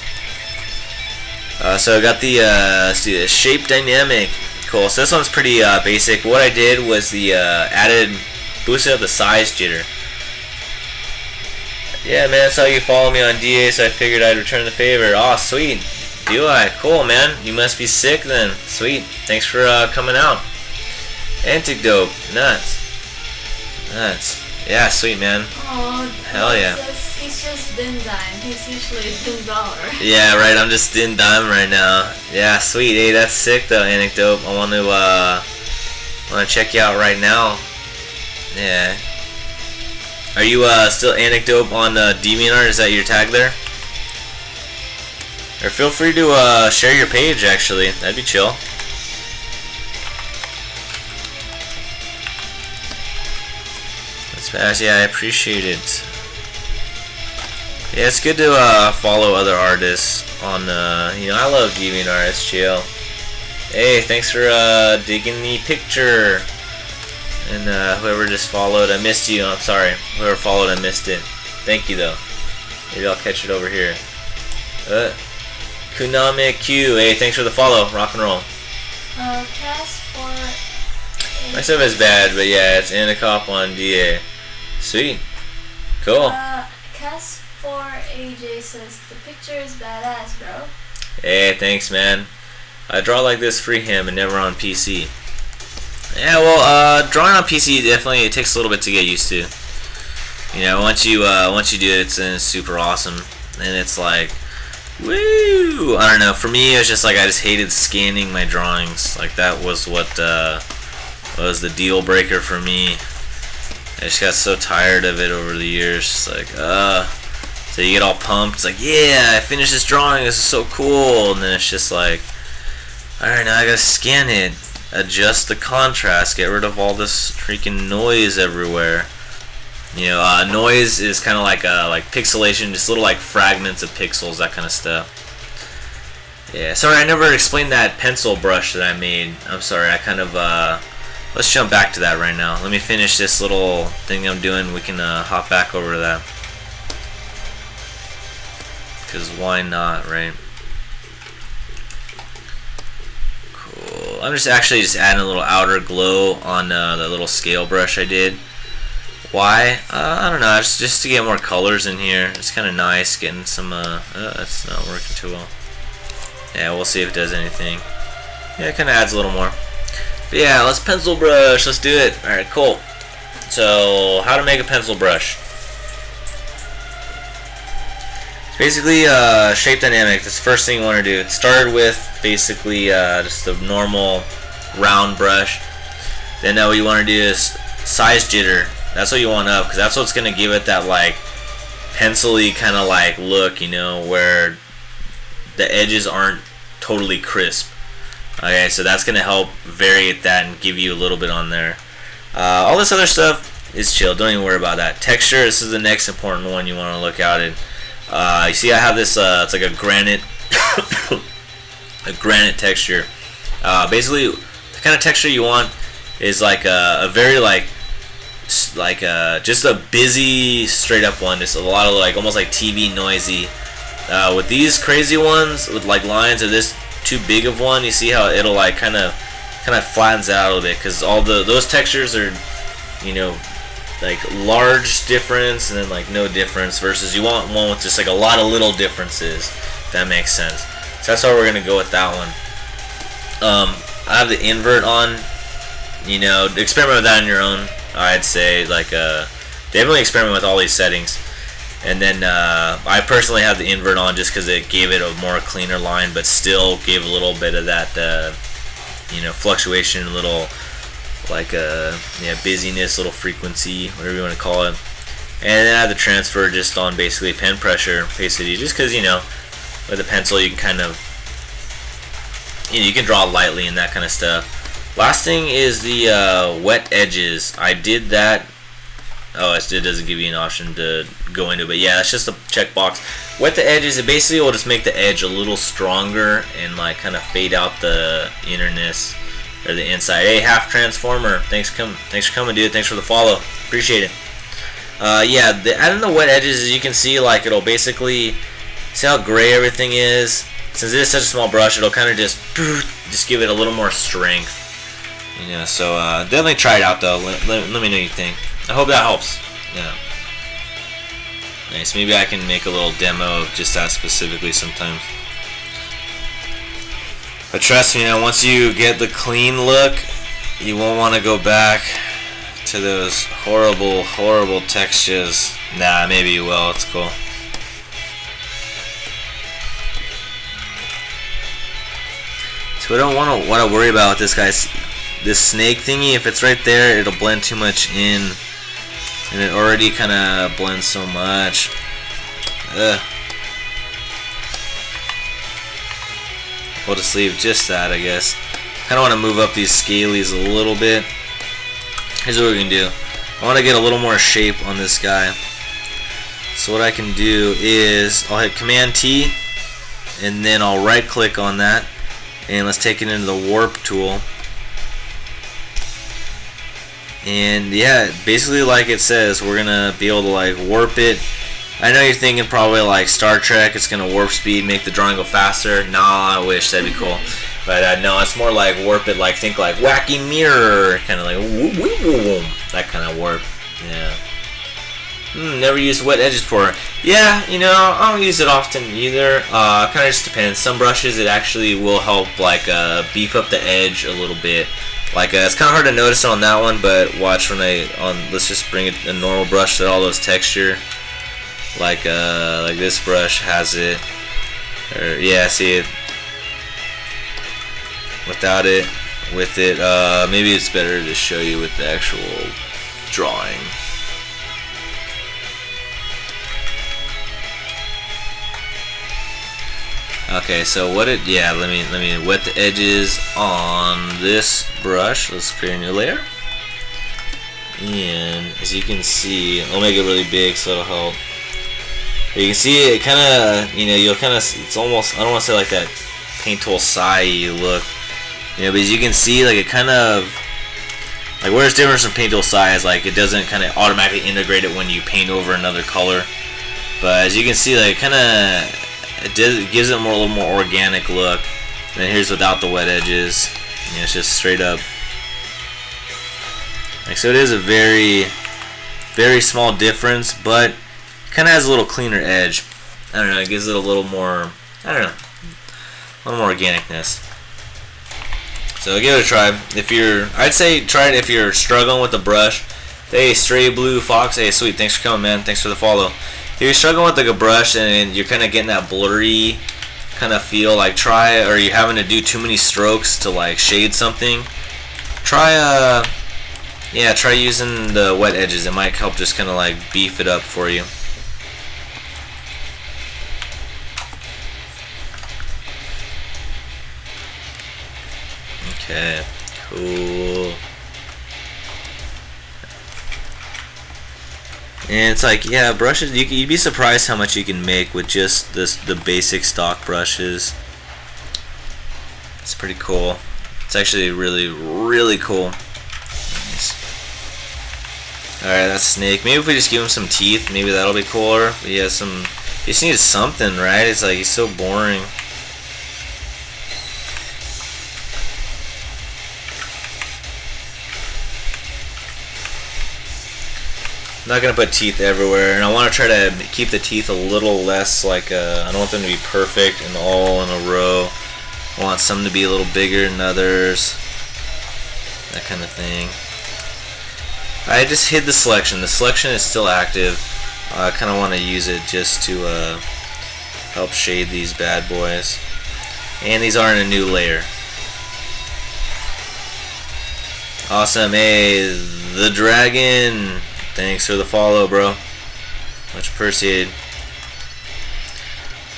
Speaker 1: So I got the shape dynamic. Cool. So this one's pretty basic. What I did was the boosted up the size jitter. Yeah, man, that's how you follow me on DA, so I figured I'd return the favor. Aw, sweet. Do I? Cool, man. You must be sick then. Sweet. Thanks for coming out. Antidote. Nuts. Yeah, sweet, man.
Speaker 2: Oh,
Speaker 1: hell yeah.
Speaker 2: He's just Din Dime. He's usually Din Dollar.
Speaker 1: Yeah, right. I'm just Din Dime right now. Yeah, sweet. Hey, that's sick though, Anecdote. I want to check you out right now. Yeah. Are you still Anecdote on DeviantArt? Is that your tag there? Or feel free to share your page. Actually, that'd be chill. Yeah, I appreciate it. Yeah, it's good to follow other artists on, I love DeviantArt, it's chill. Hey, thanks for digging the picture. And whoever just followed, I missed you, I'm sorry. Whoever followed, I missed it. Thank you, though. Maybe I'll catch it over here. Kuname Q, hey, thanks for the follow, rock and roll.
Speaker 2: Cast for...
Speaker 1: My stuff is bad, but yeah, it's Anacop on DA. Sweet. Cool.
Speaker 2: Cas4AJ says, the picture is badass, bro.
Speaker 1: Hey, thanks, man. I draw like this freehand, but never on PC. Yeah, well, drawing on PC definitely it takes a little bit to get used to. You know, once you do it, it's super awesome, and it's like, woo! I don't know. For me, it was just like I just hated scanning my drawings. Like that was what was the deal breaker for me. I just got so tired of it over the years. It's like, so you get all pumped. It's like, yeah, I finished this drawing. This is so cool. And then it's just like, alright, now I gotta scan it, adjust the contrast, get rid of all this freaking noise everywhere. You know, noise is kind of like pixelation, just little like fragments of pixels, that kind of stuff. Yeah, sorry, I never explained that pencil brush that I made. I'm sorry, I kind of, let's jump back to that right now. Let me finish this little thing I'm doing. We can hop back over to that. Because why not, right? Cool. I'm just actually adding a little outer glow on the little scale brush I did. Why? I don't know, just to get more colors in here. It's kind of nice getting some, that's not working too well. Yeah, we'll see if it does anything. Yeah, it kind of adds a little more. But yeah, let's pencil brush. Let's do it. Alright, cool. So, how to make a pencil brush. It's basically shape dynamic. That's the first thing you want to do. It started with basically just a normal round brush. Then what you want to do is size jitter. That's what you want up, because that's what's going to give it that like pencil-y kind of like look, you know, where the edges aren't totally crisp. Okay, so that's going to help variate that and give you a little bit on there. All this other stuff is chill. Don't even worry about that. Texture, this is the next important one you want to look out at. You see I have this, it's like a granite, a granite texture. Basically, the kind of texture you want is like a very just a busy, straight up one. Just a lot of like, almost like TV noisy. With these crazy ones, with like lines or this too big of one, you see how it'll like kind of flattens out a little bit, because all those textures are, you know, like large difference and then like no difference, versus you want one with just like a lot of little differences. If that makes sense. So that's why we're gonna go with that one. I have the invert on. You know, experiment with that on your own. I'd say like definitely experiment with all these settings. And then I personally have the invert on just because it gave it a more cleaner line, but still gave a little bit of that, you know, fluctuation, a little like yeah, busyness, little frequency, whatever you want to call it. And then I have the transfer just on basically pen pressure, opacity, just because, you know, with a pencil you can kind of, you know, you can draw lightly and that kind of stuff. Last thing is the wet edges. I did that. Oh, it doesn't give you an option to go into it, but yeah, that's just a checkbox. Wet the edges, it basically will just make the edge a little stronger and like kind of fade out the innerness or the inside. Hey, Half Transformer, thanks for coming, dude. Thanks for the follow, appreciate it. Yeah, adding the wet edges, as you can see, like it'll basically, see how gray everything is. Since it is such a small brush, it'll kind of just give it a little more strength. You know, so definitely try it out though. Let me know what you think. I hope that helps. Yeah. Nice. Maybe I can make a little demo of just that specifically sometimes. But trust me, once you get the clean look, you won't want to go back to those horrible, horrible textures. Nah, maybe you will. It's cool. So I don't want to worry about this guy's. This snake thingy, if it's right there, it'll blend too much in, and it already kind of blends so much. We'll just leave just that, I guess. Kind of want to move up these scalies a little bit. Here's what we can do. I want to get a little more shape on this guy. So what I can do is I'll hit Command T, and then I'll right click on that, and let's take it into the warp tool. And yeah, basically like it says, we're gonna be able to like warp it. I know you're thinking probably like Star Trek, it's gonna warp speed, make the drawing go faster. Nah, I wish, that'd be cool. But no, it's more like warp it, like think like wacky mirror, kind of like whoop, whoop, whoop, that kind of warp. Yeah. Never used wet edges before. Yeah, you know, I don't use it often either. Kind of just depends. Some brushes it actually will help like beef up the edge a little bit. Like it's kind of hard to notice on that one, but watch when let's just bring it a normal brush that all those texture, like this brush has it, or yeah, see it. Without it, with it, maybe it's better to show you with the actual drawing. Okay, so let me wet the edges on this brush. Let's create a new layer. And as you can see, I'll make it really big so it'll help. You can see it kind of, you'll kind of, it's almost, I don't want to say like that paint tool sigh look, but as you can see, like it kind of, like where it's different from paint tool sigh is like it doesn't kind of automatically integrate it when you paint over another color. But as you can see, like it gives it a little more organic look. And then here's without the wet edges. It's just straight up. Like, so it is a very, very small difference, but kind of has a little cleaner edge. I don't know, it gives it a little more, I don't know, a little more organicness. So give it a try. I'd say try it if you're struggling with the brush. Hey, Stray Blue Fox, hey, sweet, thanks for coming, man, thanks for the follow. If you're struggling with like a brush and you're kind of getting that blurry kind of feel, like or you're having to do too many strokes to like shade something, try using the wet edges. It might help just kind of like beef it up for you. Okay, cool. And it's like, yeah, brushes, you'd be surprised how much you can make with just the basic stock brushes. It's pretty cool. It's actually really, really cool. Nice. Alright, that's Snake. Maybe if we just give him some teeth, maybe that'll be cooler. But yeah, he just needs something, right? It's like, he's so boring. I'm not going to put teeth everywhere, and I want to try to keep the teeth a little less like, I don't want them to be perfect and all in a row. I want some to be a little bigger than others, that kind of thing. I just hid the selection. The selection is still active. I kind of want to use it just to help shade these bad boys. And these are in a new layer. Awesome. Hey, the dragon. Thanks for the follow, bro. Much appreciated.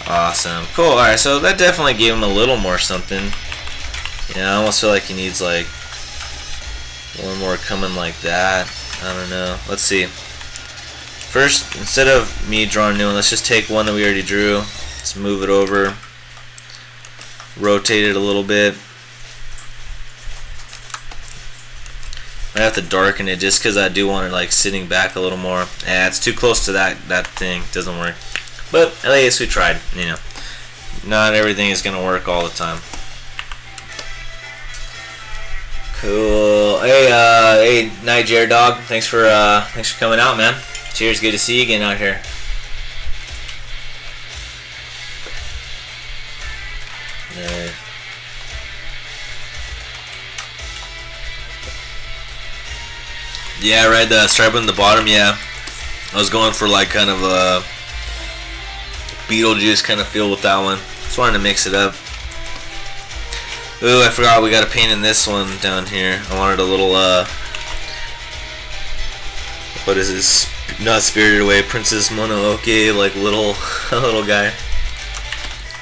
Speaker 1: Awesome. Cool. Alright, so that definitely gave him a little more something. I almost feel like he needs like one more coming like that. I don't know. Let's see. First, instead of me drawing a new one, let's just take one that we already drew. Let's move it over. Rotate it a little bit. I have to darken it just because I do want it like sitting back a little more. It's too close to that thing. Doesn't work. But at least we tried. Not everything is gonna work all the time. Cool. Hey, Niger Dog. Thanks for coming out, man. Cheers. Good to see you again out here. Yeah, right, the stripe on the bottom, yeah. I was going for like kind of a Beetlejuice kind of feel with that one. Just wanted to mix it up. Ooh, I forgot we got a paint in this one down here. I wanted a little, what is this? Not Spirited Away, Princess Mononoke, like little guy.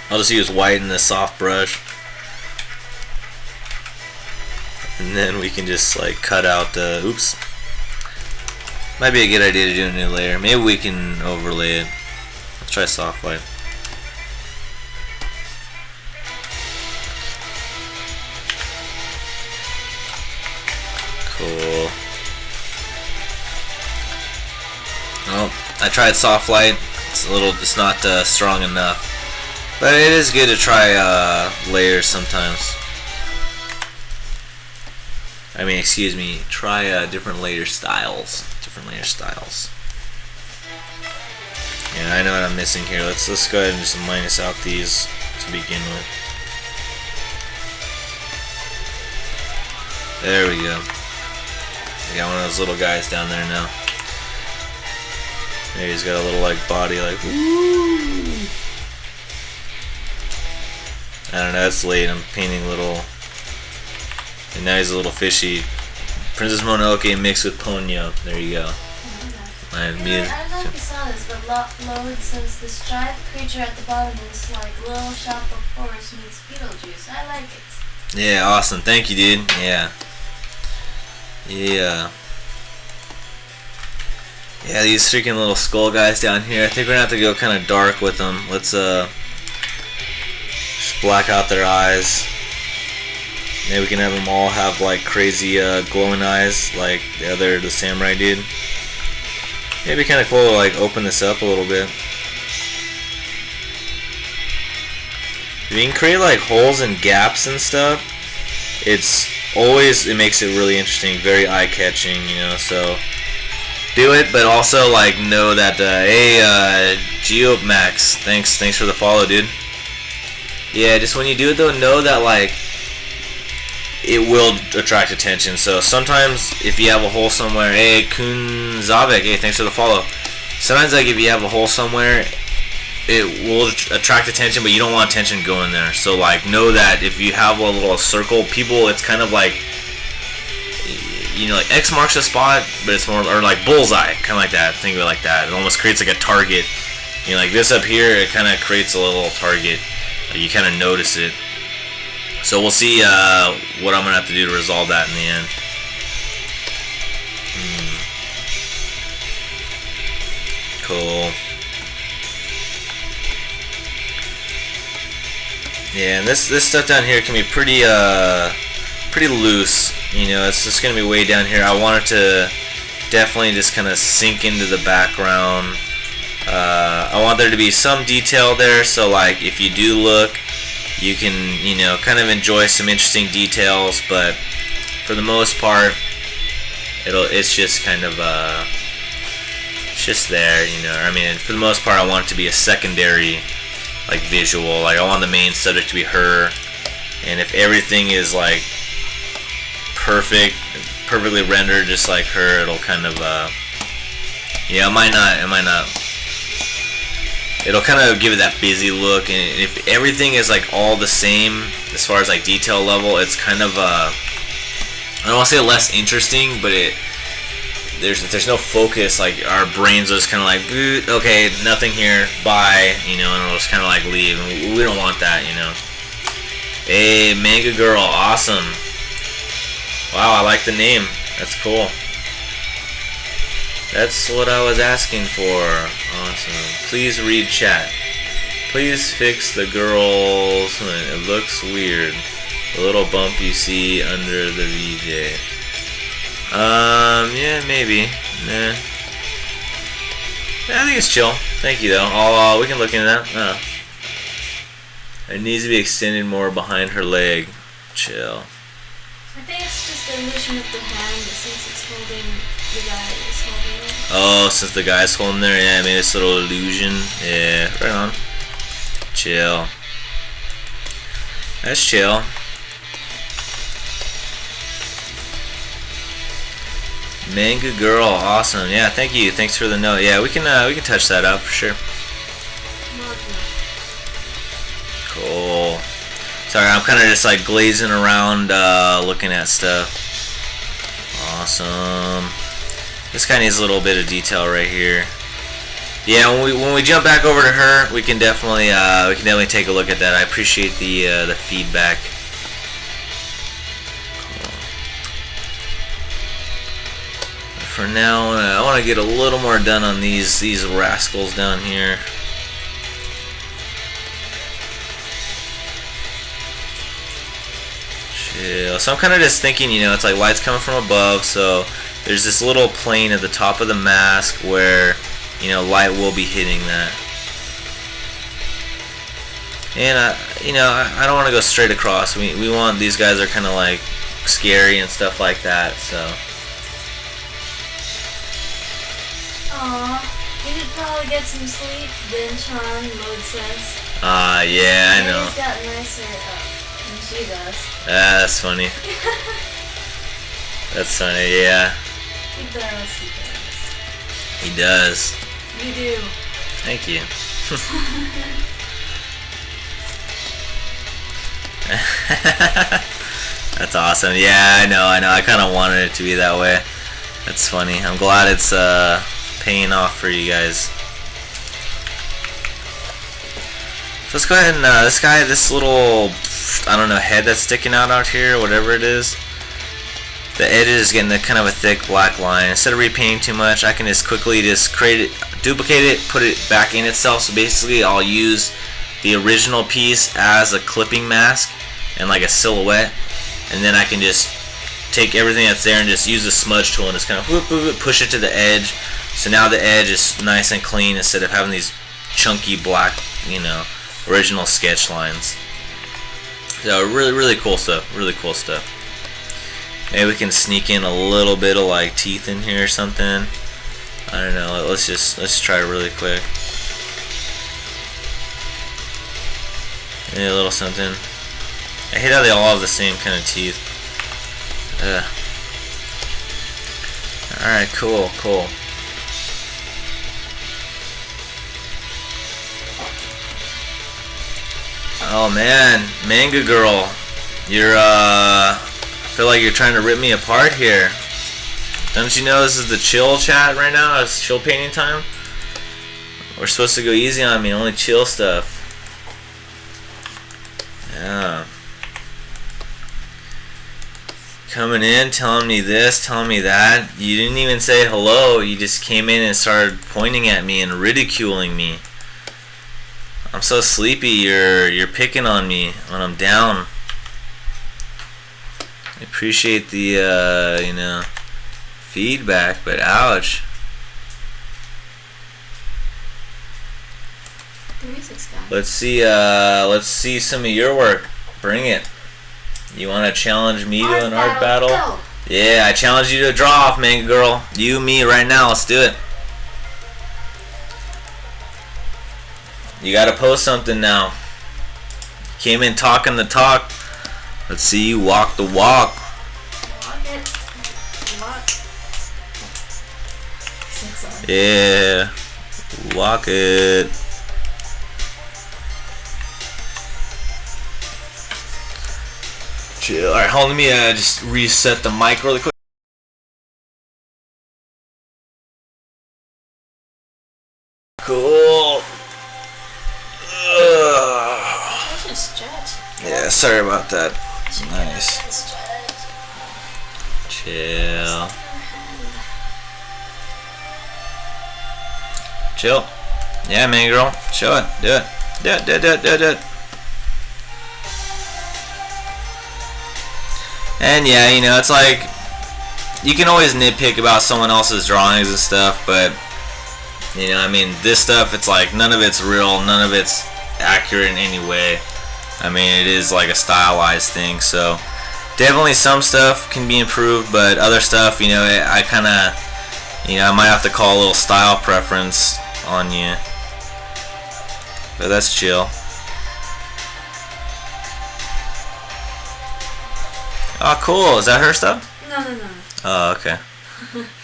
Speaker 1: I'll just use white and a soft brush. And then we can just like cut out the, oops. Might be a good idea to do a new layer. Maybe we can overlay it. Let's try soft white. Cool. Oh, I tried soft light. It's not strong enough. But it is good to try layers sometimes. I mean, excuse me. Try different layer styles. Yeah, I know what I'm missing here. Let's go ahead and just minus out these to begin with. There we go. We got one of those little guys down there now. Maybe he's got a little like body like woo. I don't know, it's late. I'm painting little, and now he's a little fishy. Princess Mononoke mixed with Ponyo. There you go. I
Speaker 2: I
Speaker 1: muted.
Speaker 2: don't know if you saw this, but Load says the striped creature at the bottom is like Little Shop of Horrors meets Beetlejuice. I like it.
Speaker 1: Yeah, awesome. Thank you, dude. Yeah. Yeah. Yeah, these freaking little skull guys down here. I think we're gonna have to go kind of dark with them. Let's just black out their eyes. Maybe we can have them all have like crazy glowing eyes, like the samurai dude. Maybe kind of cool to like open this up a little bit. If you can create like holes and gaps and stuff, it makes it really interesting, very eye-catching, you know. So do it, but also like know that hey, Geomax, thanks for the follow, dude. Yeah, just when you do it though, know that like it will attract attention. So sometimes if you have a hole somewhere, hey Kunzavek, hey, thanks for the follow. Sometimes like if you have a hole somewhere, it will attract attention, but you don't want attention going there. So like know that if you have a little circle, people, it's kind of like, you know, like X marks a spot, but it's more, or like bullseye, kind of like that. Think of it like that. It almost creates like a target. You know, like this up here, it kind of creates a little target. You kind of notice it. So we'll see what I'm gonna have to do to resolve that in the end. Cool. Yeah, and this stuff down here can be pretty loose. You know, it's just gonna be way down here. I want it to definitely just kind of sink into the background. I want there to be some detail there, so like if you do look, you can, you know, kind of enjoy some interesting details, but for the most part, it's just kind of it's just there, you know. I mean, for the most part, I want it to be a secondary, like visual. Like I want the main subject to be her, and if everything is like perfectly rendered, just like her, it'll kind of yeah, it might not. It'll kind of give it that busy look, and if everything is like all the same as far as like detail level, it's kind of I don't want to say less interesting, but there's no focus. Like our brains are just kind of like, okay, nothing here, bye, you know, and it'll just kind of like leave. And we don't want that, you know. Hey, Manga Girl, awesome. Wow, I like the name. That's cool. That's what I was asking for. Awesome. Please read chat. Please fix the girls. It looks weird. The little bump you see under the VJ. Yeah, maybe. Nah. I think it's chill. Thank you, though. We can look into that. It needs to be extended more behind her leg. Chill.
Speaker 2: I think it's just the illusion of the hand, since it's holding, the guy is holding it.
Speaker 1: Oh, since the guy's holding there, yeah, I made this little illusion. Yeah, right on. Chill. That's chill. Manga Girl, awesome. Yeah, thank you. Thanks for the note. Yeah, we can touch that up for sure. Cool. Sorry, I'm kind of just like glazing around, looking at stuff. Awesome. This guy needs a little bit of detail right here. Yeah, when we jump back over to her, we can definitely take a look at that. I appreciate the feedback. For now, I want to get a little more done on these rascals down here. Chill. So I'm kind of just thinking, you know, it's like light's coming from above, so there's this little plane at the top of the mask where, you know, light will be hitting that. And I don't want to go straight across. We want, these guys are kind of like scary and stuff like that, so.
Speaker 2: Aw, you should probably get some sleep, then Sean Load says.
Speaker 1: Yeah, I know.
Speaker 2: He's got nicer than she does.
Speaker 1: That's funny. That's funny, yeah.
Speaker 2: He does.
Speaker 1: He does.
Speaker 2: You do.
Speaker 1: Thank you. That's awesome. Yeah, I know. I kind of wanted it to be that way. That's funny. I'm glad it's paying off for you guys. So let's go ahead and this little, I don't know, head that's sticking out here, whatever it is. The edge is getting kind of a thick black line. Instead of repainting too much, I can just quickly create it, duplicate it, put it back in itself. So basically, I'll use the original piece as a clipping mask and like a silhouette, and then I can just take everything that's there and just use the smudge tool and just kind of whoop, whoop, whoop, push it to the edge. So now the edge is nice and clean instead of having these chunky black, you know, original sketch lines. So really cool stuff. Really cool stuff. Maybe we can sneak in a little bit of like teeth in here or something. I don't know. Let's try it really quick. Maybe a little something. I hate how they all have the same kind of teeth. Alright, cool. Oh man, Manga Girl, you're I feel like you're trying to rip me apart here. Don't you know this is the chill chat right now? It's chill painting time. We're supposed to go easy on me, only chill stuff. Yeah. Coming in, telling me this, telling me that. You didn't even say hello. You just came in and started pointing at me and ridiculing me. I'm so sleepy. You're picking on me when I'm down. I appreciate the you know, feedback, but ouch.
Speaker 2: The music's done.
Speaker 1: Let's see some of your work. Bring it. You want to challenge me to an art battle?
Speaker 2: Go.
Speaker 1: Yeah, I challenge you to draw off, Manga Girl. You, me, right now. Let's do it. You gotta post something now. Came in talking the talk. Let's see you walk the walk.
Speaker 2: Walk it. Walk.
Speaker 1: Yeah. Walk it. Chill. Alright, hold on, let me just reset the mic really quick. Cool. Yeah, sorry about that. Nice. Chill. Chill. Yeah, man, girl. Show it. Do it. Do it. And yeah, you know, it's like, you can always nitpick about someone else's drawings and stuff, but, you know, I mean, this stuff, it's like, none of it's real, none of it's accurate in any way. I mean, it is like a stylized thing, so definitely some stuff can be improved, but other stuff, you know, I kind of, you know, I might have to call a little style preference on you. But that's chill. Oh, cool. Is that her stuff?
Speaker 2: No.
Speaker 1: Oh, okay.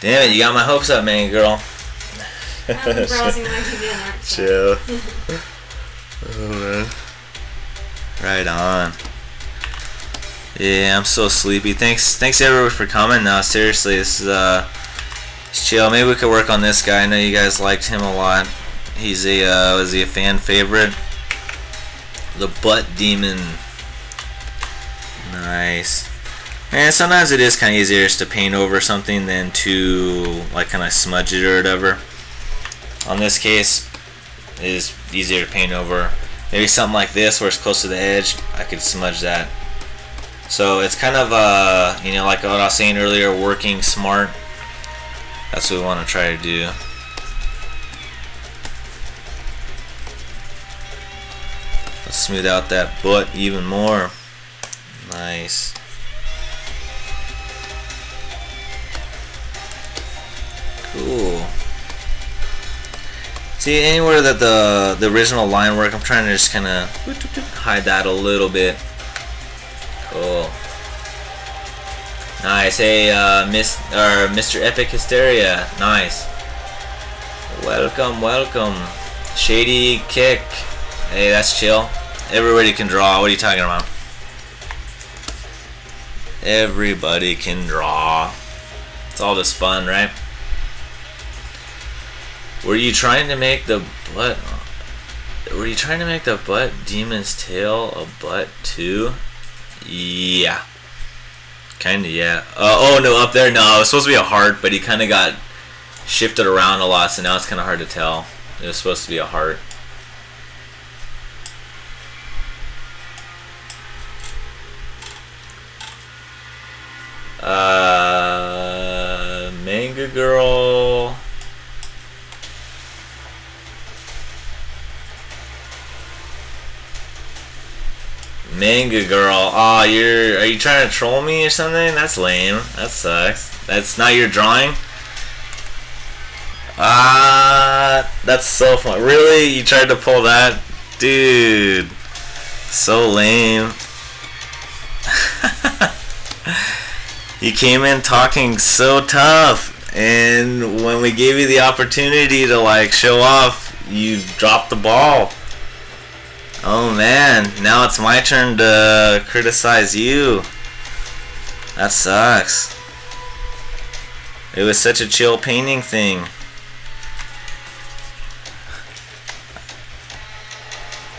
Speaker 1: Damn it, you got my hopes up, man, girl.
Speaker 2: I've been browsing my TV and art.
Speaker 1: Chill. Oh, man. Right on. Yeah, I'm so sleepy. Thanks everyone for coming now. Seriously, this is it's chill. Maybe we could work on this guy. I know you guys liked him a lot. He's a was he a fan favorite? The Butt Demon. Nice. And sometimes it is kind of easier just to paint over something than to like kind of smudge it or whatever. On this case, it is easier to paint over. Maybe something like this where it's close to the edge, I could smudge that. So it's kind of you know, like what I was saying earlier, working smart. That's what we want to try to do. Let's smooth out that butt even more. Nice. Cool. See, anywhere that the original line work, I'm trying to just kind of hide that a little bit. Cool. Nice. Hey, Mr. Epic Hysteria. Nice. Welcome. Shady Kick. Hey, that's chill. Everybody can draw. What are you talking about? Everybody can draw. It's all just fun, right? Were you trying to make the butt? Were you trying to make the butt demon's tail a butt too? Yeah. Kinda, yeah. Oh no, up there, no. It was supposed to be a heart, but he kind of got shifted around a lot, so now it's kind of hard to tell. It was supposed to be a heart. Manga girl. Manga girl. Oh, are you trying to troll me or something? That's lame. That sucks. That's not your drawing? That's so fun. Really? You tried to pull that? Dude. So lame. You came in talking so tough, and when we gave you the opportunity to like show off, you dropped the ball. Oh man, now it's my turn to criticize you. That sucks. It was such a chill painting thing.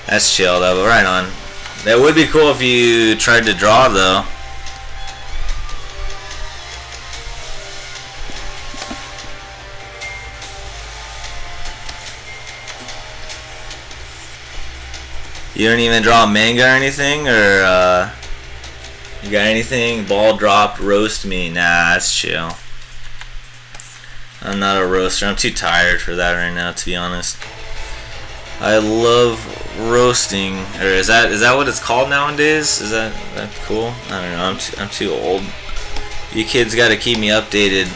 Speaker 1: That's chill though, but right on. That would be cool if you tried to draw though. You don't even draw a manga or anything, or you got anything? Ball dropped, roast me. Nah, that's chill. I'm not a roaster. I'm too tired for that right now, to be honest. I love roasting, or is that what it's called nowadays? Is that cool? I don't know. I'm too old. You kids got to keep me updated.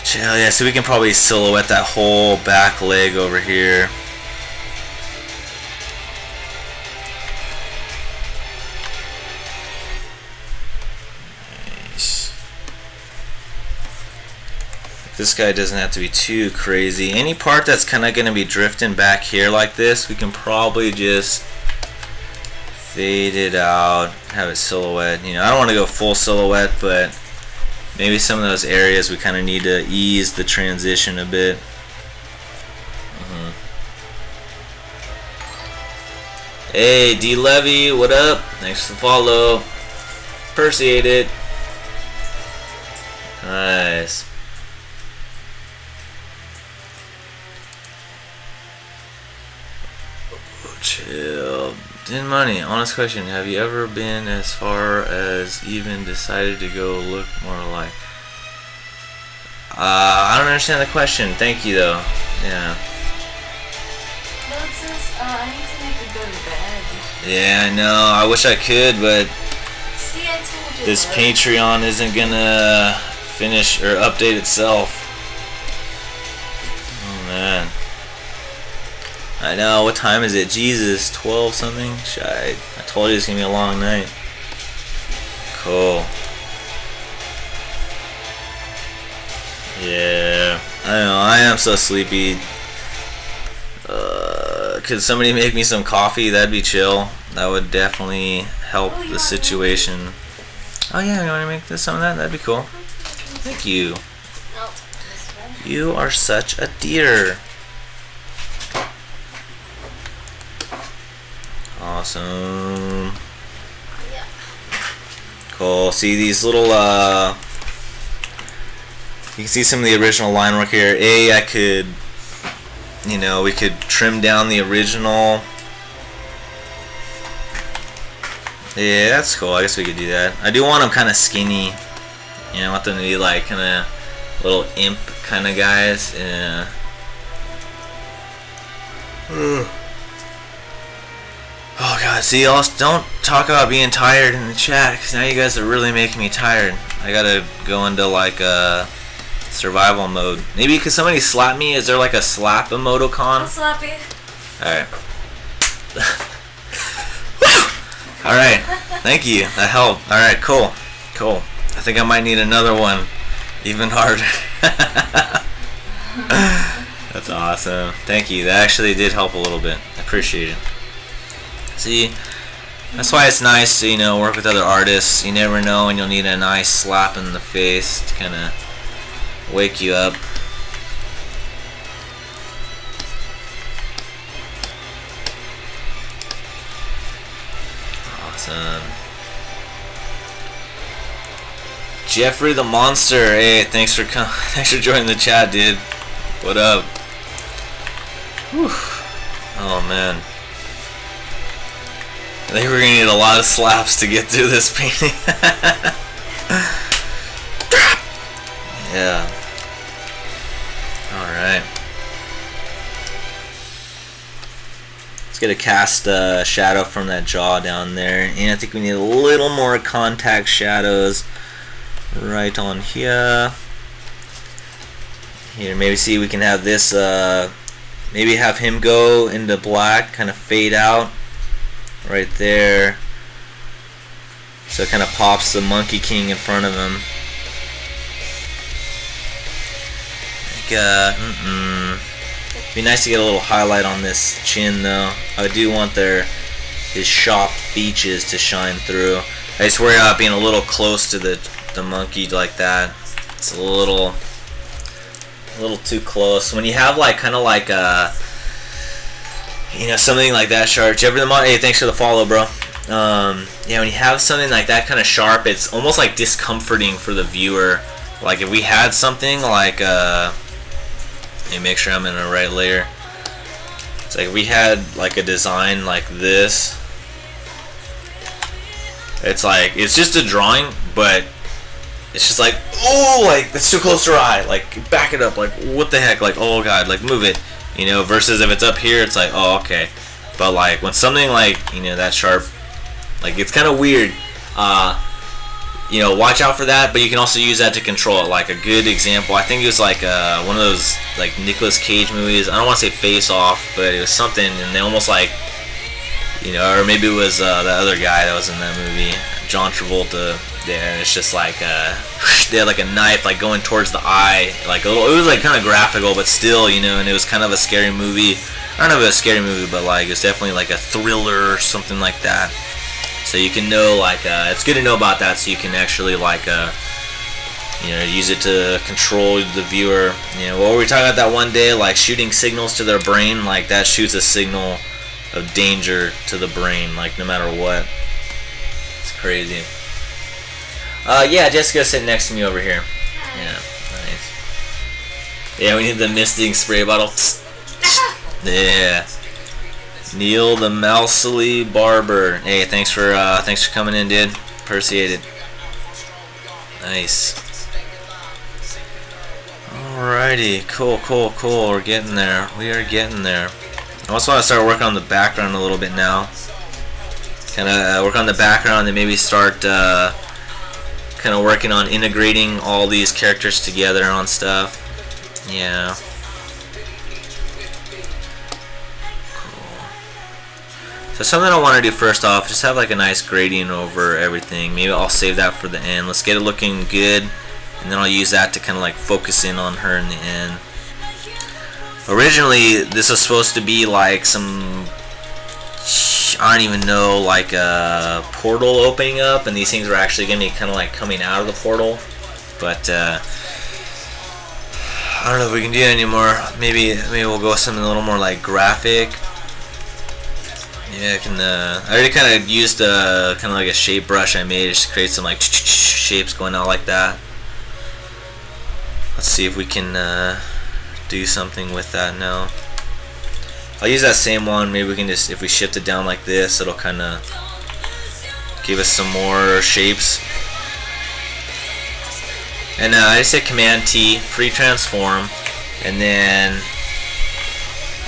Speaker 1: Chill, yeah. So we can probably silhouette that whole back leg over here. This guy doesn't have to be too crazy. Any part that's kind of going to be drifting back here like this, we can probably just fade it out, have it silhouette. You know, I don't want to go full silhouette, but maybe some of those areas we kind of need to ease the transition a bit. Hey, D Levy, what up? Thanks for the follow. Appreciate it. Nice. Chill. Din Money, honest question. Have you ever been as far as even decided to go look more like? I don't understand the question. Thank you, though. Yeah.
Speaker 2: I need to make you go to bed.
Speaker 1: Yeah, I know. I wish I could, but
Speaker 2: See, I told you.
Speaker 1: this
Speaker 2: though.
Speaker 1: Patreon isn't gonna finish or update itself. Oh, man. I know, what time is it? Jesus, 12 something? I told you it's gonna be a long night. Cool. Yeah, I know, I am so sleepy. Could somebody make me some coffee? That'd be chill. That would definitely help the situation. Oh yeah, you wanna make some of that? That'd be cool. Thank you. You are such a dear. Awesome.
Speaker 2: Yeah.
Speaker 1: Cool. See these little you can see some of the original line work here. I could, you know, we could trim down the original. Yeah, that's cool. I guess we could do that. I do want them kind of skinny. You know, I want them to be like kind of little imp kind of guys. Yeah. Oh god, see, y'all don't talk about being tired in the chat, because now you guys are really making me tired. I gotta go into like a survival mode. Maybe could somebody slap me? Is there like a slap emoticon?
Speaker 2: I'll slap you.
Speaker 1: Alright. Alright, thank you. That helped. Alright, cool. Cool. I think I might need another one. Even harder. That's awesome. Awesome. Thank you. That actually did help a little bit. I appreciate it. See, that's why it's nice to, work with other artists. You never know when you'll need a nice slap in the face to kind of wake you up. Awesome. Jeffrey the Monster, hey, thanks for joining the chat, dude. What up? Whew. Oh man, I think we're gonna need a lot of slaps to get through this painting. Yeah. All right. Let's get a cast shadow from that jaw down there, and I think we need a little more contact shadows right on here. Here, maybe see we can have this. Maybe have him go into black, kind of fade out right there, so it kind of pops the Monkey King in front of him. Be nice to get a little highlight on this chin though. I do want his sharp features to shine through. I just worry about being a little close to the monkey like that. It's a little too close. When you have something like that sharp. Hey, thanks for the follow, bro. Yeah, when you have something like that kind of sharp, it's almost like discomforting for the viewer. Like if we had something like let me make sure I'm in the right layer. It's like we had like a design like this. It's just a drawing, but it's just like, oh, like that's too close to our eye. Like back it up. Like what the heck? Like oh god, like move it. Versus if it's up here, it's like oh okay. But like when something like that sharp, like it's kind of weird. Watch out for that, but you can also use that to control it. Like a good example, I think it was like one of those like Nicolas Cage movies. I don't want to say Face Off, but it was something, and they almost like, or maybe it was the other guy that was in that movie, John Travolta. There, and it's just like they had like a knife like going towards the eye, like a little. It was like kind of graphical, but still, and it was kind of a scary movie. I don't know if it was a scary movie, but like it's definitely like a thriller or something like that. So you can know it's good to know about that, so you can actually use it to control the viewer. What were we talking about that one day? Like shooting signals to their brain, like that shoots a signal of danger to the brain, like no matter what. It's crazy. Yeah, Jessica's sitting next to me over here. Yeah, nice. Yeah, we need the misting spray bottle. Yeah. Neil the Mousely Barber. Hey, thanks for coming in, dude. Appreciate it. Nice. Alrighty, cool. We're getting there. We are getting there. I also want to start working on the background a little bit now. Kind of work on the background and maybe start kind of working on integrating all these characters together on stuff. Yeah. So something I want to do first off, just have like a nice gradient over everything. Maybe I'll save that for the end. Let's get it looking good, and then I'll use that to kind of like focus in on her in the end. Originally, this was supposed to be like some, I don't even know, like a portal opening up, and these things were actually going to be kind of like coming out of the portal. But I don't know if we can do it anymore. Maybe we'll go with something a little more like graphic. Yeah, I already kind of used kind of like a shape brush I made just to create some like shapes going out like that. Let's see if we can do something with that now. I'll use that same one. Maybe we can just, if we shift it down like this, it'll kind of give us some more shapes. And I just hit Command T, free transform, and then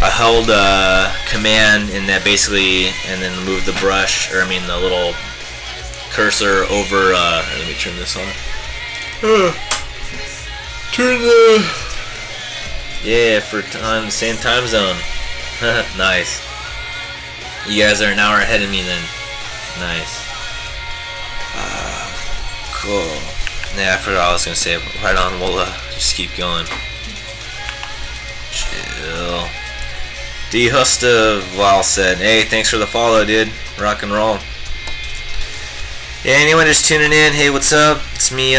Speaker 1: I held Command in that basically, and then move the brush, or I mean the little cursor over. Let me turn this on. Turn the. Yeah, for same time zone. Nice. You guys are an hour ahead of me then. Nice. Cool. Yeah, I forgot what I was gonna say. Right on. We'll just keep going. Chill. D Husta Val said, hey, thanks for the follow, dude. Rock and roll. Yeah, anyone just tuning in, hey, what's up? It's me,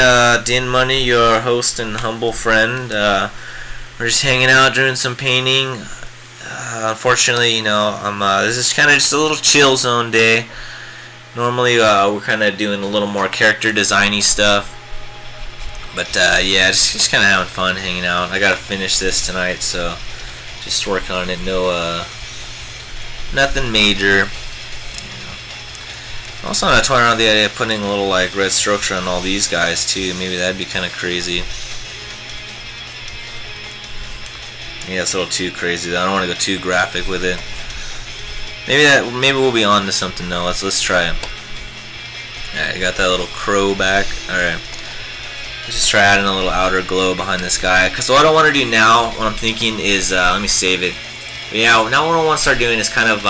Speaker 1: Din Money, your host and humble friend. We're just hanging out, doing some painting. Unfortunately, you know, this is kind of just a little chill zone day. Normally, we're kind of doing a little more character designy stuff. But, yeah, just kind of having fun hanging out. I gotta finish this tonight, so just working on it. No, nothing major. Also, I'm toying around the idea of putting a little, like, red strokes on all these guys, too. Maybe that'd be kind of crazy. Yeah, it's a little too crazy, though. I don't want to go too graphic with it. Maybe we'll be on to something, though. Let's try it. Alright, I got that little crow back. Alright. Let's just try adding a little outer glow behind this guy. Because what I want to do now, what I'm thinking is, let me save it. But yeah, now what I want to start doing is kind of,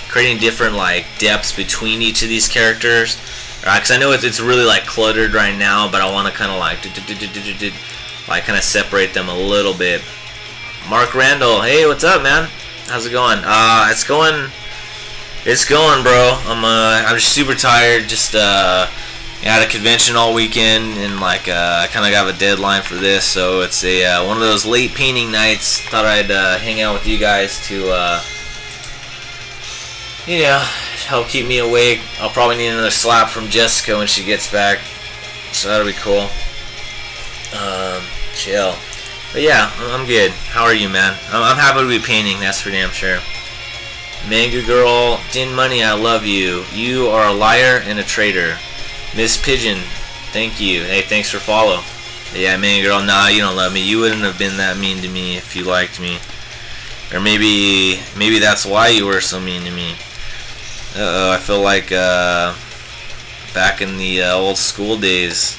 Speaker 1: creating different like depths between each of these characters, right? Because I know it's really like cluttered right now, but I want to kind of like kind of separate them a little bit. Mark Randall, hey, what's up, man? How's it going? It's going, bro. I'm just super tired. Just had a convention all weekend, and like I kind of got a deadline for this, so it's a one of those late painting nights. Thought I'd hang out with you guys to. You know, help keep me awake. I'll probably need another slap from Jessica when she gets back, so that'll be cool. Chill. But yeah, I'm good. How are you, man? I'm happy to be painting, that's for damn sure. Manga Girl, Din Money, I love you. You are a liar and a traitor. Miss Pigeon, thank you. Hey, thanks for follow. Yeah, Manga Girl, nah, you don't love me. You wouldn't have been that mean to me if you liked me. Or maybe that's why you were so mean to me. Uh-oh, I feel like back in the old school days.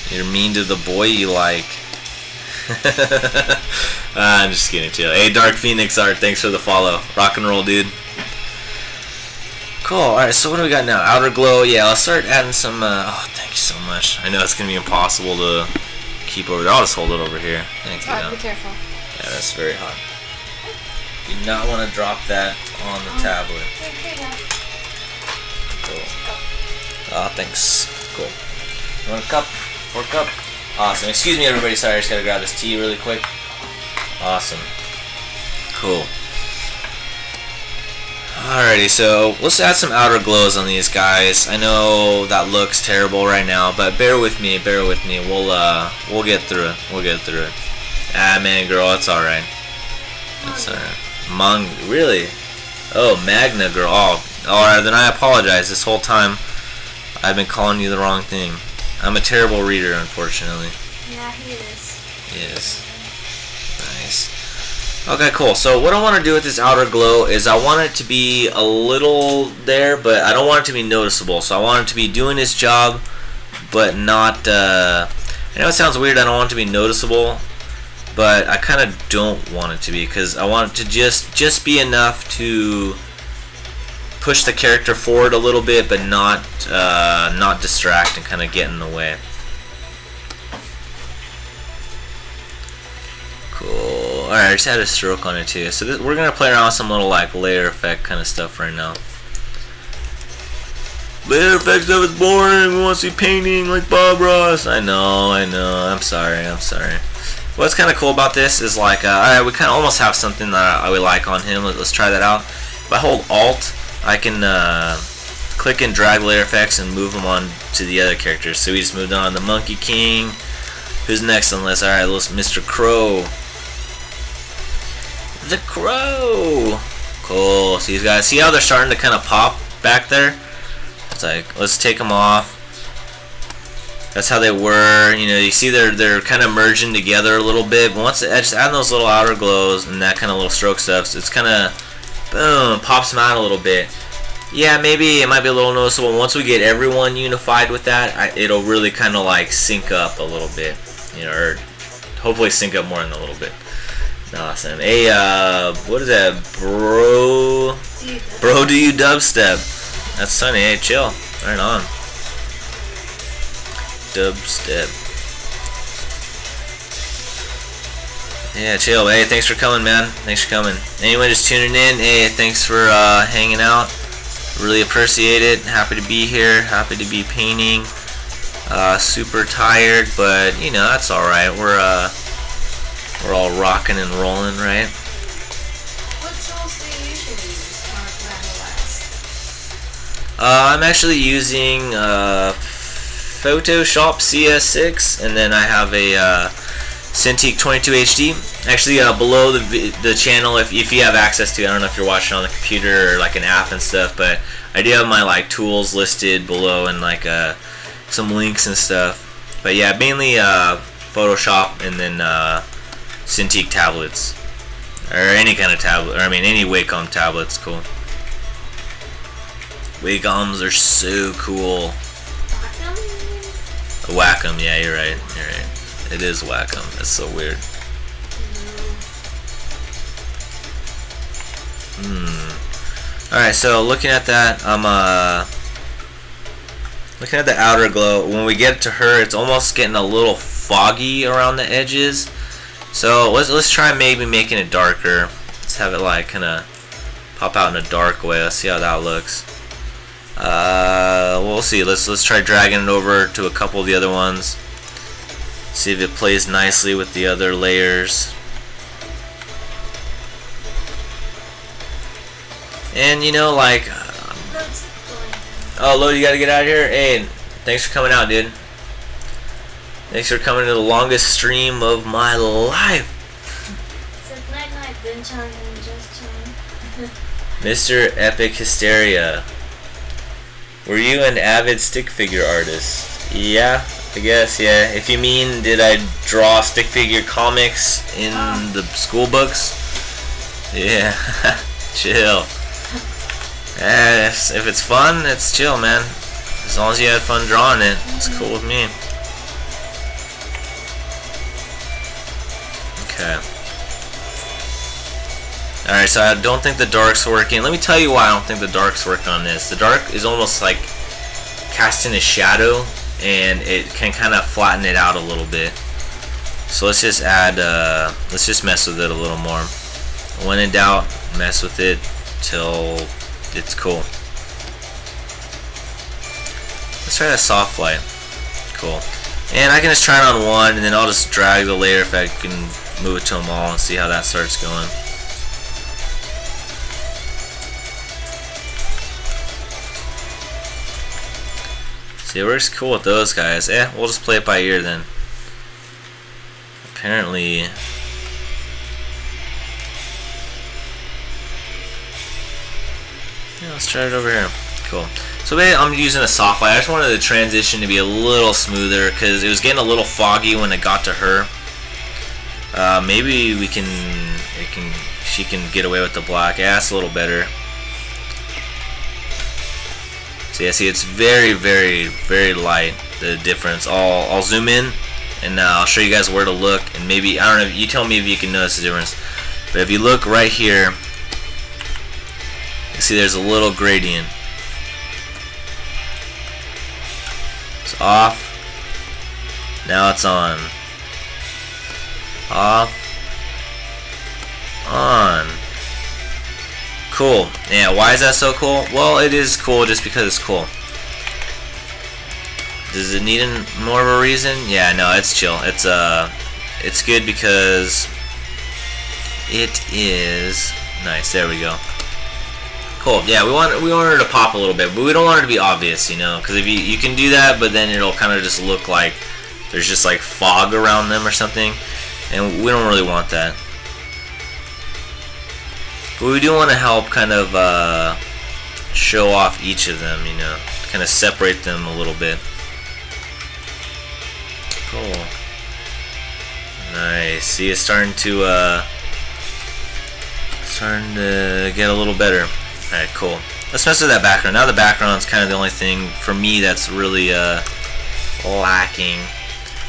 Speaker 1: You're mean to the boy you like. I'm just kidding, chill. Hey, Dark Phoenix Art, thanks for the follow. Rock and roll, dude. Cool, alright, so what do we got now? Outer glow, yeah, let's start adding some, oh, thank you so much. I know it's going to be impossible to keep over there. I'll just hold it over here. Thank you.
Speaker 2: Be careful.
Speaker 1: Yeah, that's very hot. Do not want to drop that on the tablet. Cool. Oh, thanks. Cool. You want a cup? Or cup? Awesome. Excuse me, everybody. Sorry, I just gotta grab this tea really quick. Awesome. Cool. Alrighty, so let's add some outer glows on these guys. I know that looks terrible right now, but bear with me. Bear with me. We'll get through it. We'll get through it. Ah, man, girl, it's alright. It's alright. Really? Oh, Magna Girl. Oh, alright, then I apologize. This whole time I've been calling you the wrong thing. I'm a terrible reader, unfortunately.
Speaker 2: Yeah, he is.
Speaker 1: He is. Nice. Okay, cool. So what I want to do with this outer glow is I want it to be a little there, but I don't want it to be noticeable. So I want it to be doing its job, but not, I know it sounds weird, I don't want it to be noticeable, but I kind of don't want it to be, because I want it to just be enough to push the character forward a little bit, but not distract and kind of get in the way. Cool. Alright, I just had a stroke on it too. So we're going to play around with some little like layer effect kind of stuff right now. Layer effect stuff is boring. We want to see painting like Bob Ross. I know. I'm sorry. What's kind of cool about this is like, alright, we kind of almost have something that I would like on him. Let's try that out. If I hold Alt, I can click and drag layer effects and move them on to the other characters. So we just moved on to the Monkey King. Who's next on the list? Alright, let's Mr. Crow. The Crow! Cool. So you guys see how they're starting to kind of pop back there? It's like, let's take them off. That's how they were. You know, you see they're kind of merging together a little bit. But once just add those little outer glows and that kind of little stroke stuff, it's kind of, boom, pops them out a little bit. Yeah, maybe it might be a little noticeable. Once we get everyone unified with that, it'll really kind of like sync up a little bit. You know, or hopefully sync up more in a little bit. Awesome. Hey, what is that, bro? Bro, do you dubstep? That's sunny. Hey, chill. Right on. Dubstep. Yeah, chill. Hey, thanks for coming, man. Thanks for coming. Anyone just tuning in, hey, thanks for hanging out. Really appreciate it. Happy to be here. Happy to be painting. Super tired, but you know that's all right. We're all rocking and rolling, right?
Speaker 2: What tools do you usually use on Randomblast?
Speaker 1: I'm actually using Photoshop CS6, and then I have a Cintiq 22 HD. Actually, below the channel, if you have access to it, I don't know if you're watching on the computer or like an app and stuff, but I do have my like tools listed below and like some links and stuff. But yeah, mainly Photoshop and then Cintiq tablets, or any kind of tablet, or I mean any Wacom tablet's cool. Wacoms are so cool. Wacom, yeah, you're right. You're right. It is Wacom. That's so weird. Alright, so looking at that, I'm looking at the outer glow. When we get to her, it's almost getting a little foggy around the edges. So let's try maybe making it darker. Let's have it like kind of pop out in a dark way. Let's see how that looks. We'll see. Let's try dragging it over to a couple of the other ones. See if it plays nicely with the other layers. And you know, like, oh, Lo, you gotta get out of here. Hey, thanks for coming out, dude. Thanks for coming to the longest stream of my life.
Speaker 2: Except night night, then Chan and just Chan.
Speaker 1: Mr. Epic Hysteria. Were you an avid stick figure artist? Yeah, I guess, yeah. If you mean, did I draw stick figure comics in the school books? Yeah, chill. If it's fun, it's chill, man. As long as you had fun drawing it, it's cool with me. Okay. Alright, so I don't think the dark's working. Let me tell you why I don't think the dark's working on this. The dark is almost like casting a shadow, and it can kind of flatten it out a little bit. So let's just add, let's just mess with it a little more. When in doubt, mess with it till it's cool. Let's try that soft light. Cool. And I can just try it on one, and then I'll just drag the layer effect and move it to them all and see how that starts going. See, it works cool with those guys. We'll just play it by ear then. Apparently, yeah, let's try it over here. Cool. So maybe I'm using a soft light. I just wanted the transition to be a little smoother because it was getting a little foggy when it got to her. Maybe she can get away with the black. Yeah, it's a little better. So yeah, see, it's very, very, very light, the difference. I'll zoom in, and I'll show you guys where to look, and maybe, I don't know, you tell me if you can notice the difference. But if you look right here, you see there's a little gradient. It's off. Now it's on. Off. On. Cool. Yeah, why is that so cool? Well, it is cool just because it's cool. Does it need more of a reason? Yeah, no, it's chill. It's good because it is nice. There we go. Cool. Yeah, we want her to pop a little bit, but we don't want her to be obvious, you know, because if you can do that, but then it'll kind of just look like there's just like fog around them or something, and we don't really want that. But we do want to help kind of show off each of them, you know, kind of separate them a little bit. Cool. Nice. See, it's starting to get a little better. Alright, cool. Let's mess with that background. Now the background's kind of the only thing for me that's really lacking.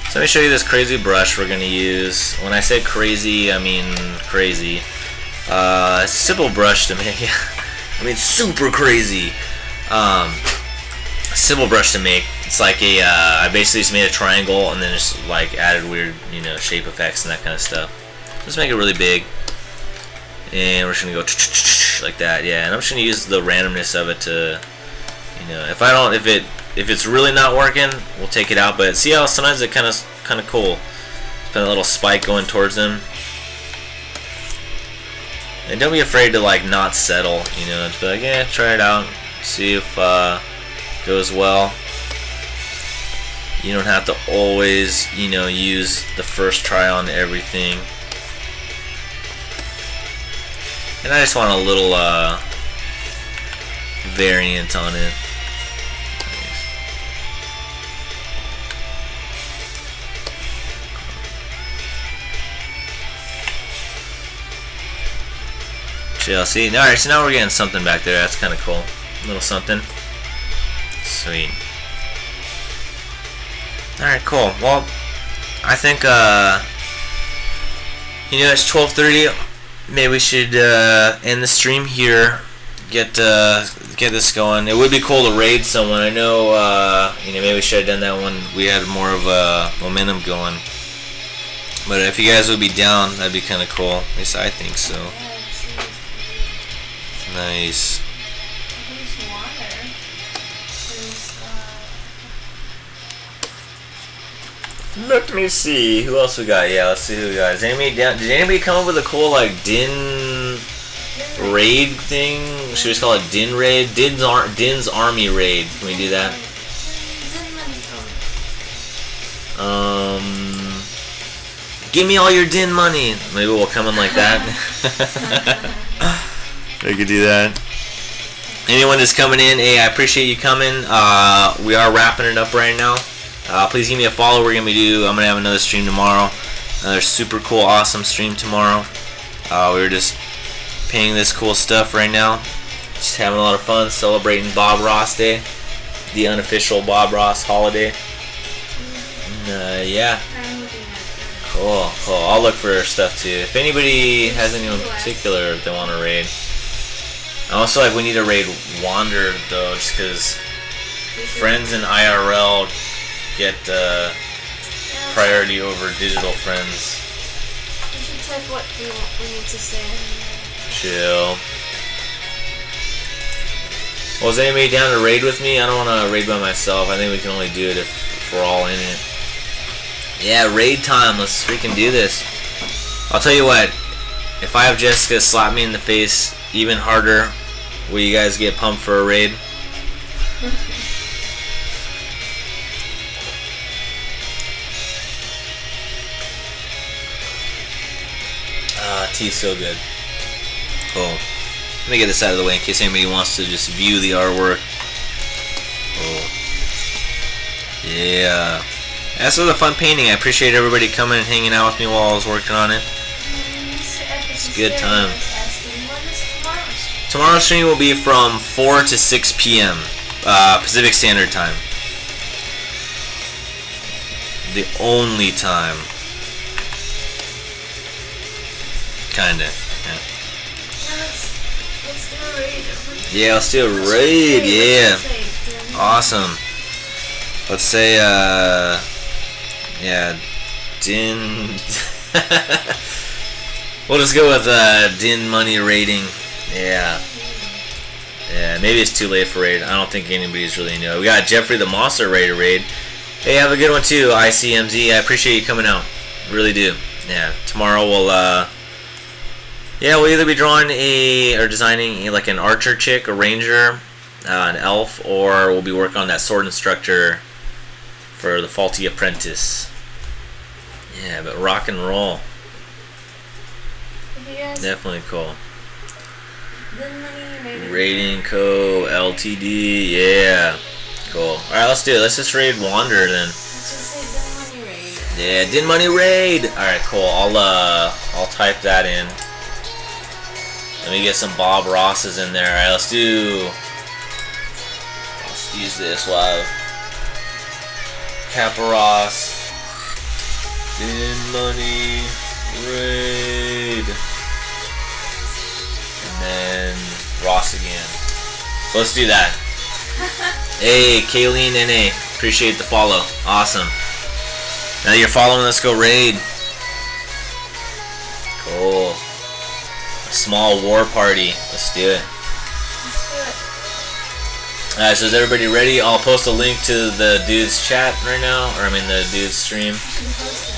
Speaker 1: So let me show you this crazy brush we're going to use. When I say crazy, I mean crazy. It's a simple brush to make. I mean super crazy. Simple brush to make. It's like I basically just made a triangle and then just like added weird, you know, shape effects and that kind of stuff. Let's make it really big. And we're just gonna go like that, yeah. And I'm just gonna use the randomness of it to, you know, if it's really not working, we'll take it out. But see how sometimes it kind of cool. Put a little spike going towards them. And don't be afraid to like not settle, you know. Just be like, yeah, try it out, see if it goes well. You don't have to always, you know, use the first try on everything. And I just want a little variant on it. Chill, see? Alright, so now we're getting something back there. That's kind of cool. A little something. Sweet. Alright, cool. Well, I think, you know, it's 12:30. Maybe we should end the stream here. Get this going. It would be cool to raid someone. I know, you know, maybe we should have done that when we had more of a momentum going. But if you guys would be down, that'd be kind of cool. At least I think so. Nice. Let me see. Who else we got? Yeah, let's see who we got. Did anybody come up with a cool like Din raid thing? Should we just call it Din raid? Din's army raid. Can we do that? Give me all your Din money. Maybe we'll come in like that. We could do that. Anyone that's coming in, hey, I appreciate you coming. We are wrapping it up right now. Please give me a follow. I'm gonna have another stream tomorrow. Another super cool, awesome stream tomorrow. We were just painting this cool stuff right now. Just having a lot of fun celebrating Bob Ross Day, the unofficial Bob Ross holiday. And, yeah. Cool. I'll look for stuff too. If anybody has anyone in particular they want to raid. I also like we need to raid Wander though, just because friends in IRL get priority over digital friends.
Speaker 2: You should type what we need to say.
Speaker 1: Chill. Well, is anybody down to raid with me? I don't want to raid by myself. I think we can only do it if we're all in it. Yeah, raid time. Let's freaking do this. I'll tell you what. If I have Jessica slap me in the face even harder, will you guys get pumped for a raid? Tea's so good. Cool. Let me get this out of the way in case anybody wants to just view the artwork. Cool. Yeah. That's a fun painting. I appreciate everybody coming and hanging out with me while I was working on it. It's a good time. Tomorrow's stream will be from 4 to 6 p.m. Pacific Standard Time. The only time. Kinda. Yeah.
Speaker 2: Let's do a raid.
Speaker 1: Yeah, let's do a raid. Yeah. Awesome. Let's say, yeah, Din. We'll just go with Din money raiding. Yeah. Yeah, maybe it's too late for raid. I don't think anybody's really know. We got Jeffrey the Monster Raider raid. Hey, have a good one too, ICMZ. I appreciate you coming out. Really do. Yeah, tomorrow we'll we'll either be drawing or designing like an archer chick, a ranger, an elf, or we'll be working on that sword instructor for the Faulty Apprentice. Yeah, but rock and roll. Definitely cool. Raiding Co. Ltd. Yeah. Cool. Alright, let's do it. Let's just raid Wander then.
Speaker 2: Let's just say Din Money Raid.
Speaker 1: Yeah, Din Money Raid! Alright, cool. I'll type that in. Let me get some Bob Rosses in there. Alright, let's use this live. Kappa Ross. Din Money Raid. And then Ross again. So let's do that. Hey, Kayleen NA. Appreciate the follow. Awesome. Now that you're following, let's go raid. Cool. A small war party. Let's do it.
Speaker 2: Let's do it.
Speaker 1: Alright, so is everybody ready? I'll post a link to the dude's chat right now, or I mean the dude's stream.
Speaker 2: You should post it.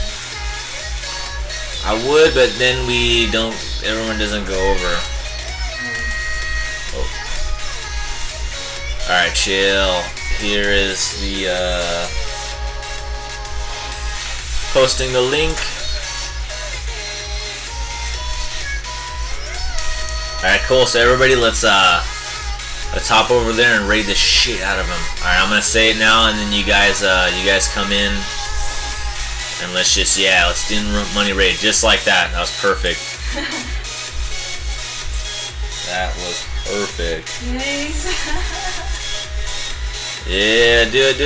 Speaker 1: I would, but then everyone doesn't go over. Oh. Alright, chill. Here is the, posting the link. Alright, cool. So everybody, let's hop over there and raid the shit out of him. Alright, I'm gonna say it now, and then you guys come in, and let's just, let's do money raid just like that. That was perfect. That was perfect.
Speaker 2: Nice.
Speaker 1: Yeah, do it.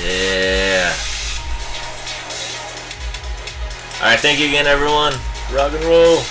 Speaker 1: Yeah. Alright, thank you again, everyone. Rock and roll.